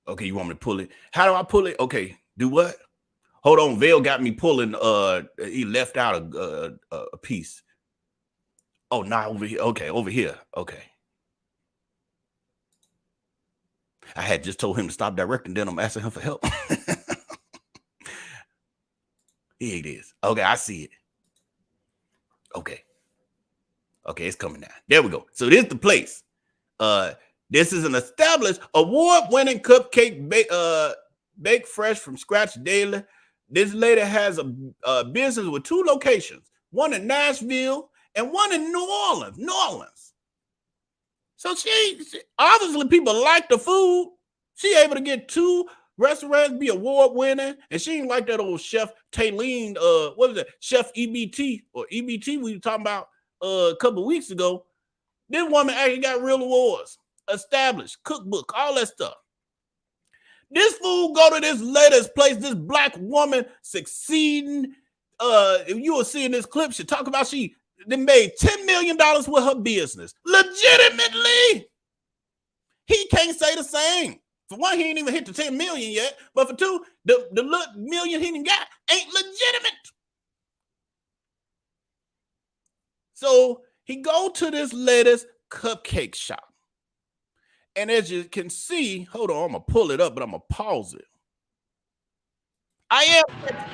Okay, you want me to pull it? How do I pull it? Okay, do what? Hold on, Vell got me pulling. He left out a piece. Oh, not over here. Okay, over here. Okay. I had just told him to stop directing, then I'm asking him for help. Here it is. Okay, I see it. Okay, it's coming now. There we go. So this is the place. This is an established award-winning cupcake baked fresh from scratch daily. This lady has a business with 2 locations, one in Nashville and one in New Orleans. So she obviously people like the food. She able to get 2 restaurants be award-winning, and she ain't like that old Chef Taylene, what was that? Chef EBT or EBT we were talking about a couple of weeks ago. This woman actually got real awards, established, cookbook, all that stuff. This fool go to this lady's place, this black woman succeeding. If you were seeing this clip, she talk about they made $10 million with her business. Legitimately. he can't say the same. For one, he ain't even hit the 10 million yet. But for two, the little million he done got ain't legitimate. So he go to this latest cupcake shop. And as you can see, hold on, I'm going to pull it up, but I'm going to pause it. I am.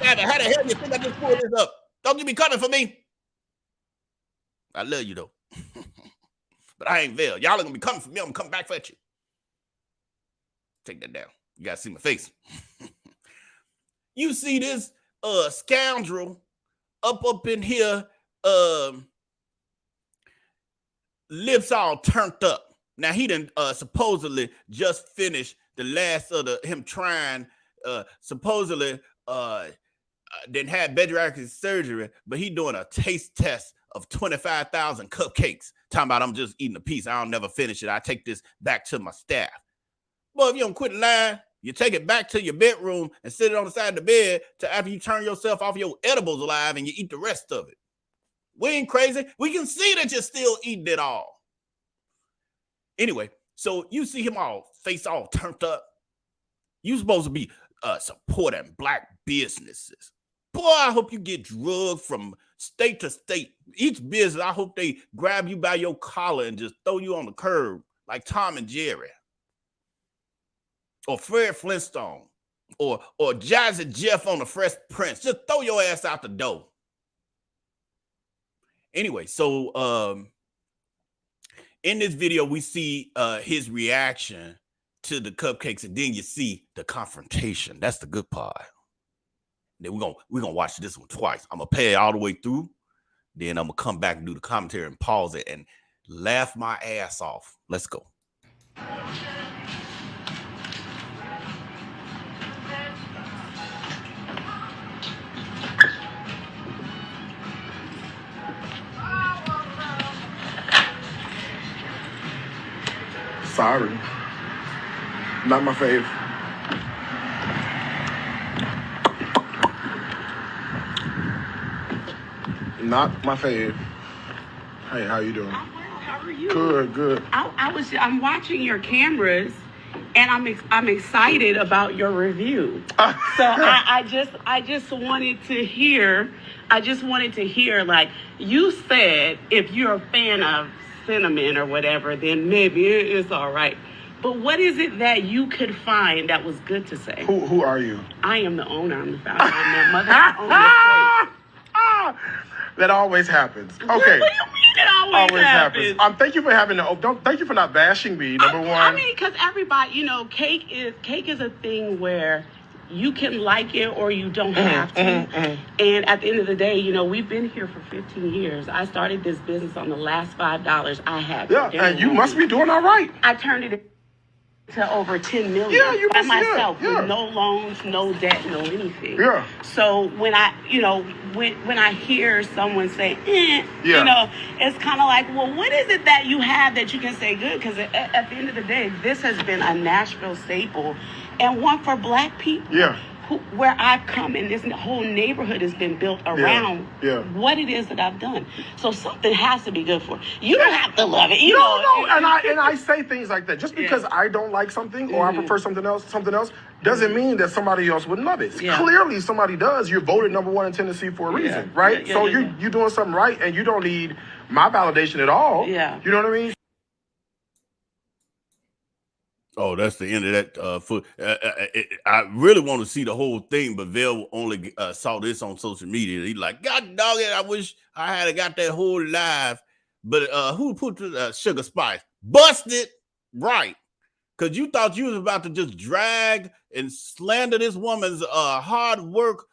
How the hell do you think I just pulled this up? Don't you be coming for me. I love you, though. But I ain't Vel. Y'all are going to be coming for me. I'm going to come back for you. Take that down. You got to see my face. You see this scoundrel up in here, lips all turned up. Now, he done supposedly just finished the last of him trying, supposedly didn't have bariatric surgery, but he doing a taste test of 25,000 cupcakes. Talking about I'm just eating a piece. I'll never finish it. I take this back to my staff. Boy, if you don't quit lying, you take it back to your bedroom and sit it on the side of the bed till after you turn yourself off your edibles alive and you eat the rest of it. We ain't crazy. We can see that you're still eating it all. Anyway, so you see him all face all turned up. You supposed to be supporting black businesses. Boy, I hope you get drugged from state to state. Each business, I hope they grab you by your collar and just throw you on the curb like Tom and Jerry. Or Fred Flintstone. Or Jazzy Jeff on the Fresh Prince. Just throw your ass out the door. Anyway, so in this video, we see his reaction to the cupcakes, and then you see the confrontation. That's the good part. Then we're gonna watch this one twice. I'm gonna play it all the way through. Then I'm gonna come back and do the commentary and pause it and laugh my ass off. Let's go. Sorry. Not my fave. Not my fave. Hey, how you doing? How are you? Good. I'm watching your cameras, and I'm excited about your review. So I just wanted to hear. Like you said, if you're a fan of cinnamon or whatever, then maybe it's all right. But what is it that you could find that was good to say? Who are you? I am the owner. I'm the founder. I'm the mother. I own this place. That always happens. Okay. What do you mean it always happens? Thank you for having thank you for not bashing me. Number one. I mean, because everybody, cake is a thing where you can like it or you don't have to. And at the end of the day, we've been here for 15 years. I started this business on the last $5 I had. Yeah, and you must be doing all right. I turned it to over 10 million. Yeah, you by must myself yeah. with no loans, no debt, no anything. Yeah. So when I, when I hear someone say, it's kind of like, well, what is it that you have that you can say good? Because at the end of the day, this has been a Nashville staple and one for black people. Yeah. Where I've come and this whole neighborhood has been built around what it is that I've done. So something has to be good for it. You don't have to love it. No. And I say things like that. Just because I don't like something or I prefer something else doesn't mean that somebody else wouldn't love it. Yeah. Clearly somebody does. You're voted #1 in Tennessee for a reason, right? So you're doing something right and you don't need my validation at all. Yeah. You know what I mean? Oh, that's the end of that. I really want to see the whole thing, but Vel only saw this on social media. He's like, God dog it, I wish I had got that whole live. But who put the Sugar Spice? Busted, right? Because you thought you was about to just drag and slander this woman's hard work,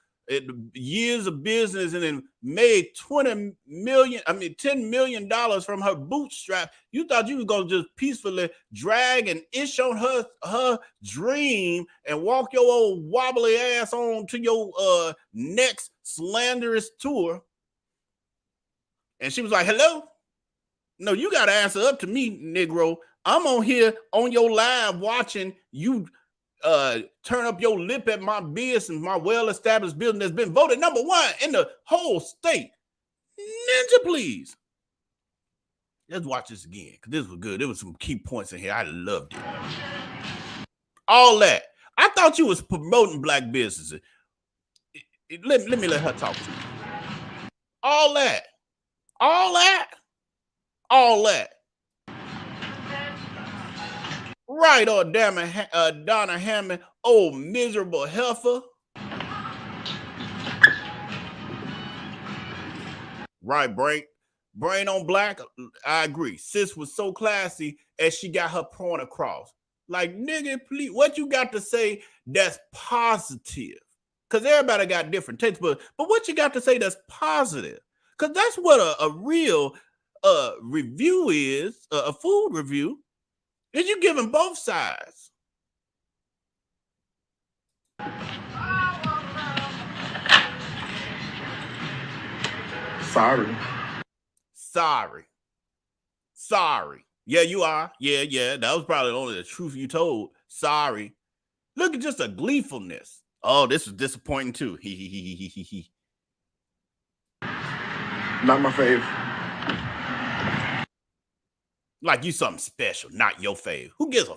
years of business, and then made $10 million from her bootstrap. You thought you was gonna just peacefully drag and ish on her dream and walk your old wobbly ass on to your next slanderous tour. And she was like, hello? No, you gotta answer up to me, Negro. I'm on here on your live watching you turn up your lip at my business, my well-established business that's been voted #1 in the whole state. Ninja, please. Let's watch this again because this was good. There was some key points in here. I loved it. All that. I thought you was promoting black businesses. Let me let her talk to you. All that. Right, or Donna Hammond, oh miserable heifer. Right, brain on black. I agree. Sis was so classy as she got her point across. Like, nigga, please, what you got to say that's positive? Because everybody got different takes, but what you got to say that's positive? Because that's what a real review is, a food review, is you giving both sides. Sorry. Yeah, you are. Yeah. That was probably only the truth you told. Sorry. Look at just a gleefulness. Oh, this was disappointing too. Not my fave. Like you something special, not your fave. Who gives a?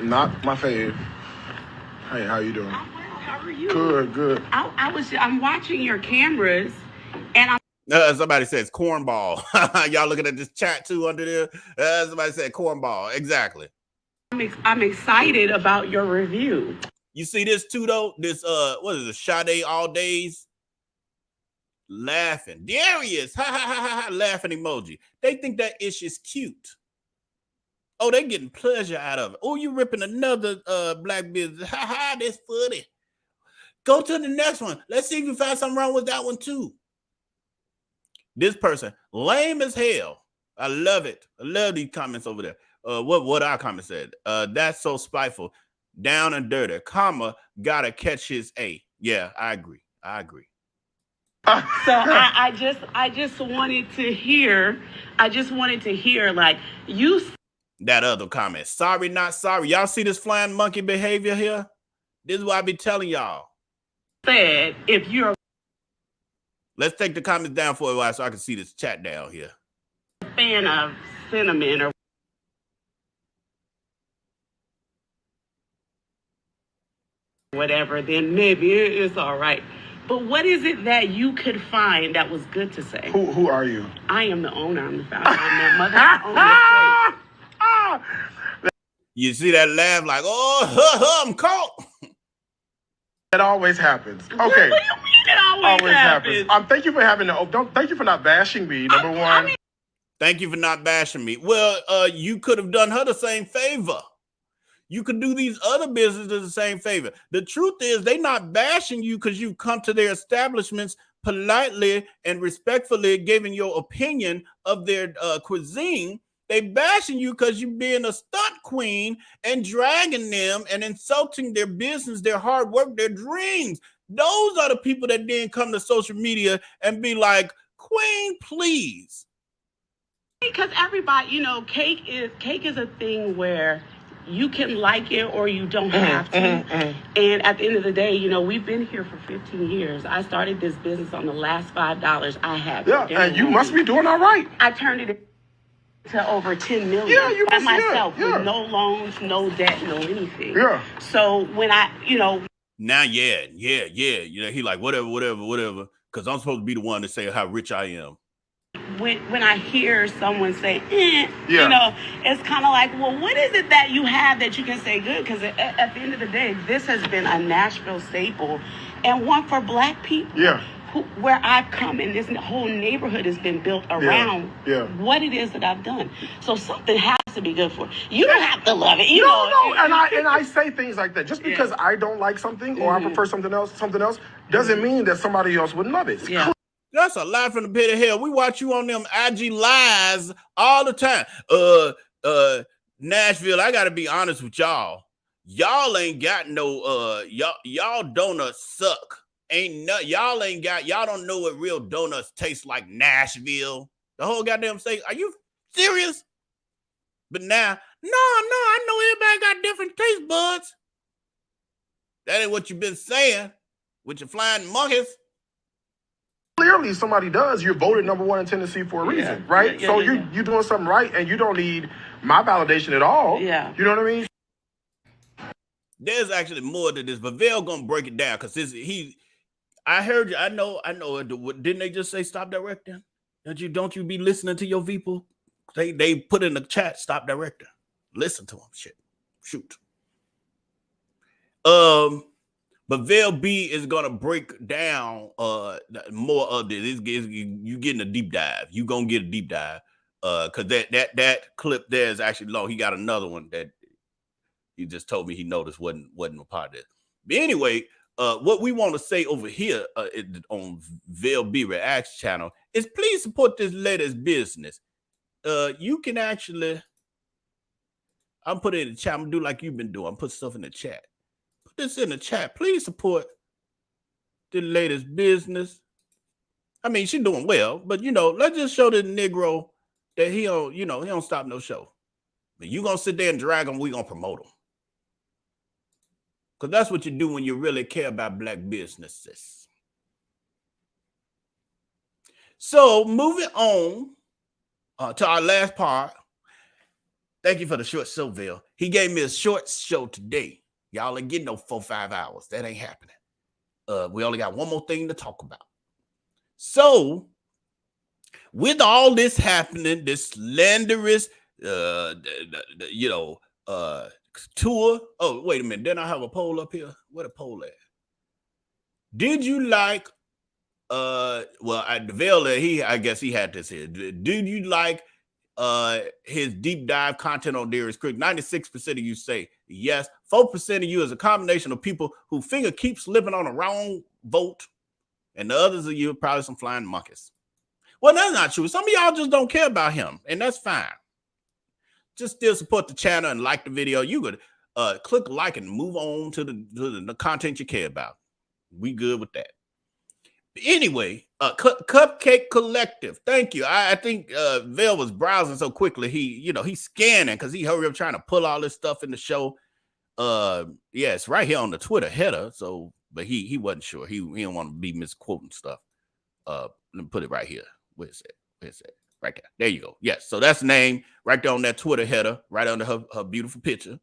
Not my fave. Hey, how you doing? How are you? Good. I'm watching your cameras, and I'm. Somebody says cornball. Y'all looking at this chat too under there? Somebody said cornball. Exactly. I'm excited about your review. You see this too though? This what is it? Sade all days laughing. Darius, ha, laughing emoji. They think that ish is cute. Oh, they getting pleasure out of it. Oh, you ripping another black business. Ha, that's funny. Go to the next one. Let's see if you find something wrong with that one too. This person, lame as hell. I love it. I love these comments over there. What our comment said. That's so spiteful. Down and dirty. Comma, gotta catch his A. Yeah, I agree. So I just wanted to hear. Like you. That other comment. Sorry, not sorry. Y'all see this flying monkey behavior here? This is what I be telling y'all. Said if you're. Let's take the comments down for a while so I can see this chat down here. Fan of cinnamon or whatever, then maybe it's all right. But what is it that you could find that was good to say? Who are you? I am the owner. I'm the founder. I'm the mother. I own this place. You see that laugh like, oh, I'm caught. It always happens. Okay. What do you mean it always happens? Thank you for having thank you for not bashing me, number one. Thank you for not bashing me. Well, you could have done her the same favor. You could do these other businesses the same favor. The truth is they not bashing you because you come to their establishments politely and respectfully giving your opinion of their cuisine. They bashing you because you being a stunt queen and dragging them and insulting their business, their hard work, their dreams. Those are the people that then come to social media and be like, queen, please. Because everybody, cake is a thing where you can like it or you don't have to. And at the end of the day, we've been here for 15 years. I started this business on the last $5 I had. Yeah, and you must be doing all right. I turned it to over 10 million. Yeah, you by must myself yeah. With no loans, no debt, no anything. Yeah. So when I, Now, yeah. He like, whatever. Because I'm supposed to be the one to say how rich I am. When I hear someone say, it's kind of like, well, what is it that you have that you can say good? Because at the end of the day, this has been a Nashville staple and one for Black people. Yeah. Where I've come and this whole neighborhood has been built around what it is that I've done. So something has to be good for it. You don't have to love it. No. And I say things like that. Just because I don't like something or I prefer something else doesn't mean that somebody else wouldn't love it. Yeah. That's a lie from the pit of hell. We watch you on them IG lives all the time. Nashville, I gotta be honest with y'all. Y'all ain't got no y'all donuts suck. Y'all don't know what real donuts taste like. Nashville. The whole goddamn state. Are you serious? But now, no, I know everybody got different taste buds. That ain't what you've been saying. with your flying monkeys. Clearly, somebody does. You're voted #1 in Tennessee for a reason, right? So you're doing something right, and you don't need my validation at all. Yeah. You know what I mean? There's actually more to this, but Vell gonna break it down because I heard you. I know. Didn't they just say stop directing? Don't you be listening to your people? They put in the chat stop directing. Listen to them. Shoot. But Vell B is gonna break down more of this. You getting a deep dive. You gonna get a deep dive. Because that clip there is actually long. He got another one that he just told me he noticed wasn't a part of this. But anyway, what we want to say over here on Vell B Reacts channel is please support this lady's business. You can actually, I'm putting it in the chat. I'm gonna do like you've been doing. I'm put stuff in the chat. Put this in the chat. Please support the latest business. I mean, she's doing well, but let's just show the Negro that he don't stop no show. But you gonna sit there and drag him, we gonna promote him. Because that's what you do when you really care about black businesses. So moving on to our last part. Thank you for the short show, Vell. He gave me a short show today. Y'all ain't getting no 4-5 hours. That ain't happening. We only got one more thing to talk about. So, with all this happening, this slanderous, tour. Oh, wait a minute. Didn't I have a poll up here? Where the poll at? Did you like, Vell, I guess he had this here. Did you like his deep dive content on Darius Crooks? 96% of you say yes. 4% of you is a combination of people who finger keeps slipping on the wrong vote. And the others of you are probably some flying monkeys. Well, that's not true. Some of y'all just don't care about him, and that's fine. Just still support the channel and like the video. You could click like and move on to the content you care about. We good with that. Anyway, Cupcake Collective. Thank you. I think Vell was browsing so quickly. He's scanning because he hurried up trying to pull all this stuff in the show. Yeah, it's right here on the Twitter header. So, but he wasn't sure. He didn't want to be misquoting stuff. Let me put it right here. Where's it? Right there. There you go. Yes. So that's the name right there on that Twitter header, right under her beautiful picture.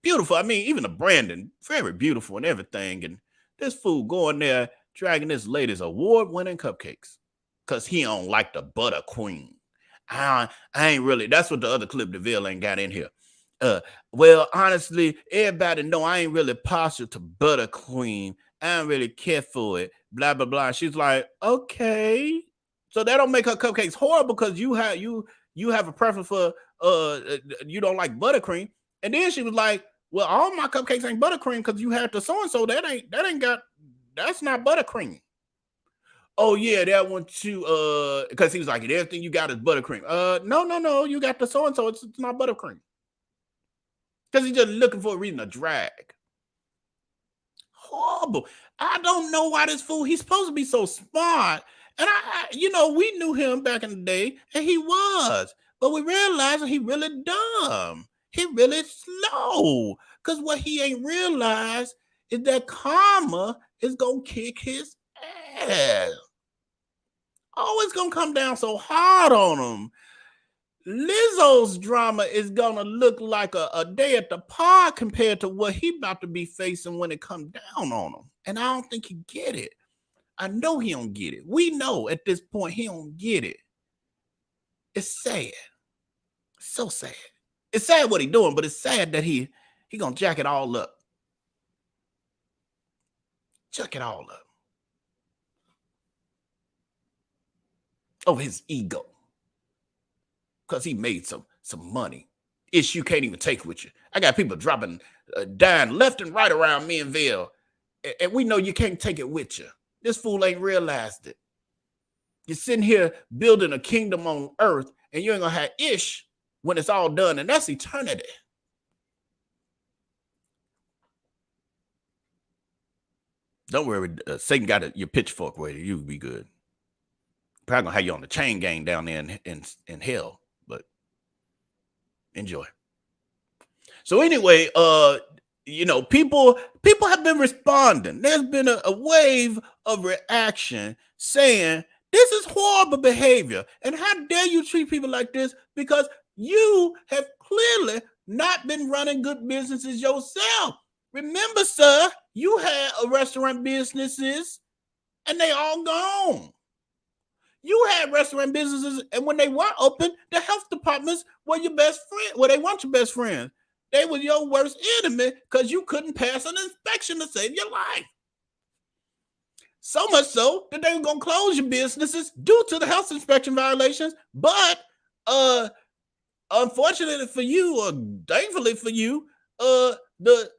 Beautiful. I mean, even the branding, very beautiful and everything. And this fool going there dragging this lady's award-winning cupcakes because he don't like the butter queen. I ain't really. That's what the other clip DeVille ain't got in here. Well, honestly, everybody know I ain't really partial to butter queen. I don't really care for it. Blah blah blah. She's like, okay. So that don't make her cupcakes horrible because you have a preference for you don't like buttercream. And then she was like, well, all my cupcakes ain't buttercream because you had the so-and-so. That's not buttercream. Oh yeah, that one too. Because he was like, everything you got is buttercream. No, you got the so-and-so, it's not buttercream. Because he's just looking for a reason to drag. Horrible. I don't know why this fool, he's supposed to be so smart. And we knew him back in the day, and he was. But we realized that he really dumb. He really slow. Because what he ain't realized is that karma is going to kick his ass. Always going to come down so hard on him. Lizzo's drama is going to look like a day at the park compared to what he about to be facing when it comes down on him. And I don't think he get it. I know he don't get it. We know at this point he don't get it. It's sad. So sad. It's sad what he doing, but it's sad that he gonna jack it all up. Jack it all up. Over his ego. Because he made some money. You can't even take with you. I got people dropping, dying left and right around me and Vell. And we know you can't take it with you. This fool ain't realized it. You're sitting here building a kingdom on earth, and you ain't gonna have ish when it's all done, and that's eternity. Don't worry, Satan got your pitchfork ready. You'll be good. Probably gonna have you on the chain gang down there in hell, but enjoy. So anyway, people have been responding. There's been a wave of reaction saying this is horrible behavior. And how dare you treat people like this? Because you have clearly not been running good businesses yourself. Remember, sir, you had a restaurant businesses and they all gone. You had restaurant businesses, and when they were open, the health departments were your best friend. Well, they weren't your best friends. They were your worst enemy because you couldn't pass an inspection to save your life. So much so that they were going to close your businesses due to the health inspection violations. But unfortunately for you, or thankfully for you, the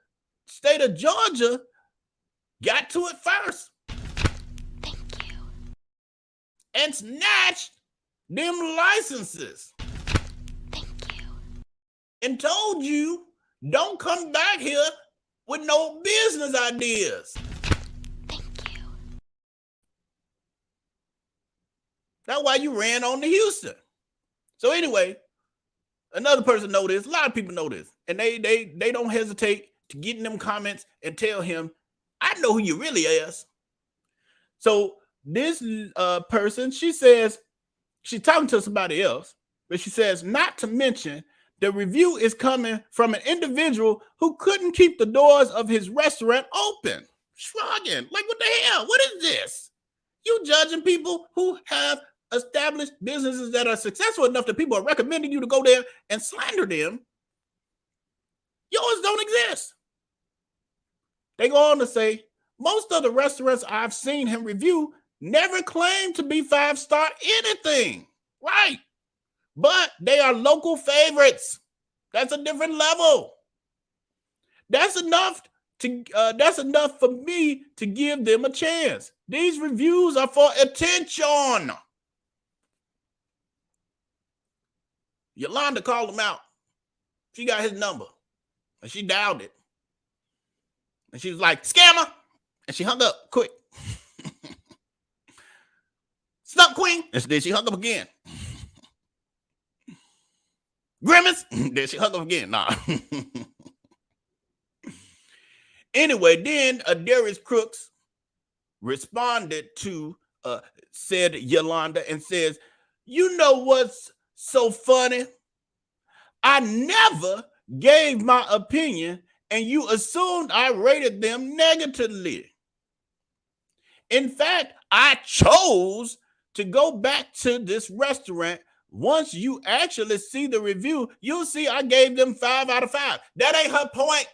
state of Georgia got to it first. And snatched them licenses. Thank you. And told you, don't come back here with no business ideas. Thank you. That's why you ran on to Houston. So anyway, another person know this. A lot of people know this. And they don't hesitate to get in them comments and tell him, I know who you really is. So this person, she says, she's talking to somebody else, but she says, not to mention, the review is coming from an individual who couldn't keep the doors of his restaurant open. Shrugging, like, what the hell? What is this? You judging people who have established businesses that are successful enough that people are recommending you to go there and slander them. Yours don't exist. They go on to say, most of the restaurants I've seen him review never claim to be 5-star anything, right? But they are local favorites. That's a different level. That's enough for me to give them a chance. These reviews are for attention. Yolanda called him out. She got his number, and she dialed it. And she was like, scammer, and she hung up quick. Snuck queen. And then she hung up again. Grimace. Then she hung up again. Nah. Anyway, then Darius Crooks responded to said Yolanda and says, you know what's so funny? I never gave my opinion and you assumed I rated them negatively. In fact, I chose to go back to this restaurant. Once you actually see the review, you'll see I gave them 5 out of 5. That ain't her point,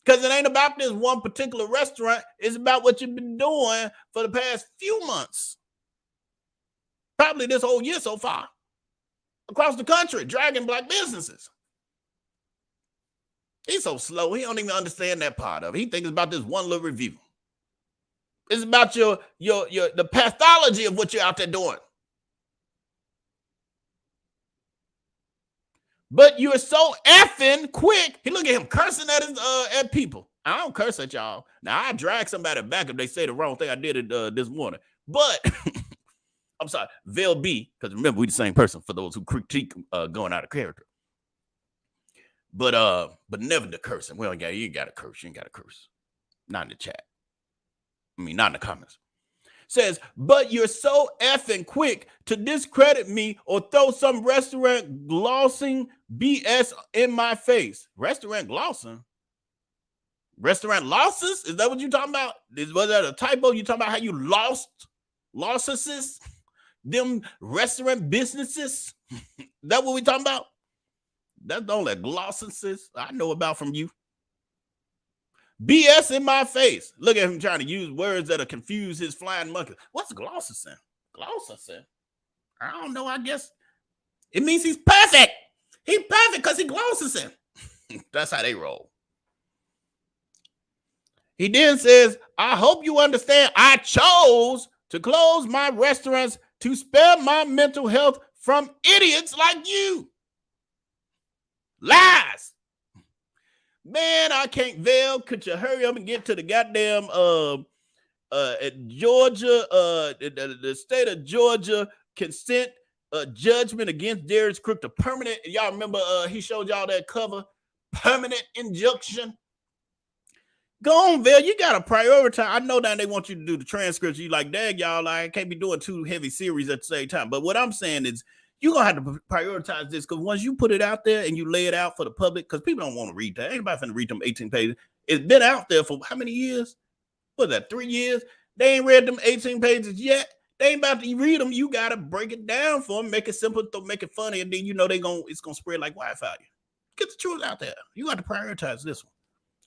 because it ain't about this one particular restaurant. It's about what you've been doing for the past few months. Probably this whole year so far. Across the country, dragging black businesses. He's so slow. He don't even understand that part of it. He thinks it's about this one little review. It's about the pathology of what you're out there doing. But you're so effing quick. He look at him cursing at his at people. I don't curse at y'all. Now I drag somebody back if they say the wrong thing. I did it this morning. But I'm sorry, Vel B, because remember we the same person for those who critique going out of character. But never the cursing. Well, yeah, you ain't got to curse. You ain't got to curse. Not in the chat. I mean, not in the comments. Says, but you're so effing quick to discredit me or throw some restaurant glossing BS in my face. Restaurant glossing? Restaurant losses? Is that what you're talking about? Was that a typo? You talking about how you lost losses? Them restaurant businesses? That what we talking about? That's the only glosses I know about from you. BS in my face. Look at him trying to use words that'll confuse his flying monkey. What's glosses? Glosses? I don't know. I guess it means he's perfect. He's perfect because he glosses him. That's how they roll. He then says, I hope you understand I chose to close my restaurants to spare my mental health from idiots like you. Lies. Man, I can't. Vel, could you hurry up and get to the goddamn Georgia, the state of Georgia consent judgment against Darius Crooks, the permanent. Y'all remember he showed y'all that cover, permanent injunction. Go on, Vel. You gotta prioritize. I know that they want you to do the transcripts. You like, dang, y'all, I can't be doing 2 heavy series at the same time. But what I'm saying is, you're gonna have to prioritize this, because once you put it out there and you lay it out for the public, because people don't want to read that. Anybody finna read them 18 pages. It's been out there for how many years? What is that, 3 years? They ain't read them 18 pages yet. They ain't about to read them. You gotta break it down for them, make it simple, make it funny, and then you know it's gonna spread like Wi-Fi. Get the truth out there. You got to prioritize this one.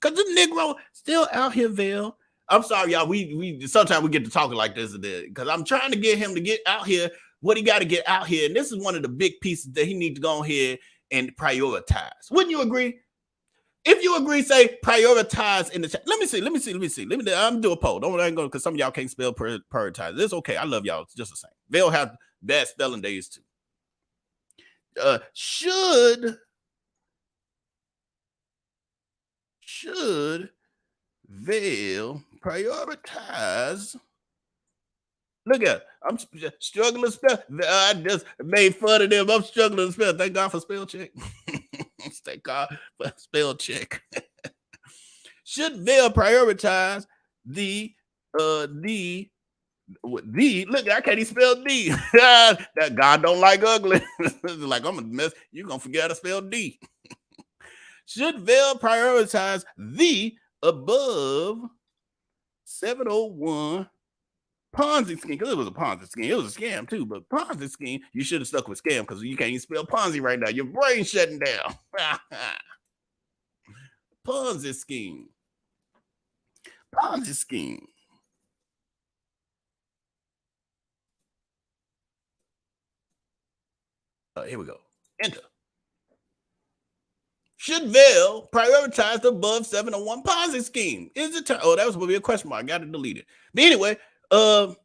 Because the Negro still out here, Vel. I'm sorry, y'all. We sometimes we get to talking like this because I'm trying to get him to get out here what he got to get out here. And this is one of the big pieces that he needs to go here and prioritize. Wouldn't you agree? If you agree, say prioritize in the chat. Let me see. I'm do a poll. Don't go because some of y'all can't spell prioritize. It's okay. I love y'all. It's just the same. Vel have bad spelling days too. Should Vel prioritize? Look at it. I'm struggling to spell. I just made fun of them. I'm struggling to spell. Thank God for spell check. Thank God for spell check. Should Vel prioritize the look, I can't even spell D. That God don't like ugly. Like, I'm gonna mess. You're gonna forget how to spell D. Should Vel prioritize the above 701 Ponzi scheme? Because it was a Ponzi scheme. It was a scam too, but Ponzi scheme, you should have stuck with scam because you can't even spell Ponzi right now. Your brain's shutting down. Ponzi scheme. Ponzi scheme. Here we go. Enter. Should Vel prioritize the above 701 Ponzi scheme? Is it that was going to be a question mark. I got to delete it. But anyway, so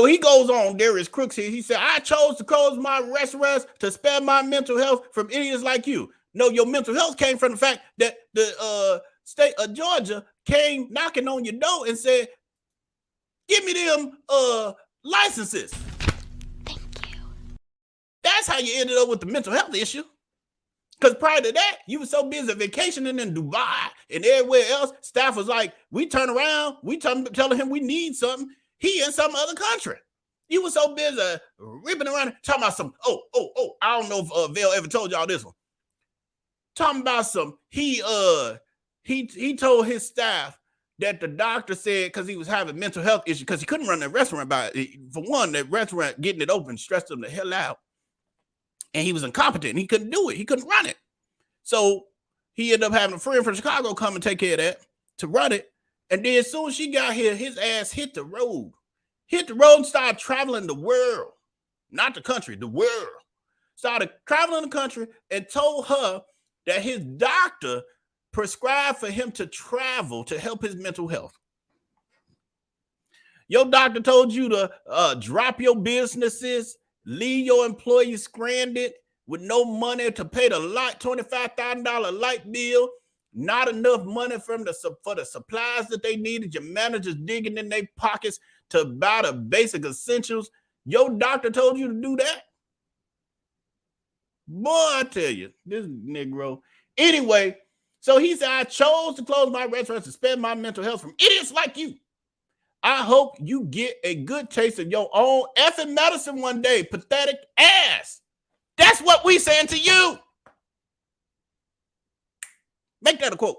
he goes on, Darius Crooks here. He said, I chose to close my restaurants to spare my mental health from idiots like you. No, your mental health came from the fact that the state of Georgia came knocking on your door and said, give me them licenses. That's how you ended up with the mental health issue. Because prior to that, you were so busy vacationing in Dubai and everywhere else. Staff was like, we turn around, we telling him we need something. He in some other country. You were so busy ripping around, talking about some, I don't know if Vel ever told y'all this one. Talking about some, he told his staff that the doctor said because he was having mental health issues because he couldn't run that restaurant for one, that restaurant getting it open stressed him the hell out. And he was incompetent. He couldn't do it. He couldn't run it. So he ended up having a friend from Chicago come and take care of that to run it. And then as soon as she got here, his ass hit the road and started traveling the world, not the country, the world. Started traveling the country and told her that his doctor prescribed for him to travel to help his mental health. Your doctor told you to drop your businesses, leave your employees stranded with no money to pay the $25,000 light bill, not enough money for the supplies that they needed. Your managers digging in their pockets to buy the basic essentials. Your doctor told you to do that? Boy, I tell you, this Negro. Anyway, so he said, I chose to close my restaurants to spare my mental health from idiots like you. I hope you get a good taste of your own effing medicine one day, pathetic ass. That's what we saying to you. Make that a quote.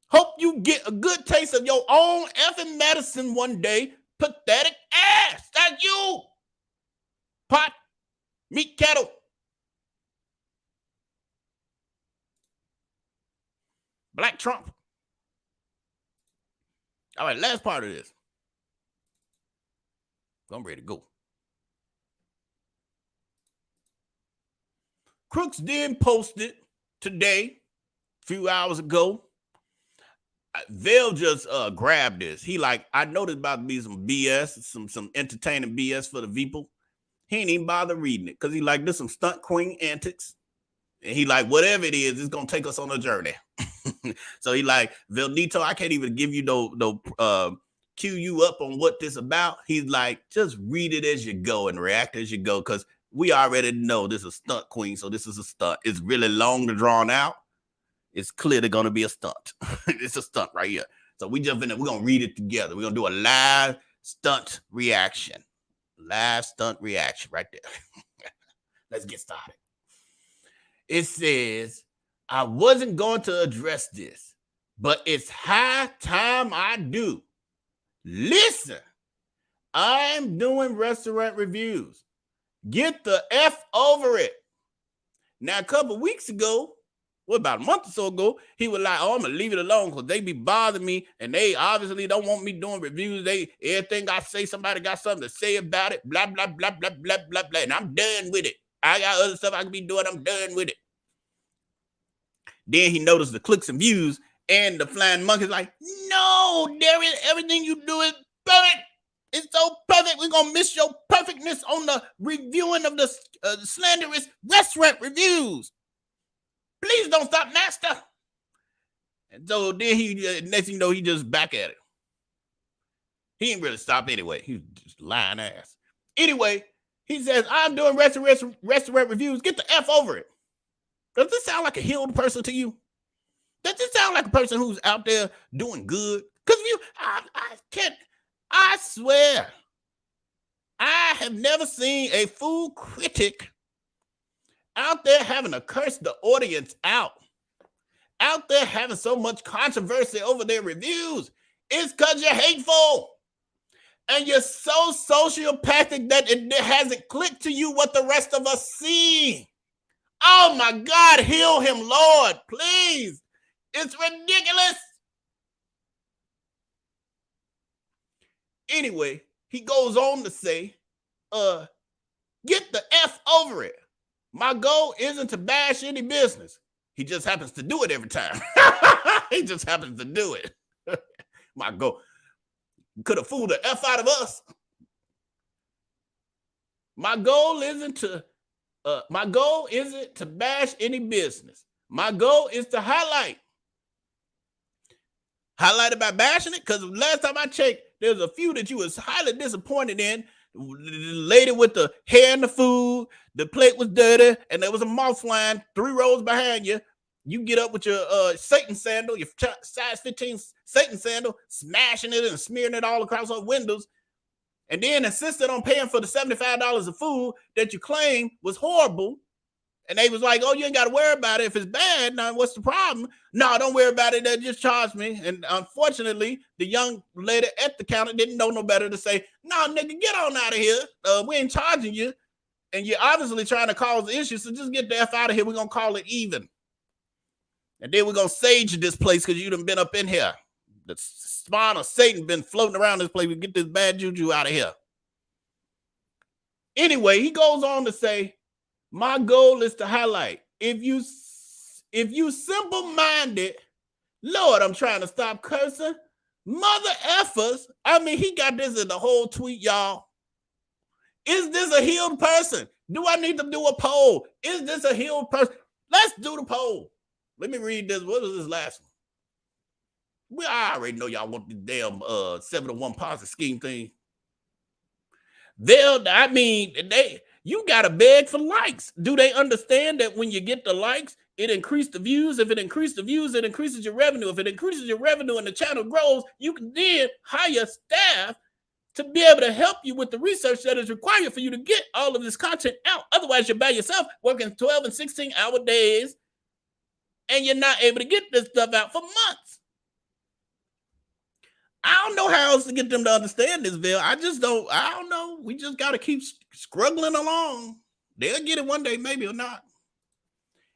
Hope you get a good taste of your own effing medicine one day, pathetic ass. That's you. Pot, meat, cattle. Black Trump. All right, last part of this. I'm ready to go. Crooks then posted today, a few hours ago. Vel just grabbed this. He like, I know there's about to be some BS, some entertaining BS for the people. He ain't even bother reading it because he like, this some stunt queen antics. And he like, whatever it is, it's going to take us on a journey. So he like, VellNito, I can't even give you no cue you up on what this about. He's like, just read it as you go and react as you go, because we already know this is stunt queen, so this is a stunt. It's really long to drawn out. it's clearly going to be a stunt. It's a stunt right here. So we're going to read it together. We're going to do a live stunt reaction. Live stunt reaction right there. Let's get started. It says, I wasn't going to address this, but it's high time I do. Listen, I'm doing restaurant reviews. Get the F over it. Now, a couple weeks ago, about a month or so ago, he was like, oh, I'm going to leave it alone because they be bothering me and they obviously don't want me doing reviews. Everything I say, somebody got something to say about it, blah, blah, blah, blah, blah, blah, blah, and I'm done with it. I got other stuff I can be doing. I'm done with it. Then he noticed the clicks and views and the flying monkey's like, no, Darius, everything you do is perfect. It's so perfect. We're going to miss your perfectness on the reviewing of the slanderous restaurant reviews. Please don't stop, master. And so then next thing you know, he just back at it. He didn't really stop anyway. He was just lying ass. Anyway, he says, I'm doing restaurant reviews. Get the F over it. Does this sound like a healed person to you? Does this sound like a person who's out there doing good? Because I swear, I have never seen a food critic out there having to curse the audience out there having so much controversy over their reviews. It's because you're hateful and you're so sociopathic that it hasn't clicked to you what the rest of us see. Oh my God, heal him, Lord, please. It's ridiculous. Anyway, he goes on to say, get the F over it. My goal isn't to bash any business. He just happens to do it every time. He just happens to do it. My goal. Could have fooled the F out of us. My goal isn't to bash any business. My goal is to highlight. Highlighted by bashing it? Because last time I checked, there's a few that you was highly disappointed in. The lady with the hair in the food, the plate was dirty, and there was a moth flying 3 rows behind you. You get up with your Satan sandal, your size 15 Satan sandal, smashing it and smearing it all across her windows, and then insisted on paying for the $75 of food that you claim was horrible. And they was like, oh, you ain't got to worry about it if it's bad. Now, what's the problem? No, don't worry about it. They just charged me. And unfortunately, the young lady at the counter didn't know no better to say, no, nigga, get on out of here. We ain't charging you. And you're obviously trying to cause issues, so just get the F out of here. We're going to call it even. And then we're going to sage this place because you done been up in here. The spawn of Satan been floating around this place. We get this bad juju out of here. Anyway, he goes on to say, my goal is to highlight. If you simple-minded, Lord, I'm trying to stop cursing. Mother effers. I mean, he got this in the whole tweet, y'all. Is this a healed person? Do I need to do a poll? Is this a healed person? Let's do the poll. Let me read this. What was this last one? I already know y'all want the damn 7-to-1 positive scheme thing. You got to beg for likes. Do they understand that when you get the likes, it increases the views? If it increases the views, it increases your revenue. If it increases your revenue and the channel grows, you can then hire staff to be able to help you with the research that is required for you to get all of this content out. Otherwise, you're by yourself working 12 and 16-hour days, and you're not able to get this stuff out for months. I don't know how else to get them to understand this, Bill. I don't know. We just got to keep struggling along. They'll get it one day, maybe or not.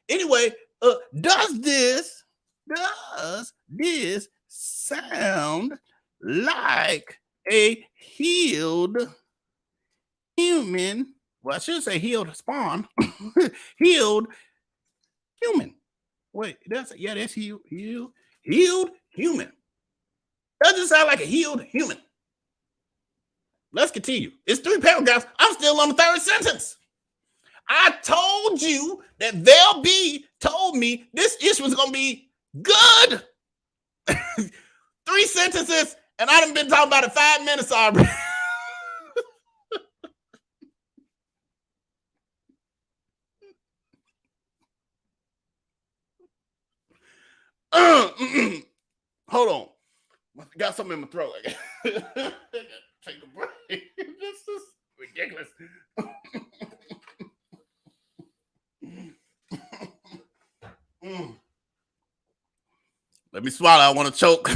Anyway, does this sound like a healed human? Well, I should say healed spawn. Healed human. Wait, that's healed human. Doesn't sound like a healed human. Let's continue. It's 3 paragraphs. I'm still on the 3rd sentence. I told you that Vel B told me this issue was going to be good. 3 sentences, and I done been talking about it 5 minutes already. Hold on. Got something in my throat. Take a break. This is ridiculous. Let me swallow. I want to choke.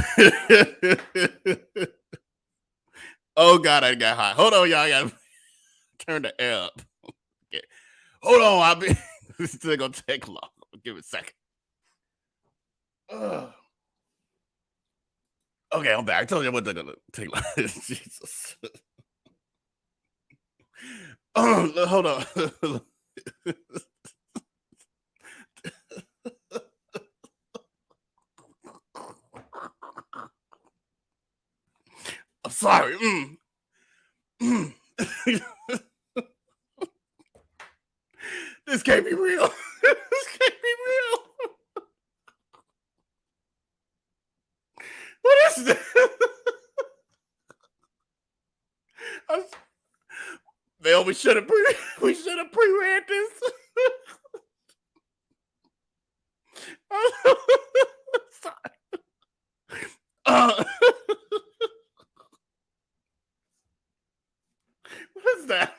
Oh, God, I got hot. Hold on, y'all. I got to turn the air up. Okay. Hold on. This is going to take long. Give it a second. Okay, I'm back. I told you what they're going to take long. Jesus. Hold on. I'm sorry. This can't be real. This can't be real. What is this? Vel, we should have pre-read this. What is that?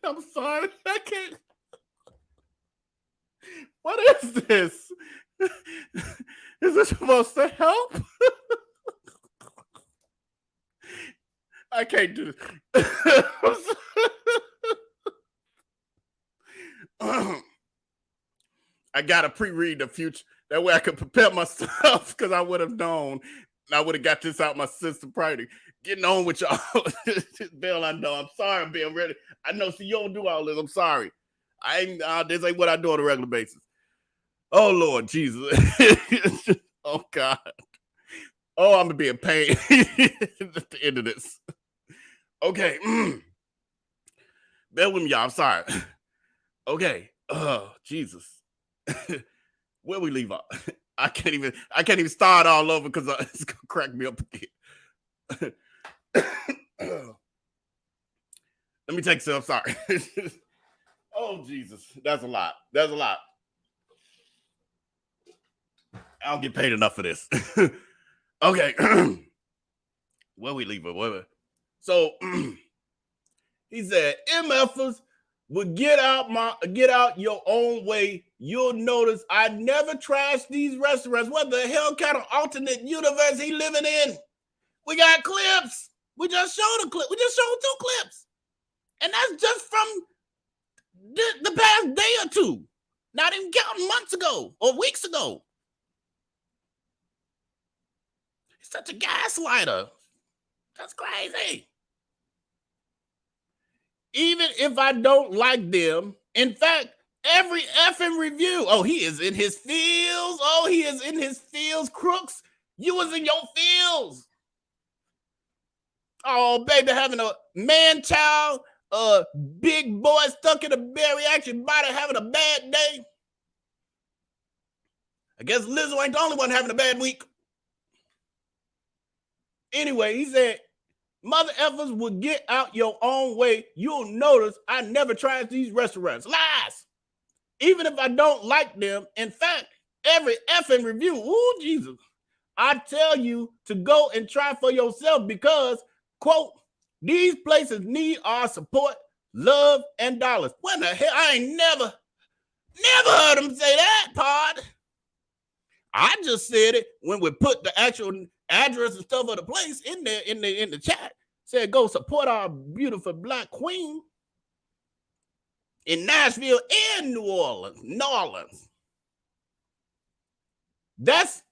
I'm sorry. I can't. What is this? Is this supposed to help? I can't do this. I gotta pre-read the future. That way I could prepare myself because I would have known. I would have got this out my system prior to getting on with y'all. Bill, I know. I'm sorry I'm being ready. I know, see, you don't do all this. I'm sorry. This ain't what I do on a regular basis. Oh, Lord Jesus. Oh, God. Oh, I'm going to be in pain at the end of this. Okay. Bear with me, y'all. I'm sorry. Okay. Oh, Jesus. Where we leave off? I can't even start all over because it's going to crack me up again. Let me take some. I'm sorry. Oh, Jesus. That's a lot. That's a lot. I don't get paid enough for this. Okay. Where we leave it? So he said, MFers would get out your own way. You'll notice I never trashed these restaurants. What the hell kind of alternate universe he living in? We got clips. We just showed a clip. We just showed 2 clips. And that's just from the past day or two. Not even counting months ago or weeks ago. He's such a gaslighter. That's crazy. Even if I don't like them, in fact, every effing review. Oh, he is in his feels. Oh, he is in his feels. Crooks, you was in your feels. Oh, baby, having a man-child, big boy stuck in a bariatric body having a bad day. I guess Lizzo ain't the only one having a bad week. Anyway, he said, mother effers will get out your own way. You'll notice I never tried these restaurants. Lies. Even if I don't like them. In fact, every effing review, ooh, Jesus, I tell you to go and try for yourself because, quote, these places need our support, love, and dollars. What the hell? I ain't never heard him say that, pod. I just said it when we put the actual address and stuff of the place in there in the chat. Said go support our beautiful black queen in Nashville and New Orleans. That's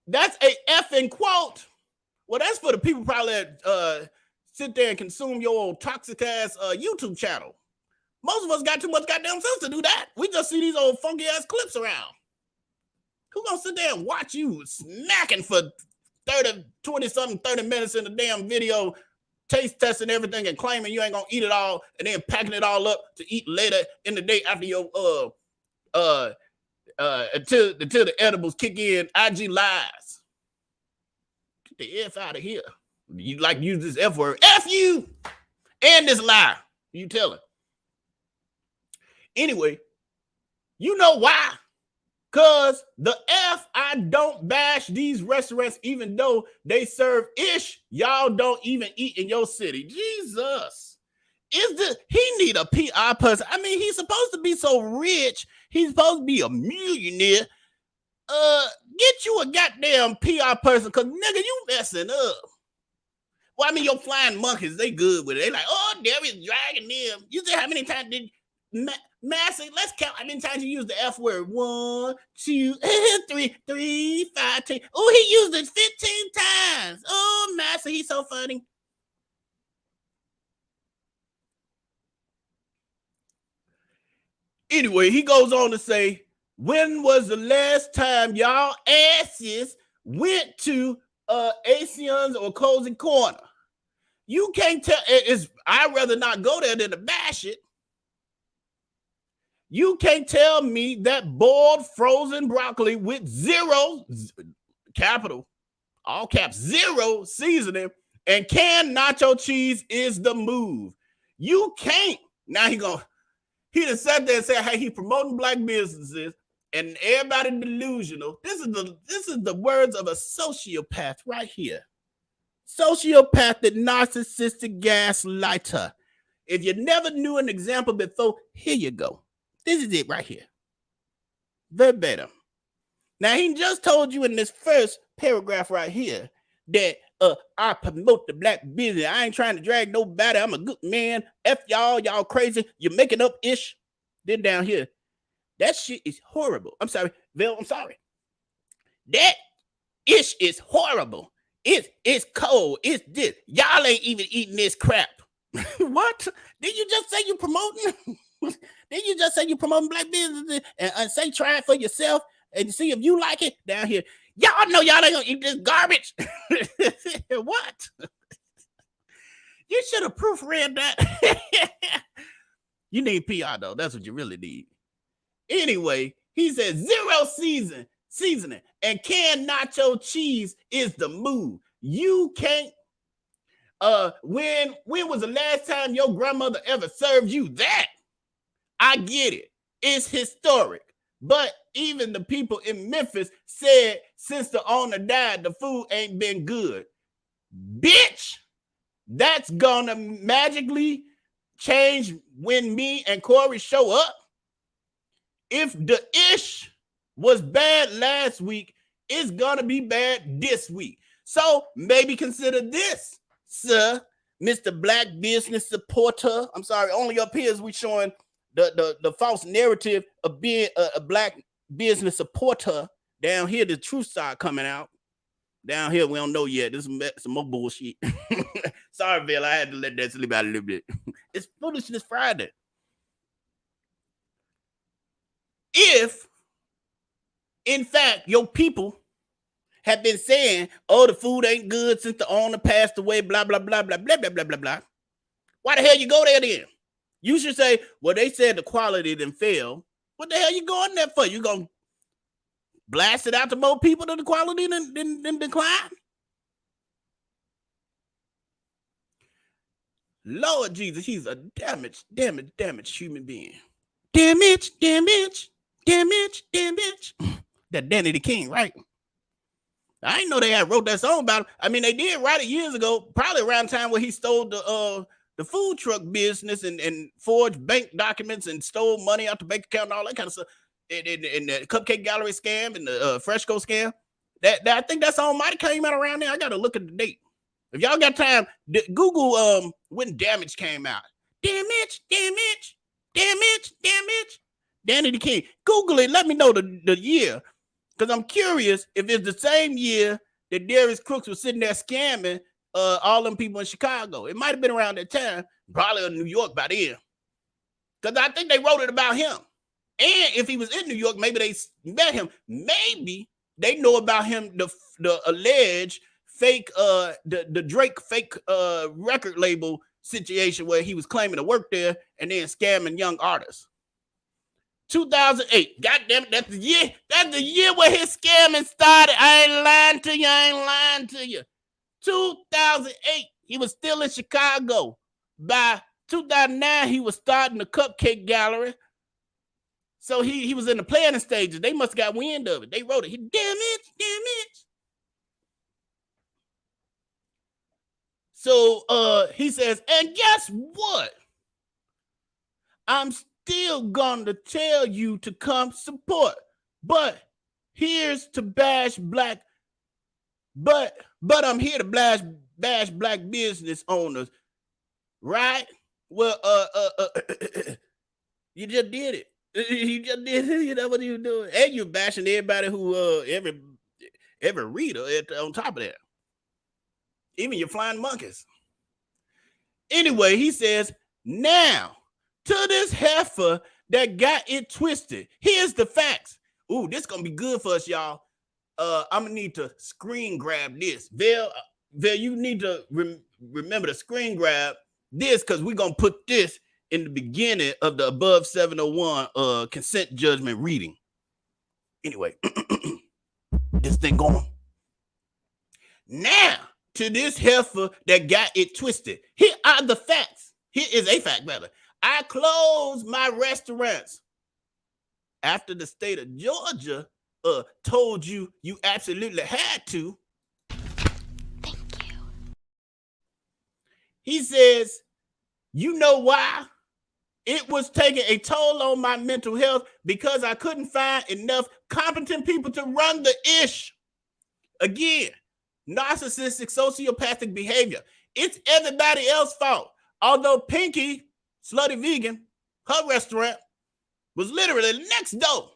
a effing quote. Well, that's for the people probably that sit there and consume your old toxic ass YouTube channel. Most of us got too much goddamn sense to do that. We just see these old funky ass clips around. Who gonna sit there and watch you smacking for 30 minutes in the damn video, taste testing everything and claiming you ain't gonna eat it all and then packing it all up to eat later in the day after your until the edibles kick in IG lives. Get the F out of here. You like use this F word. F you and this lie. You tell it. Anyway, you know why? Cause the F, I don't bash these restaurants, even though they serve ish. Y'all don't even eat in your city. Jesus. He need a PR person. I mean, he's supposed to be so rich. He's supposed to be a millionaire. Get you a goddamn PR person, cause nigga, you messing up. Well, I mean, your flying monkeys, they good with it. They like, oh, Darius dragging them. You see how many times did Massey? Let's count how many times you used the F word. 1, 2, 3, 5, 10. Oh, he used it 15 times. Oh, Massey, he's so funny. Anyway, he goes on to say, when was the last time y'all asses went to Asians or Cozy Corner? You can't tell. I'd rather not go there than to bash it. You can't tell me that boiled frozen broccoli with zero, capital, all caps, zero seasoning and canned nacho cheese is the move. You can't. Now he done sat there and said, hey, he promoting black businesses and everybody delusional. This is the words of a sociopath right here. Sociopathic, narcissistic gaslighter. If you never knew an example before, here you go. This is it right here. Verbatim. Now, he just told you in this first paragraph right here that I promote the black business. I ain't trying to drag nobody. I'm a good man. F y'all crazy. You're making up ish. Then down here, that shit is horrible. I'm sorry, Vel, I'm sorry. That ish is horrible. It's cold. It's this. Y'all ain't even eating this crap. What? Did you just say you promoting? Did you just say you promoting black businesses and say try it for yourself and see if you like it? Down here, y'all know y'all ain't gonna eat this garbage. What? You should have proofread that. You need PR though. That's what you really need. Anyway, he said zero seasoning and canned nacho cheese is the move. You can't. When was the last time your grandmother ever served you that? I get it. It's historic. But even the people in Memphis said since the owner died, the food ain't been good. Bitch, that's gonna magically change when me and Corey show up. If the ish was bad last week, it's gonna be bad this week. So maybe consider this, sir, Mr. Black Business Supporter. I'm sorry, only up here is we showing the false narrative of being a black business supporter. Down here, the truth side coming out. Down here, we don't know yet. This is some more bullshit. Sorry, Bill, I had to let that slip out a little bit. It's Foolishness Friday. If, in fact, your people have been saying, oh, the food ain't good since the owner passed away, blah, blah, blah, blah, blah, blah, blah, blah, blah. Why the hell you go there then? You should say, well, they said the quality didn't fail. What the hell you going there for? You going to blast it out to more people that the quality didn't decline? Lord Jesus, he's a damaged human being. Damage. That Danny the King, right? I didn't know they had wrote that song about him. I mean, they did write it years ago, probably around the time where he stole the food truck business and forged bank documents and stole money out the bank account and all that kind of stuff. And the Cupcake Gallery scam and the Fresco scam. That I think that song might have came out around there. I got to look at the date. If y'all got time, Google when Damage came out. Damage. Danny the King. Google it. Let me know the year. Because I'm curious if it's the same year that Darius Crooks was sitting there scamming all them people in Chicago. It might have been around that time. Probably in New York by then. Because I think they wrote it about him. And if he was in New York, maybe they met him. Maybe they know about him, the alleged fake, the Drake fake record label situation where he was claiming to work there and then scamming young artists. 2008. God damn it, that's the year. That's the year where his scamming started. I ain't lying to you. 2008. He was still in Chicago. By 2009, he was starting the Cupcake Gallery. So he was in the planning stages. They must have got wind of it. They wrote it. Damn it. So he says, and guess what? I'm still gonna tell you to come support. But here's to bash black. But I'm here to bash black business owners. Right? Well, you just did it. You just did it. You know what you doing? And you're bashing everybody who every reader on top of that. Even your flying monkeys. Anyway, he says, now to this heifer that got it twisted. Here's the facts. Ooh, this gonna be good for us, y'all. I'm gonna need to screen grab this. Vel, you need to remember to screen grab this because we're gonna put this in the beginning of the above 701 consent judgment reading. Anyway, this thing going. Now, to this heifer that got it twisted. Here are the facts. Here is a fact, rather. I closed my restaurants after the state of Georgia told you absolutely had to. Thank you. He says, you know why? It was taking a toll on my mental health because I couldn't find enough competent people to run the ish. Again, narcissistic sociopathic behavior. It's everybody else's fault. Although Pinky, slutty vegan, her restaurant was literally next door.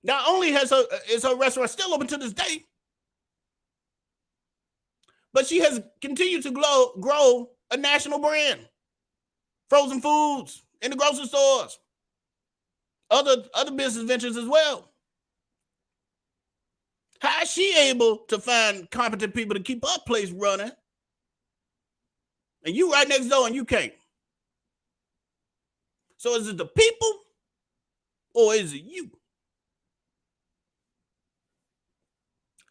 Not only is her restaurant still open to this day, but she has continued to grow a national brand. Frozen foods in the grocery stores. Other business ventures as well. How is she able to find competent people to keep her place running? And you right next door and you can't. So is it the people or is it you?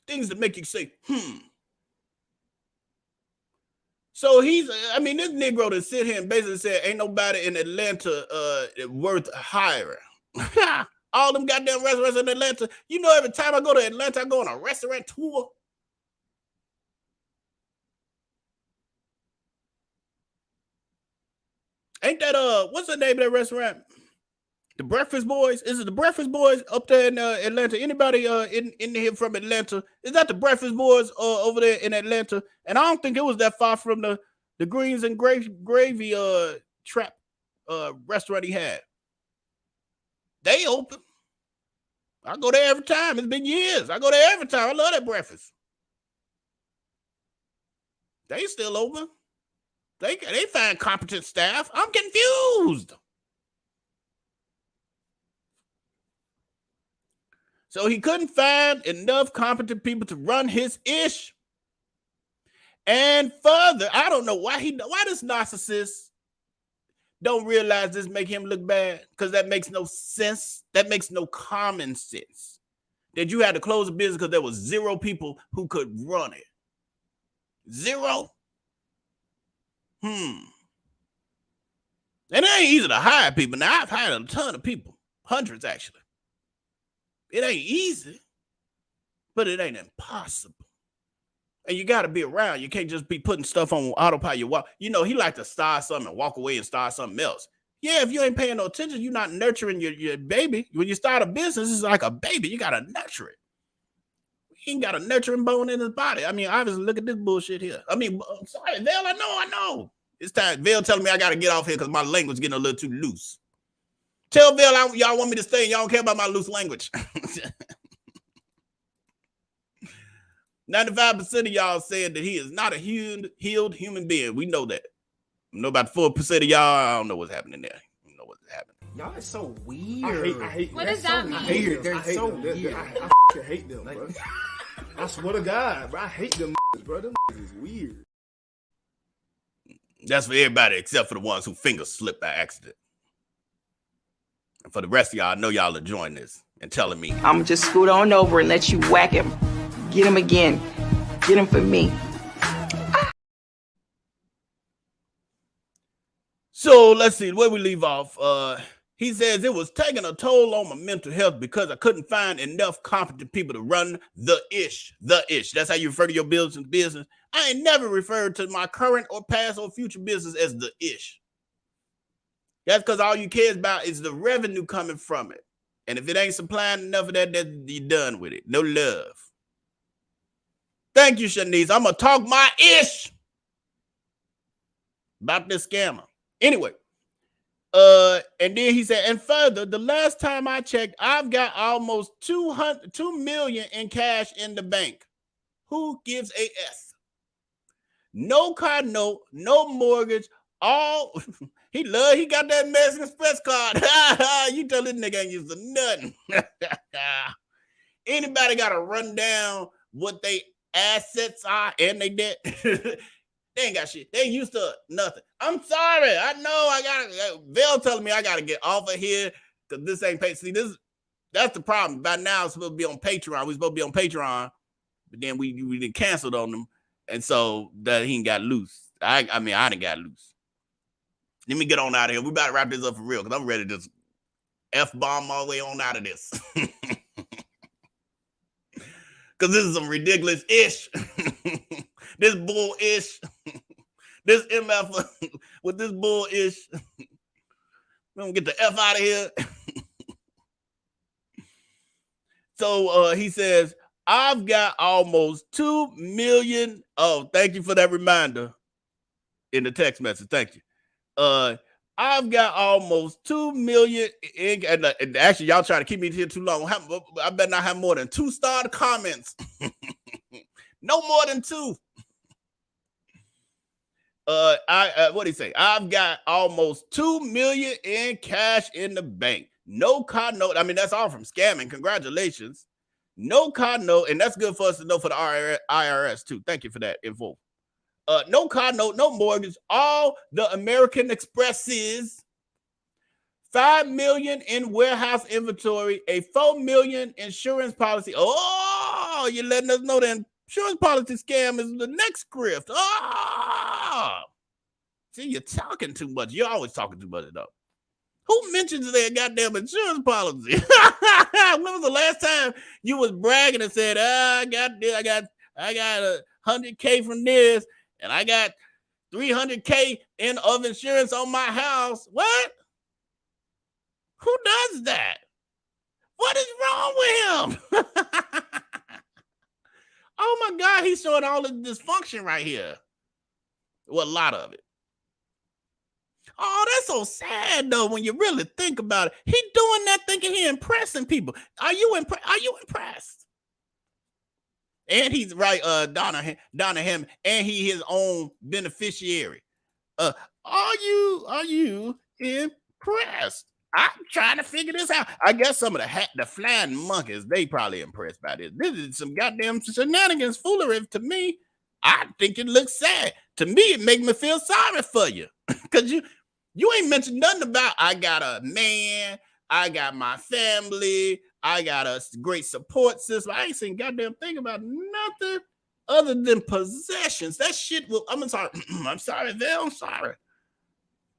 Things that make you say, So this Negro that sit here and basically said, ain't nobody in Atlanta worth hiring. All them goddamn restaurants in Atlanta. You know, every time I go to Atlanta, I go on a restaurant tour. Ain't that, what's the name of that restaurant? The Breakfast Boys? Is it the Breakfast Boys up there in Atlanta? Anybody in here from Atlanta? Is that the Breakfast Boys over there in Atlanta? And I don't think it was that far from the Greens and Gravy trap restaurant he had. They open. I go there every time. It's been years. I go there every time. I love that breakfast. They still open. They find competent staff. I'm confused. So he couldn't find enough competent people to run his ish. And further, I don't know why this narcissist don't realize this make him look bad, because that makes no sense. That makes no common sense. That you had to close a business because there was 0 people who could run it. 0. And it ain't easy to hire people. Now, I've hired a ton of people. Hundreds, actually. It ain't easy, but it ain't impossible. And you got to be around. You can't just be putting stuff on autopilot. You know, he like to start something and walk away and start something else. Yeah, if you ain't paying no attention, you're not nurturing your baby. When you start a business, it's like a baby. You got to nurture it. He ain't got a nurturing bone in his body. I mean, obviously, look at this bullshit here. I mean, I'm sorry, Vel, I know. It's time. Vel telling me I got to get off here because my language getting a little too loose. Tell Vel y'all want me to stay and y'all don't care about my loose language. 95% of y'all said that he is not a healed human being. We know that. I know about 4% of y'all, I don't know what's happening there. I don't know what's happening. Y'all is so weird. I hate what does that mean? I hate them, bro. I swear to God, bro. I hate them, bro. Them is weird. That's for everybody except for the ones who finger slipped by accident. And for the rest of y'all, I know y'all enjoying this and telling me. I'm just scoot on over and let you whack him. Get him again. Get him for me. So let's see where we leave off. He says it was taking a toll on my mental health because I couldn't find enough competent people to run the ish. The ish. That's how you refer to your business. I ain't never referred to my current or past or future business as the ish. That's because all you care about is the revenue coming from it. And if it ain't supplying enough of that, then you're done with it. No love. Thank you, Shanice. I'm going to talk my ish about this scammer. Anyway. And then he said, and further, the last time I checked, I've got almost 2 million in cash in the bank. Who gives a F? No car note, no mortgage, all he got that American Express card. You tell this nigga ain't using nothing. Anybody got to run down what they assets are and they debt? They ain't got shit. They ain't used to nothing. I'm sorry. I know I got Vel telling me I got to get off of here because this ain't paid. See, that's the problem. By now, it's supposed to be on Patreon. We supposed to be on Patreon, but then we didn't canceled on them. And so that he ain't got loose. I didn't got loose. Let me get on out of here. We about to wrap this up for real because I'm ready to just F-bomb all the way on out of this. Because this is some ridiculous ish. This bull ish. This MF with this bull ish. We're going to get the F out of here. So he says, I've got almost 2 million. Oh, thank you for that reminder in the text message. Thank you. I've got almost 2 million. And actually, y'all trying to keep me here too long. I better not have more than 2 starred comments. No more than 2. What do you say? I've got almost 2 million in cash in the bank. No car note. I mean, that's all from scamming. Congratulations. No car note, and that's good for us to know for the IRS too. Thank you for that info. No car note, no mortgage. All the American Expresses. 5 million in warehouse inventory. A 4 million insurance policy. Oh, you're letting us know that insurance policy scam is the next grift. Oh, see, you're talking too much. You're always talking too much, though. Who mentions their goddamn insurance policy? When was the last time you was bragging and said, I got 100K from this, and I got 300K of insurance on my house? What? Who does that? What is wrong with him? Oh my God, he's showing all the dysfunction right here. Well, a lot of it. Oh, that's so sad though when you really think about it. He doing that thinking he impressing people. Are you impressed? And he's right, Donna him, and he his own beneficiary. Are you impressed? I'm trying to figure this out. I guess some of the flying monkeys, they probably impressed by this. This is some goddamn shenanigans foolery to me. I think it looks sad. To me, it makes me feel sorry for you. Because you ain't mentioned nothing about, I got a man, I got my family, I got a great support system. I ain't seen goddamn thing about nothing other than possessions. That shit will, I'm sorry. I'm sorry, Vel, I'm sorry.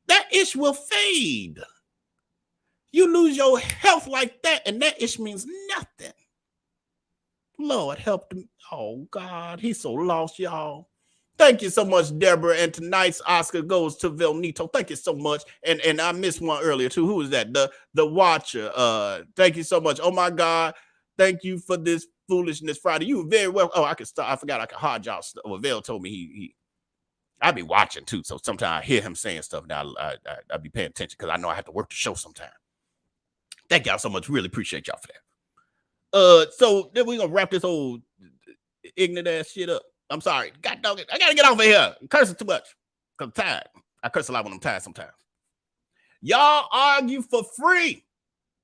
That ish will fade. You lose your health like that, and that ish means nothing. Lord help him. Oh, God, he's so lost, y'all. Thank you so much, Deborah. And tonight's Oscar goes to VellNito. Thank you so much. And I missed one earlier, too. Who was that? The Watcher. Thank you so much. Oh, my God. Thank you for this foolishness Friday. You were very well. Oh, I could start. I forgot I could hard job stuff. Well, Vel told me I be watching, too. So sometimes I hear him saying stuff. Now I be paying attention because I know I have to work the show sometime. Thank y'all so much. Really appreciate y'all for that. So then we're going to wrap this old ignorant ass shit up. I'm sorry. God dog it. I got to get off of here. I'm cursing too much because I'm tired. I curse a lot when I'm tired sometimes. Y'all argue for free.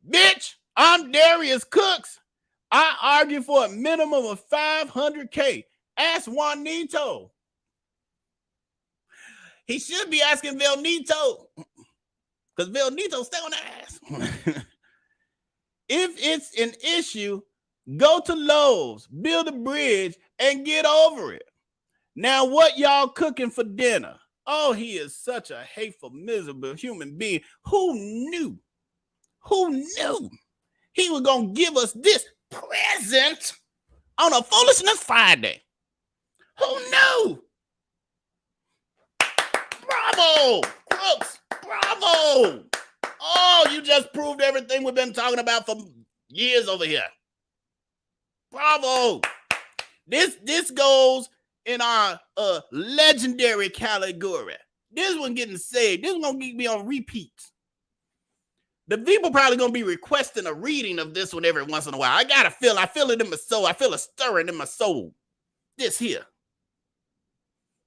Bitch, I'm Darius Cooks. I argue for a minimum of $500K. Ask Juanito. He should be asking VellNito because VellNito stay on the ass. If it's an issue, go to Lowe's, build a bridge, and get over it. Now, what y'all cooking for dinner? Oh, he is such a hateful, miserable human being. Who knew Who knew he was going to give us this present on a Foolishness Friday? Who knew? Bravo, Crooks, bravo. Oh, you just proved everything we've been talking about for years over here. Bravo. This goes in our legendary category. This one getting saved. This one gonna get me on repeat. The people probably gonna be requesting a reading of this one every once in a while. I feel it in my soul. I feel a stirring in my soul. This here.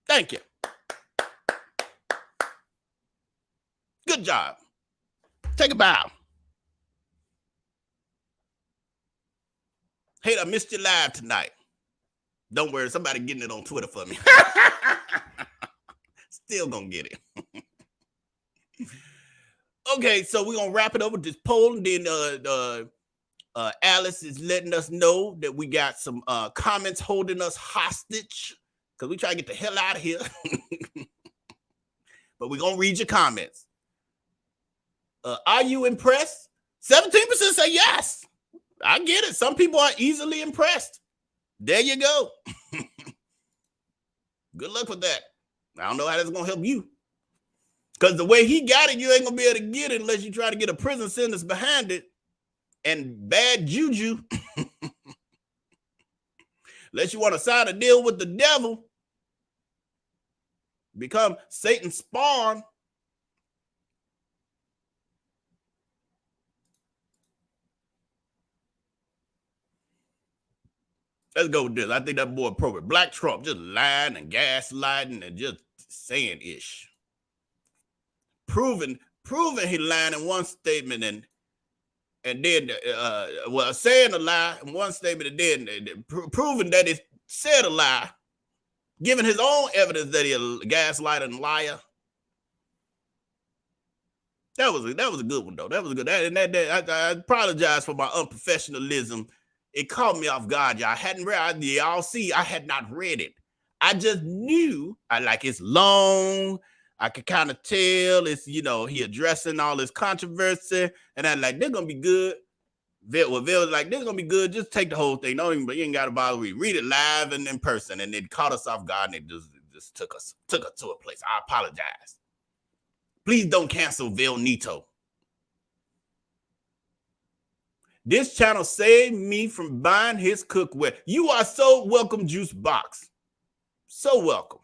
Thank you. Good job. Take a bow. Hey, I missed you live tonight. Don't worry, somebody getting it on Twitter for me. Still gonna get it. Okay, so we're gonna wrap it up with this poll, and then Alice is letting us know that we got some comments holding us hostage because we try to get the hell out of here. But we're gonna read your comments. Are you impressed? 17% say yes. I get it. Some people are easily impressed. There you go. Good luck with that. I don't know how that's going to help you. Because the way he got it, you ain't going to be able to get it unless you try to get a prison sentence behind it. And bad juju. Unless you want to sign a deal with the devil. Become Satan's spawn. Let's go with this. I think that's more appropriate. Black Trump just lying and gaslighting and just saying ish. Proving he lying in one statement and then saying a lie in one statement and then proving that it said a lie, giving his own evidence that he's a gaslighter and liar. That was a good one though. That was a good. I apologize for my unprofessionalism. It caught me off guard, y'all. I hadn't read. Y'all see, I had not read it. I just knew. It's long. I could kind of tell it's, he addressing all this controversy, and I'm like, they're gonna be good. Vell was like, this is gonna be good. Just take the whole thing. You ain't gotta bother. We read it live and in person, and it caught us off guard, and it just took us to a place. I apologize. Please don't cancel VellNito. This channel saved me from buying his cookware. You are so welcome, Juice Box. So welcome.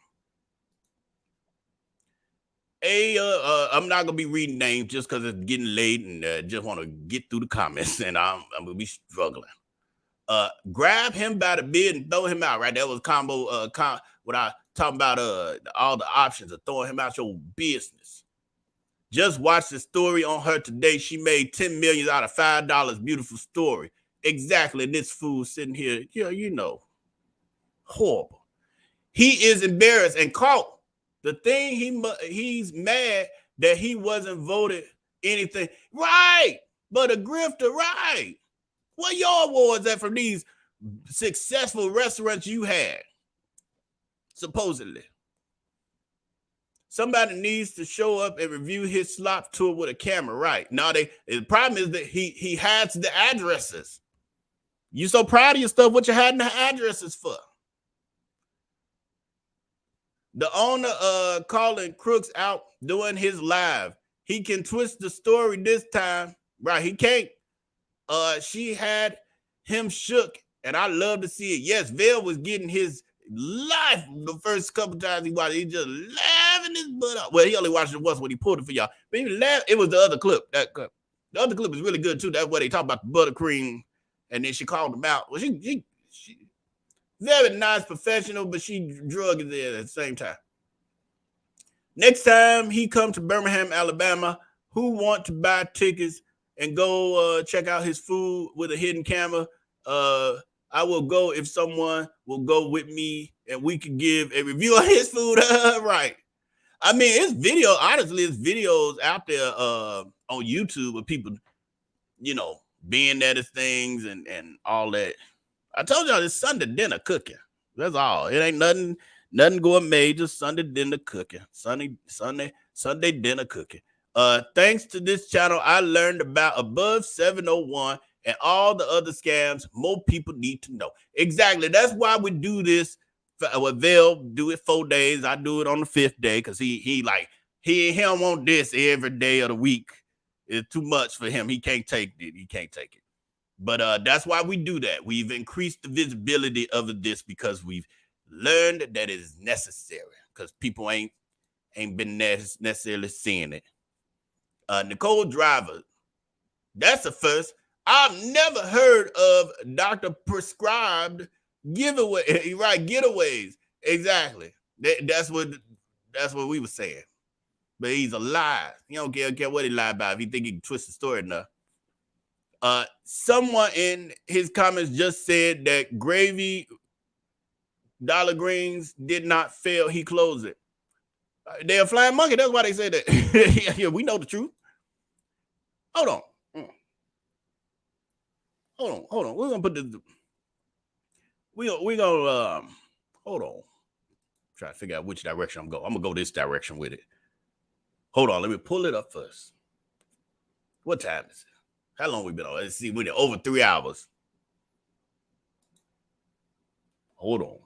I'm not gonna be reading names just because it's getting late and just want to get through the comments, and I'm gonna be struggling. Grab him by the beard and throw him out. Right, that was combo. What I talking about? All the options of throwing him out your business. Just watch the story on her today. She made $10 million out of $5. Beautiful story. Exactly. This fool sitting here, horrible. He is embarrassed and caught. The thing he's mad that he wasn't voted anything. Right. But a grifter, right. Where your awards at from these successful restaurants you had? Supposedly. Somebody needs to show up and review his slop tour with a camera, right? Now the problem is that he hides the addresses. You so proud of your stuff, what you hiding the addresses for? The owner calling Crooks out doing his live. He can twist the story this time. Right, he can't. She had him shook, and I love to see it. Yes, Vell was getting his life the first couple times he watched it. He just laughing his butt up. Well, he only watched it once when he pulled it for y'all. But he laughed. It was the other clip. That clip. The other clip is really good too. That's where they talk about the buttercream, and then she called him out. Well, she very nice professional, but she drug it there at the same time. Next time he comes to Birmingham, Alabama, who want to buy tickets and go check out his food with a hidden camera? I will go if someone will go with me and we can give a review of his food. Right. I mean, it's video. Honestly, it's videos out there on YouTube of people, being at his things and all that. I told y'all it's Sunday dinner cooking. That's all. It ain't nothing gourmet, just Sunday dinner cooking. Sunday dinner cooking. Thanks to this channel, I learned about Above 701 and all the other scams more people need to know. Exactly. That's why we do this. Vell do it 4 days. I do it on the 5th day because he don't want this every day of the week. It's too much for him. He can't take it. He can't take it. But that's why we do that. We've increased the visibility of this because we've learned that it is necessary because people ain't been necessarily seeing it. Nicole Driver, that's the first. I've never heard of Dr. Prescribed giveaway, right? Getaways. Exactly. That's what we were saying. But he's a lie. He don't care what he lied about. If he think he can twist the story enough. Someone in his comments just said that Gravy Dollar Greens did not fail. He closed it. They're a flying monkey. That's why they said that. Yeah, we know the truth. Hold on. We're gonna put this. We're gonna hold on. Try to figure out which direction I'm going. I'm gonna go this direction with it. Hold on, let me pull it up first. What time is it? How long we been on? Let's see, we're over 3 hours. Hold on.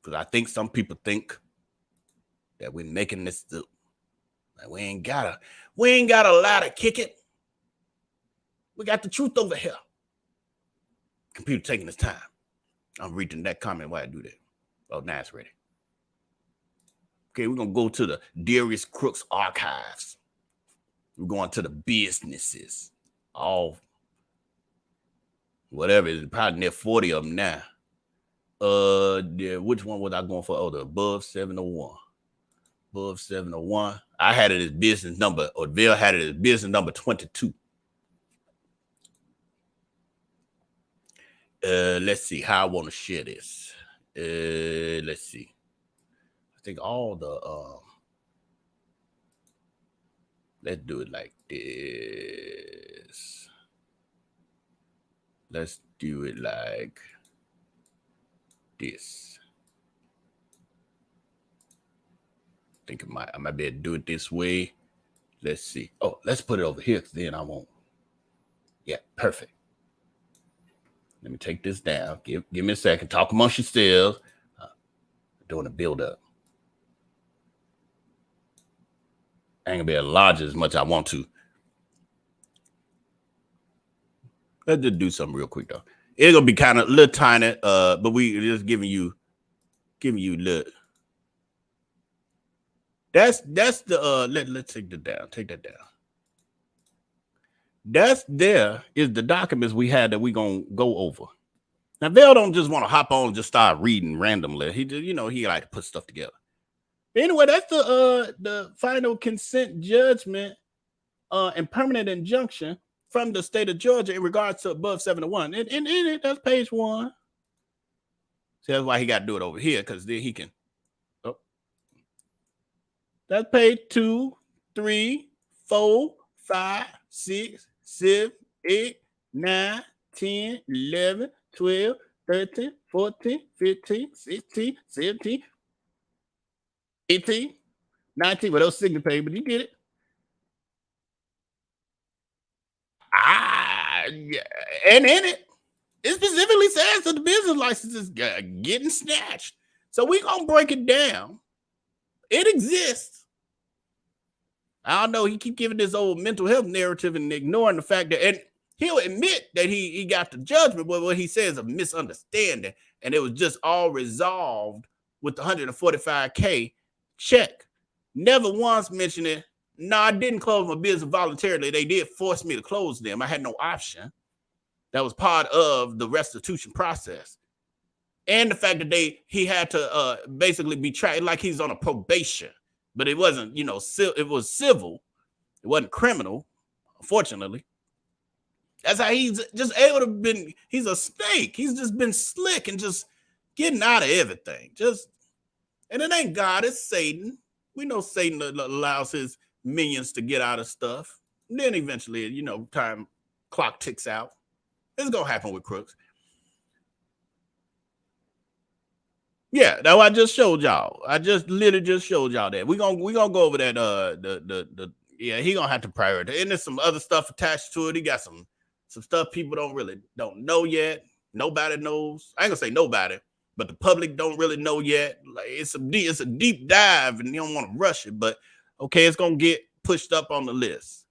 Because I think some people think that we're making this up. Like we ain't got a lie to kick it. We got the truth over here. Computer taking its time. I'm reading that comment while I do that. Oh, now it's ready. Okay, we're going to go to the Darius Crooks archives. We're going to the businesses. All, whatever, it's probably near 40 of them now. Which one was I going for? Oh, the Above 701. Above 701. I had it as business number, or Vell had it as business number 22. Let's see how I want to share this. Let's see. I think all the let's do it like this. Let's do it like this. I think I might be able to do it this way. Let's see. Oh, let's put it over here because then I won't. Yeah, perfect. Let me take this down. Give me a second. Talk amongst yourselves. Doing a build up. I ain't gonna be able to enlarge it as much as I want to. Let's just do something real quick though. It's gonna be kind of a little tiny, but we just giving you little. That's the let's take that down. Take that down. That's there is the documents we had that we gonna go over. Now Vell don't just want to hop on and just start reading randomly. He just, he like to put stuff together. Anyway, that's the final consent judgment and permanent injunction from the state of Georgia in regards to Above 701. And in it, that's page 1. So that's why he got to do it over here, because then he can. Oh. That's page 2, 3, 4, 5, 6, 7, 8, 9, 10, 11, 12, 13, 14, 15, 16, 17, 18, 19, well, those signature page, but you get it. Yeah. And in it specifically says that the business license is getting snatched. So we're going to break it down. It exists. I don't know. He keep giving this old mental health narrative and ignoring the fact that, and he'll admit that he got the judgment, but what he says is a misunderstanding, and it was just all resolved with the $145K check. Never once mentioning, no, I didn't close my business voluntarily. They did force me to close them. I had no option. That was part of the restitution process. And the fact that he had to basically be tried like he's on a probation, but it wasn't, it was civil. It wasn't criminal, unfortunately. That's how he's just able to been, he's a snake. He's just been slick and just getting out of everything. And it ain't God, it's Satan. We know Satan allows his minions to get out of stuff. And then eventually, time clock ticks out. It's gonna happen with Crooks. Yeah, that's what I just showed y'all. I just literally just showed y'all that. We're gonna go over that Yeah, he gonna have to prioritize. And there's some other stuff attached to it. He got some stuff people don't know yet. Nobody knows. I ain't gonna say nobody, but the public don't really know yet. Like it's a deep dive, and you don't want to rush it. But okay, it's gonna get pushed up on the list.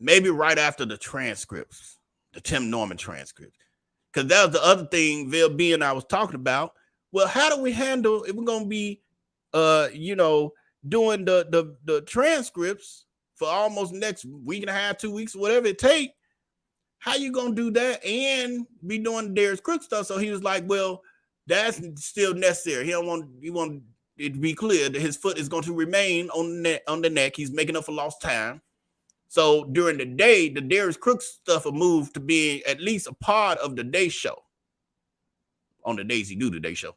Maybe right after the transcripts, the Tim Norman transcripts, because that was the other thing Vel B and I was talking about. Well, how do we handle if we're gonna be, doing the transcripts for almost next week and a half, 2 weeks, whatever it take? How you gonna do that and be doing Darius Crooks stuff? So he was like, well, that's still necessary. He want it to be clear that his foot is going to remain on the neck. He's making up for lost time. So during the day, the Darius Crooks stuff will move to being at least a part of the day show. On the days he do the day show.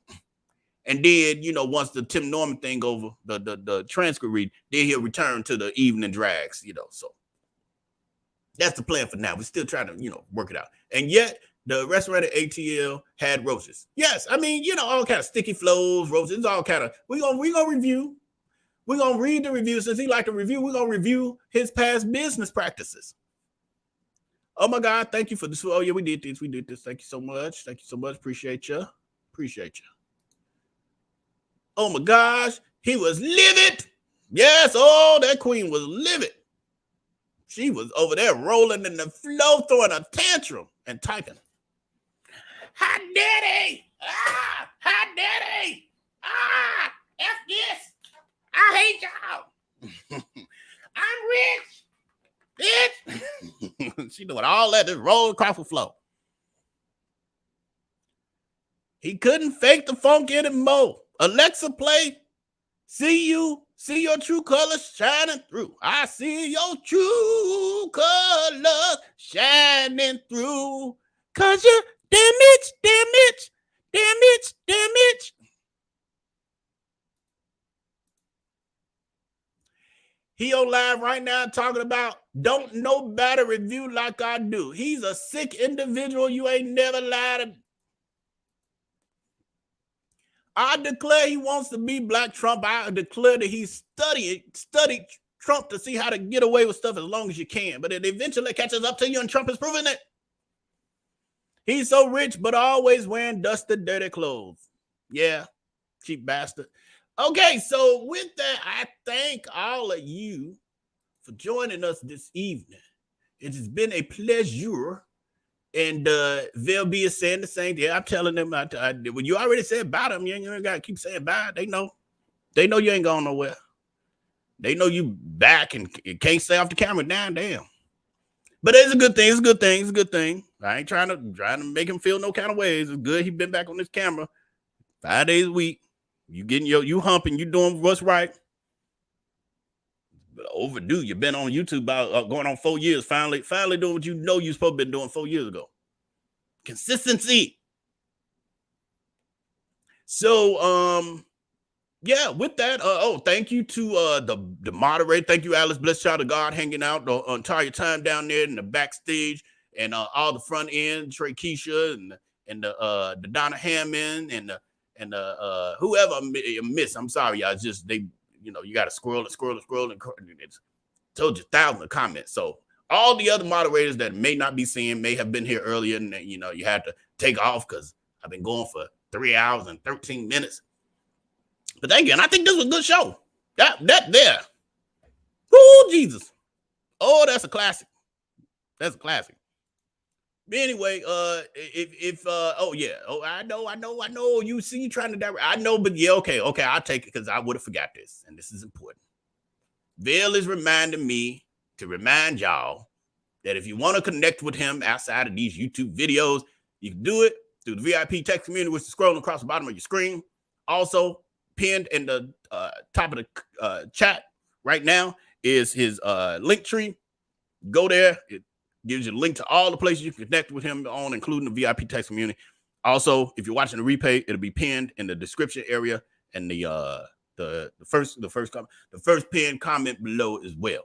And then, once the Tim Norman thing over, the transcript read, then he'll return to the evening drags, so that's the plan for now. We're still trying to, work it out. And yet the restaurant at ATL had roaches. Yes, I mean, all kind of sticky flows, roaches, it's all kind of, we're gonna review. We're gonna read the review. Since he liked to review, we're gonna review his past business practices. Oh my God, thank you for this. Oh yeah, we did this. Thank you so much. Appreciate you. Oh my gosh, he was livid. Yes, oh, that queen was livid. She was over there rolling in the floor, throwing a tantrum and typing. Hot daddy! Ah, hot daddy! Ah, F this! I hate y'all. I'm rich. Bitch. She doing all that, just roll across the floor. He couldn't fake the funk anymore. Alexa, play See your true colors shining through. I see your true colors shining through. Cause you're damage. He on live right now talking about don't nobody review like I do. He's a sick individual. You ain't never lied to. I declare he wants to be Black Trump. I declare that he studied Trump to see how to get away with stuff as long as you can. But it eventually catches up to you, and Trump is proving it. He's so rich, but always wearing dusted, dirty clothes. Yeah, cheap bastard. Okay, so with that, I thank all of you for joining us this evening. It has been a pleasure. And Vel B is saying the same thing. I'm telling them, when you already said bye to them, you ain't got to keep saying bye. They know you ain't going nowhere. They know you back and can't stay off the camera. Damn. But it's a good thing. It's a good thing. I ain't trying to make him feel no kind of ways. It's good he been back on this camera 5 days a week. You getting you humping, you doing what's right. But overdue. You've been on YouTube about going on 4 years. Finally doing what you're supposed to be doing 4 years ago. Consistency. So yeah, with that, thank you to the moderator. Thank you, Alice, bless child of God, hanging out the entire time down there in the backstage and all the front end, Trey Keisha and the Donna Hammond and whoever I miss. I'm sorry, y'all. Just you got to scroll and it's told you thousands of comments. So all the other moderators that may not be seeing may have been here earlier, and you had to take off because I've been going for 3 hours and 13 minutes. But thank you, and I think this was a good show. That there. Oh, Jesus. Oh, that's a classic. That's a classic. But anyway, I know. You see, you trying to direct. I know, but yeah, okay, I'll take it because I would have forgot this, and this is important. Vel is reminding me to remind y'all that if you want to connect with him outside of these YouTube videos, you can do it through the VIP text community, which is scrolling across the bottom of your screen. Also, pinned in the top of the chat right now is his link tree. Go there. It gives you a link to all the places you can connect with him on, including the VIP text community. Also, if you're watching the replay, it'll be pinned in the description area and the first pinned comment below as well.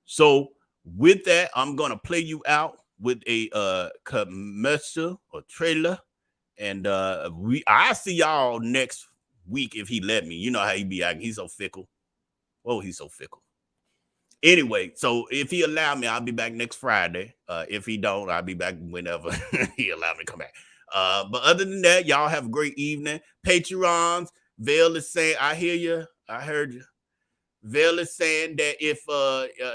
So with that, I'm gonna play you out with a commercial or trailer, and I see y'all next week if he let me. You know how he be acting. He's so fickle. Oh, he's so fickle. Anyway, so if he allow me, I'll be back next Friday. If he don't, I'll be back whenever he allow me to come back. But other than that, y'all have a great evening. Patrons, Vell is saying, I hear you. I heard you. Vell is saying that if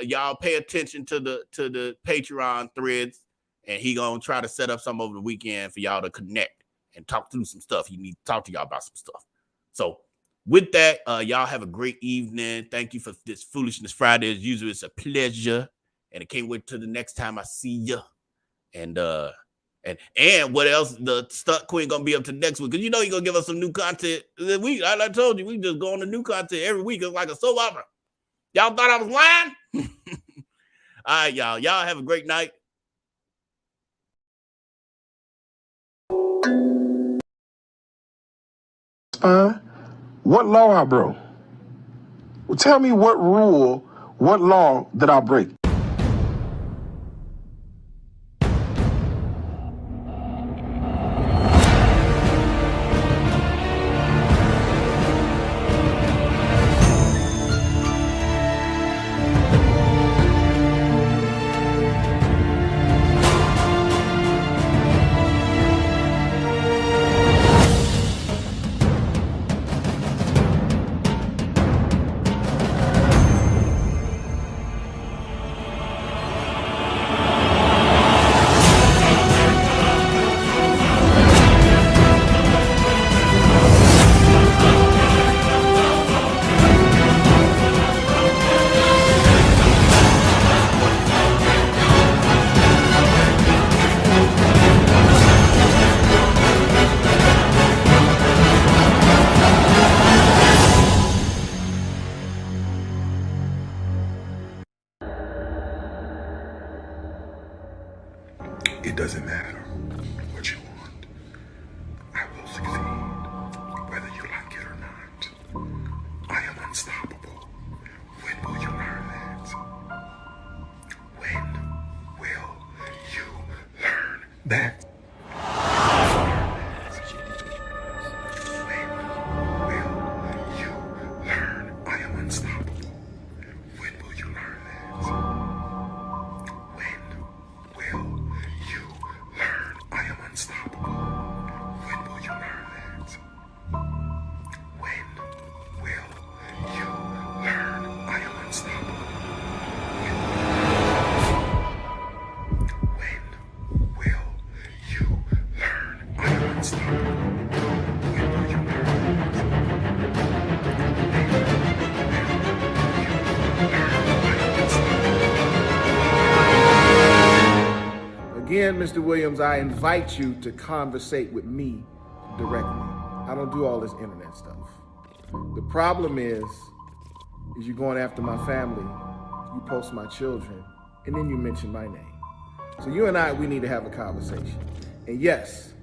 y'all pay attention to the Patreon threads, and he gonna try to set up some over the weekend for y'all to connect and talk through some stuff. He need to talk to y'all about some stuff. So with that, y'all have a great evening. Thank you for this Foolishness Friday. As usual, it's a pleasure, and I can't wait till the next time I see you. And what else? The stunt queen gonna be up to next week, because you know he gonna give us some new content. I told you, we just go on to new content every week. It's like a soap opera. Y'all thought I was lying? All right, y'all. Y'all have a great night. Fine. What law I broke? Well, tell me what rule, what law did I break? It doesn't matter what you want. I will succeed, whether you like it or not. I am unstoppable. When will you learn that? When will you learn that? Again, Mr. Williams, I invite you to conversate with me directly. I don't do all this internet stuff. The problem is you're going after my family, you post my children, and then you mention my name. So you and I, we need to have a conversation. And yes,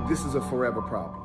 this is a forever problem.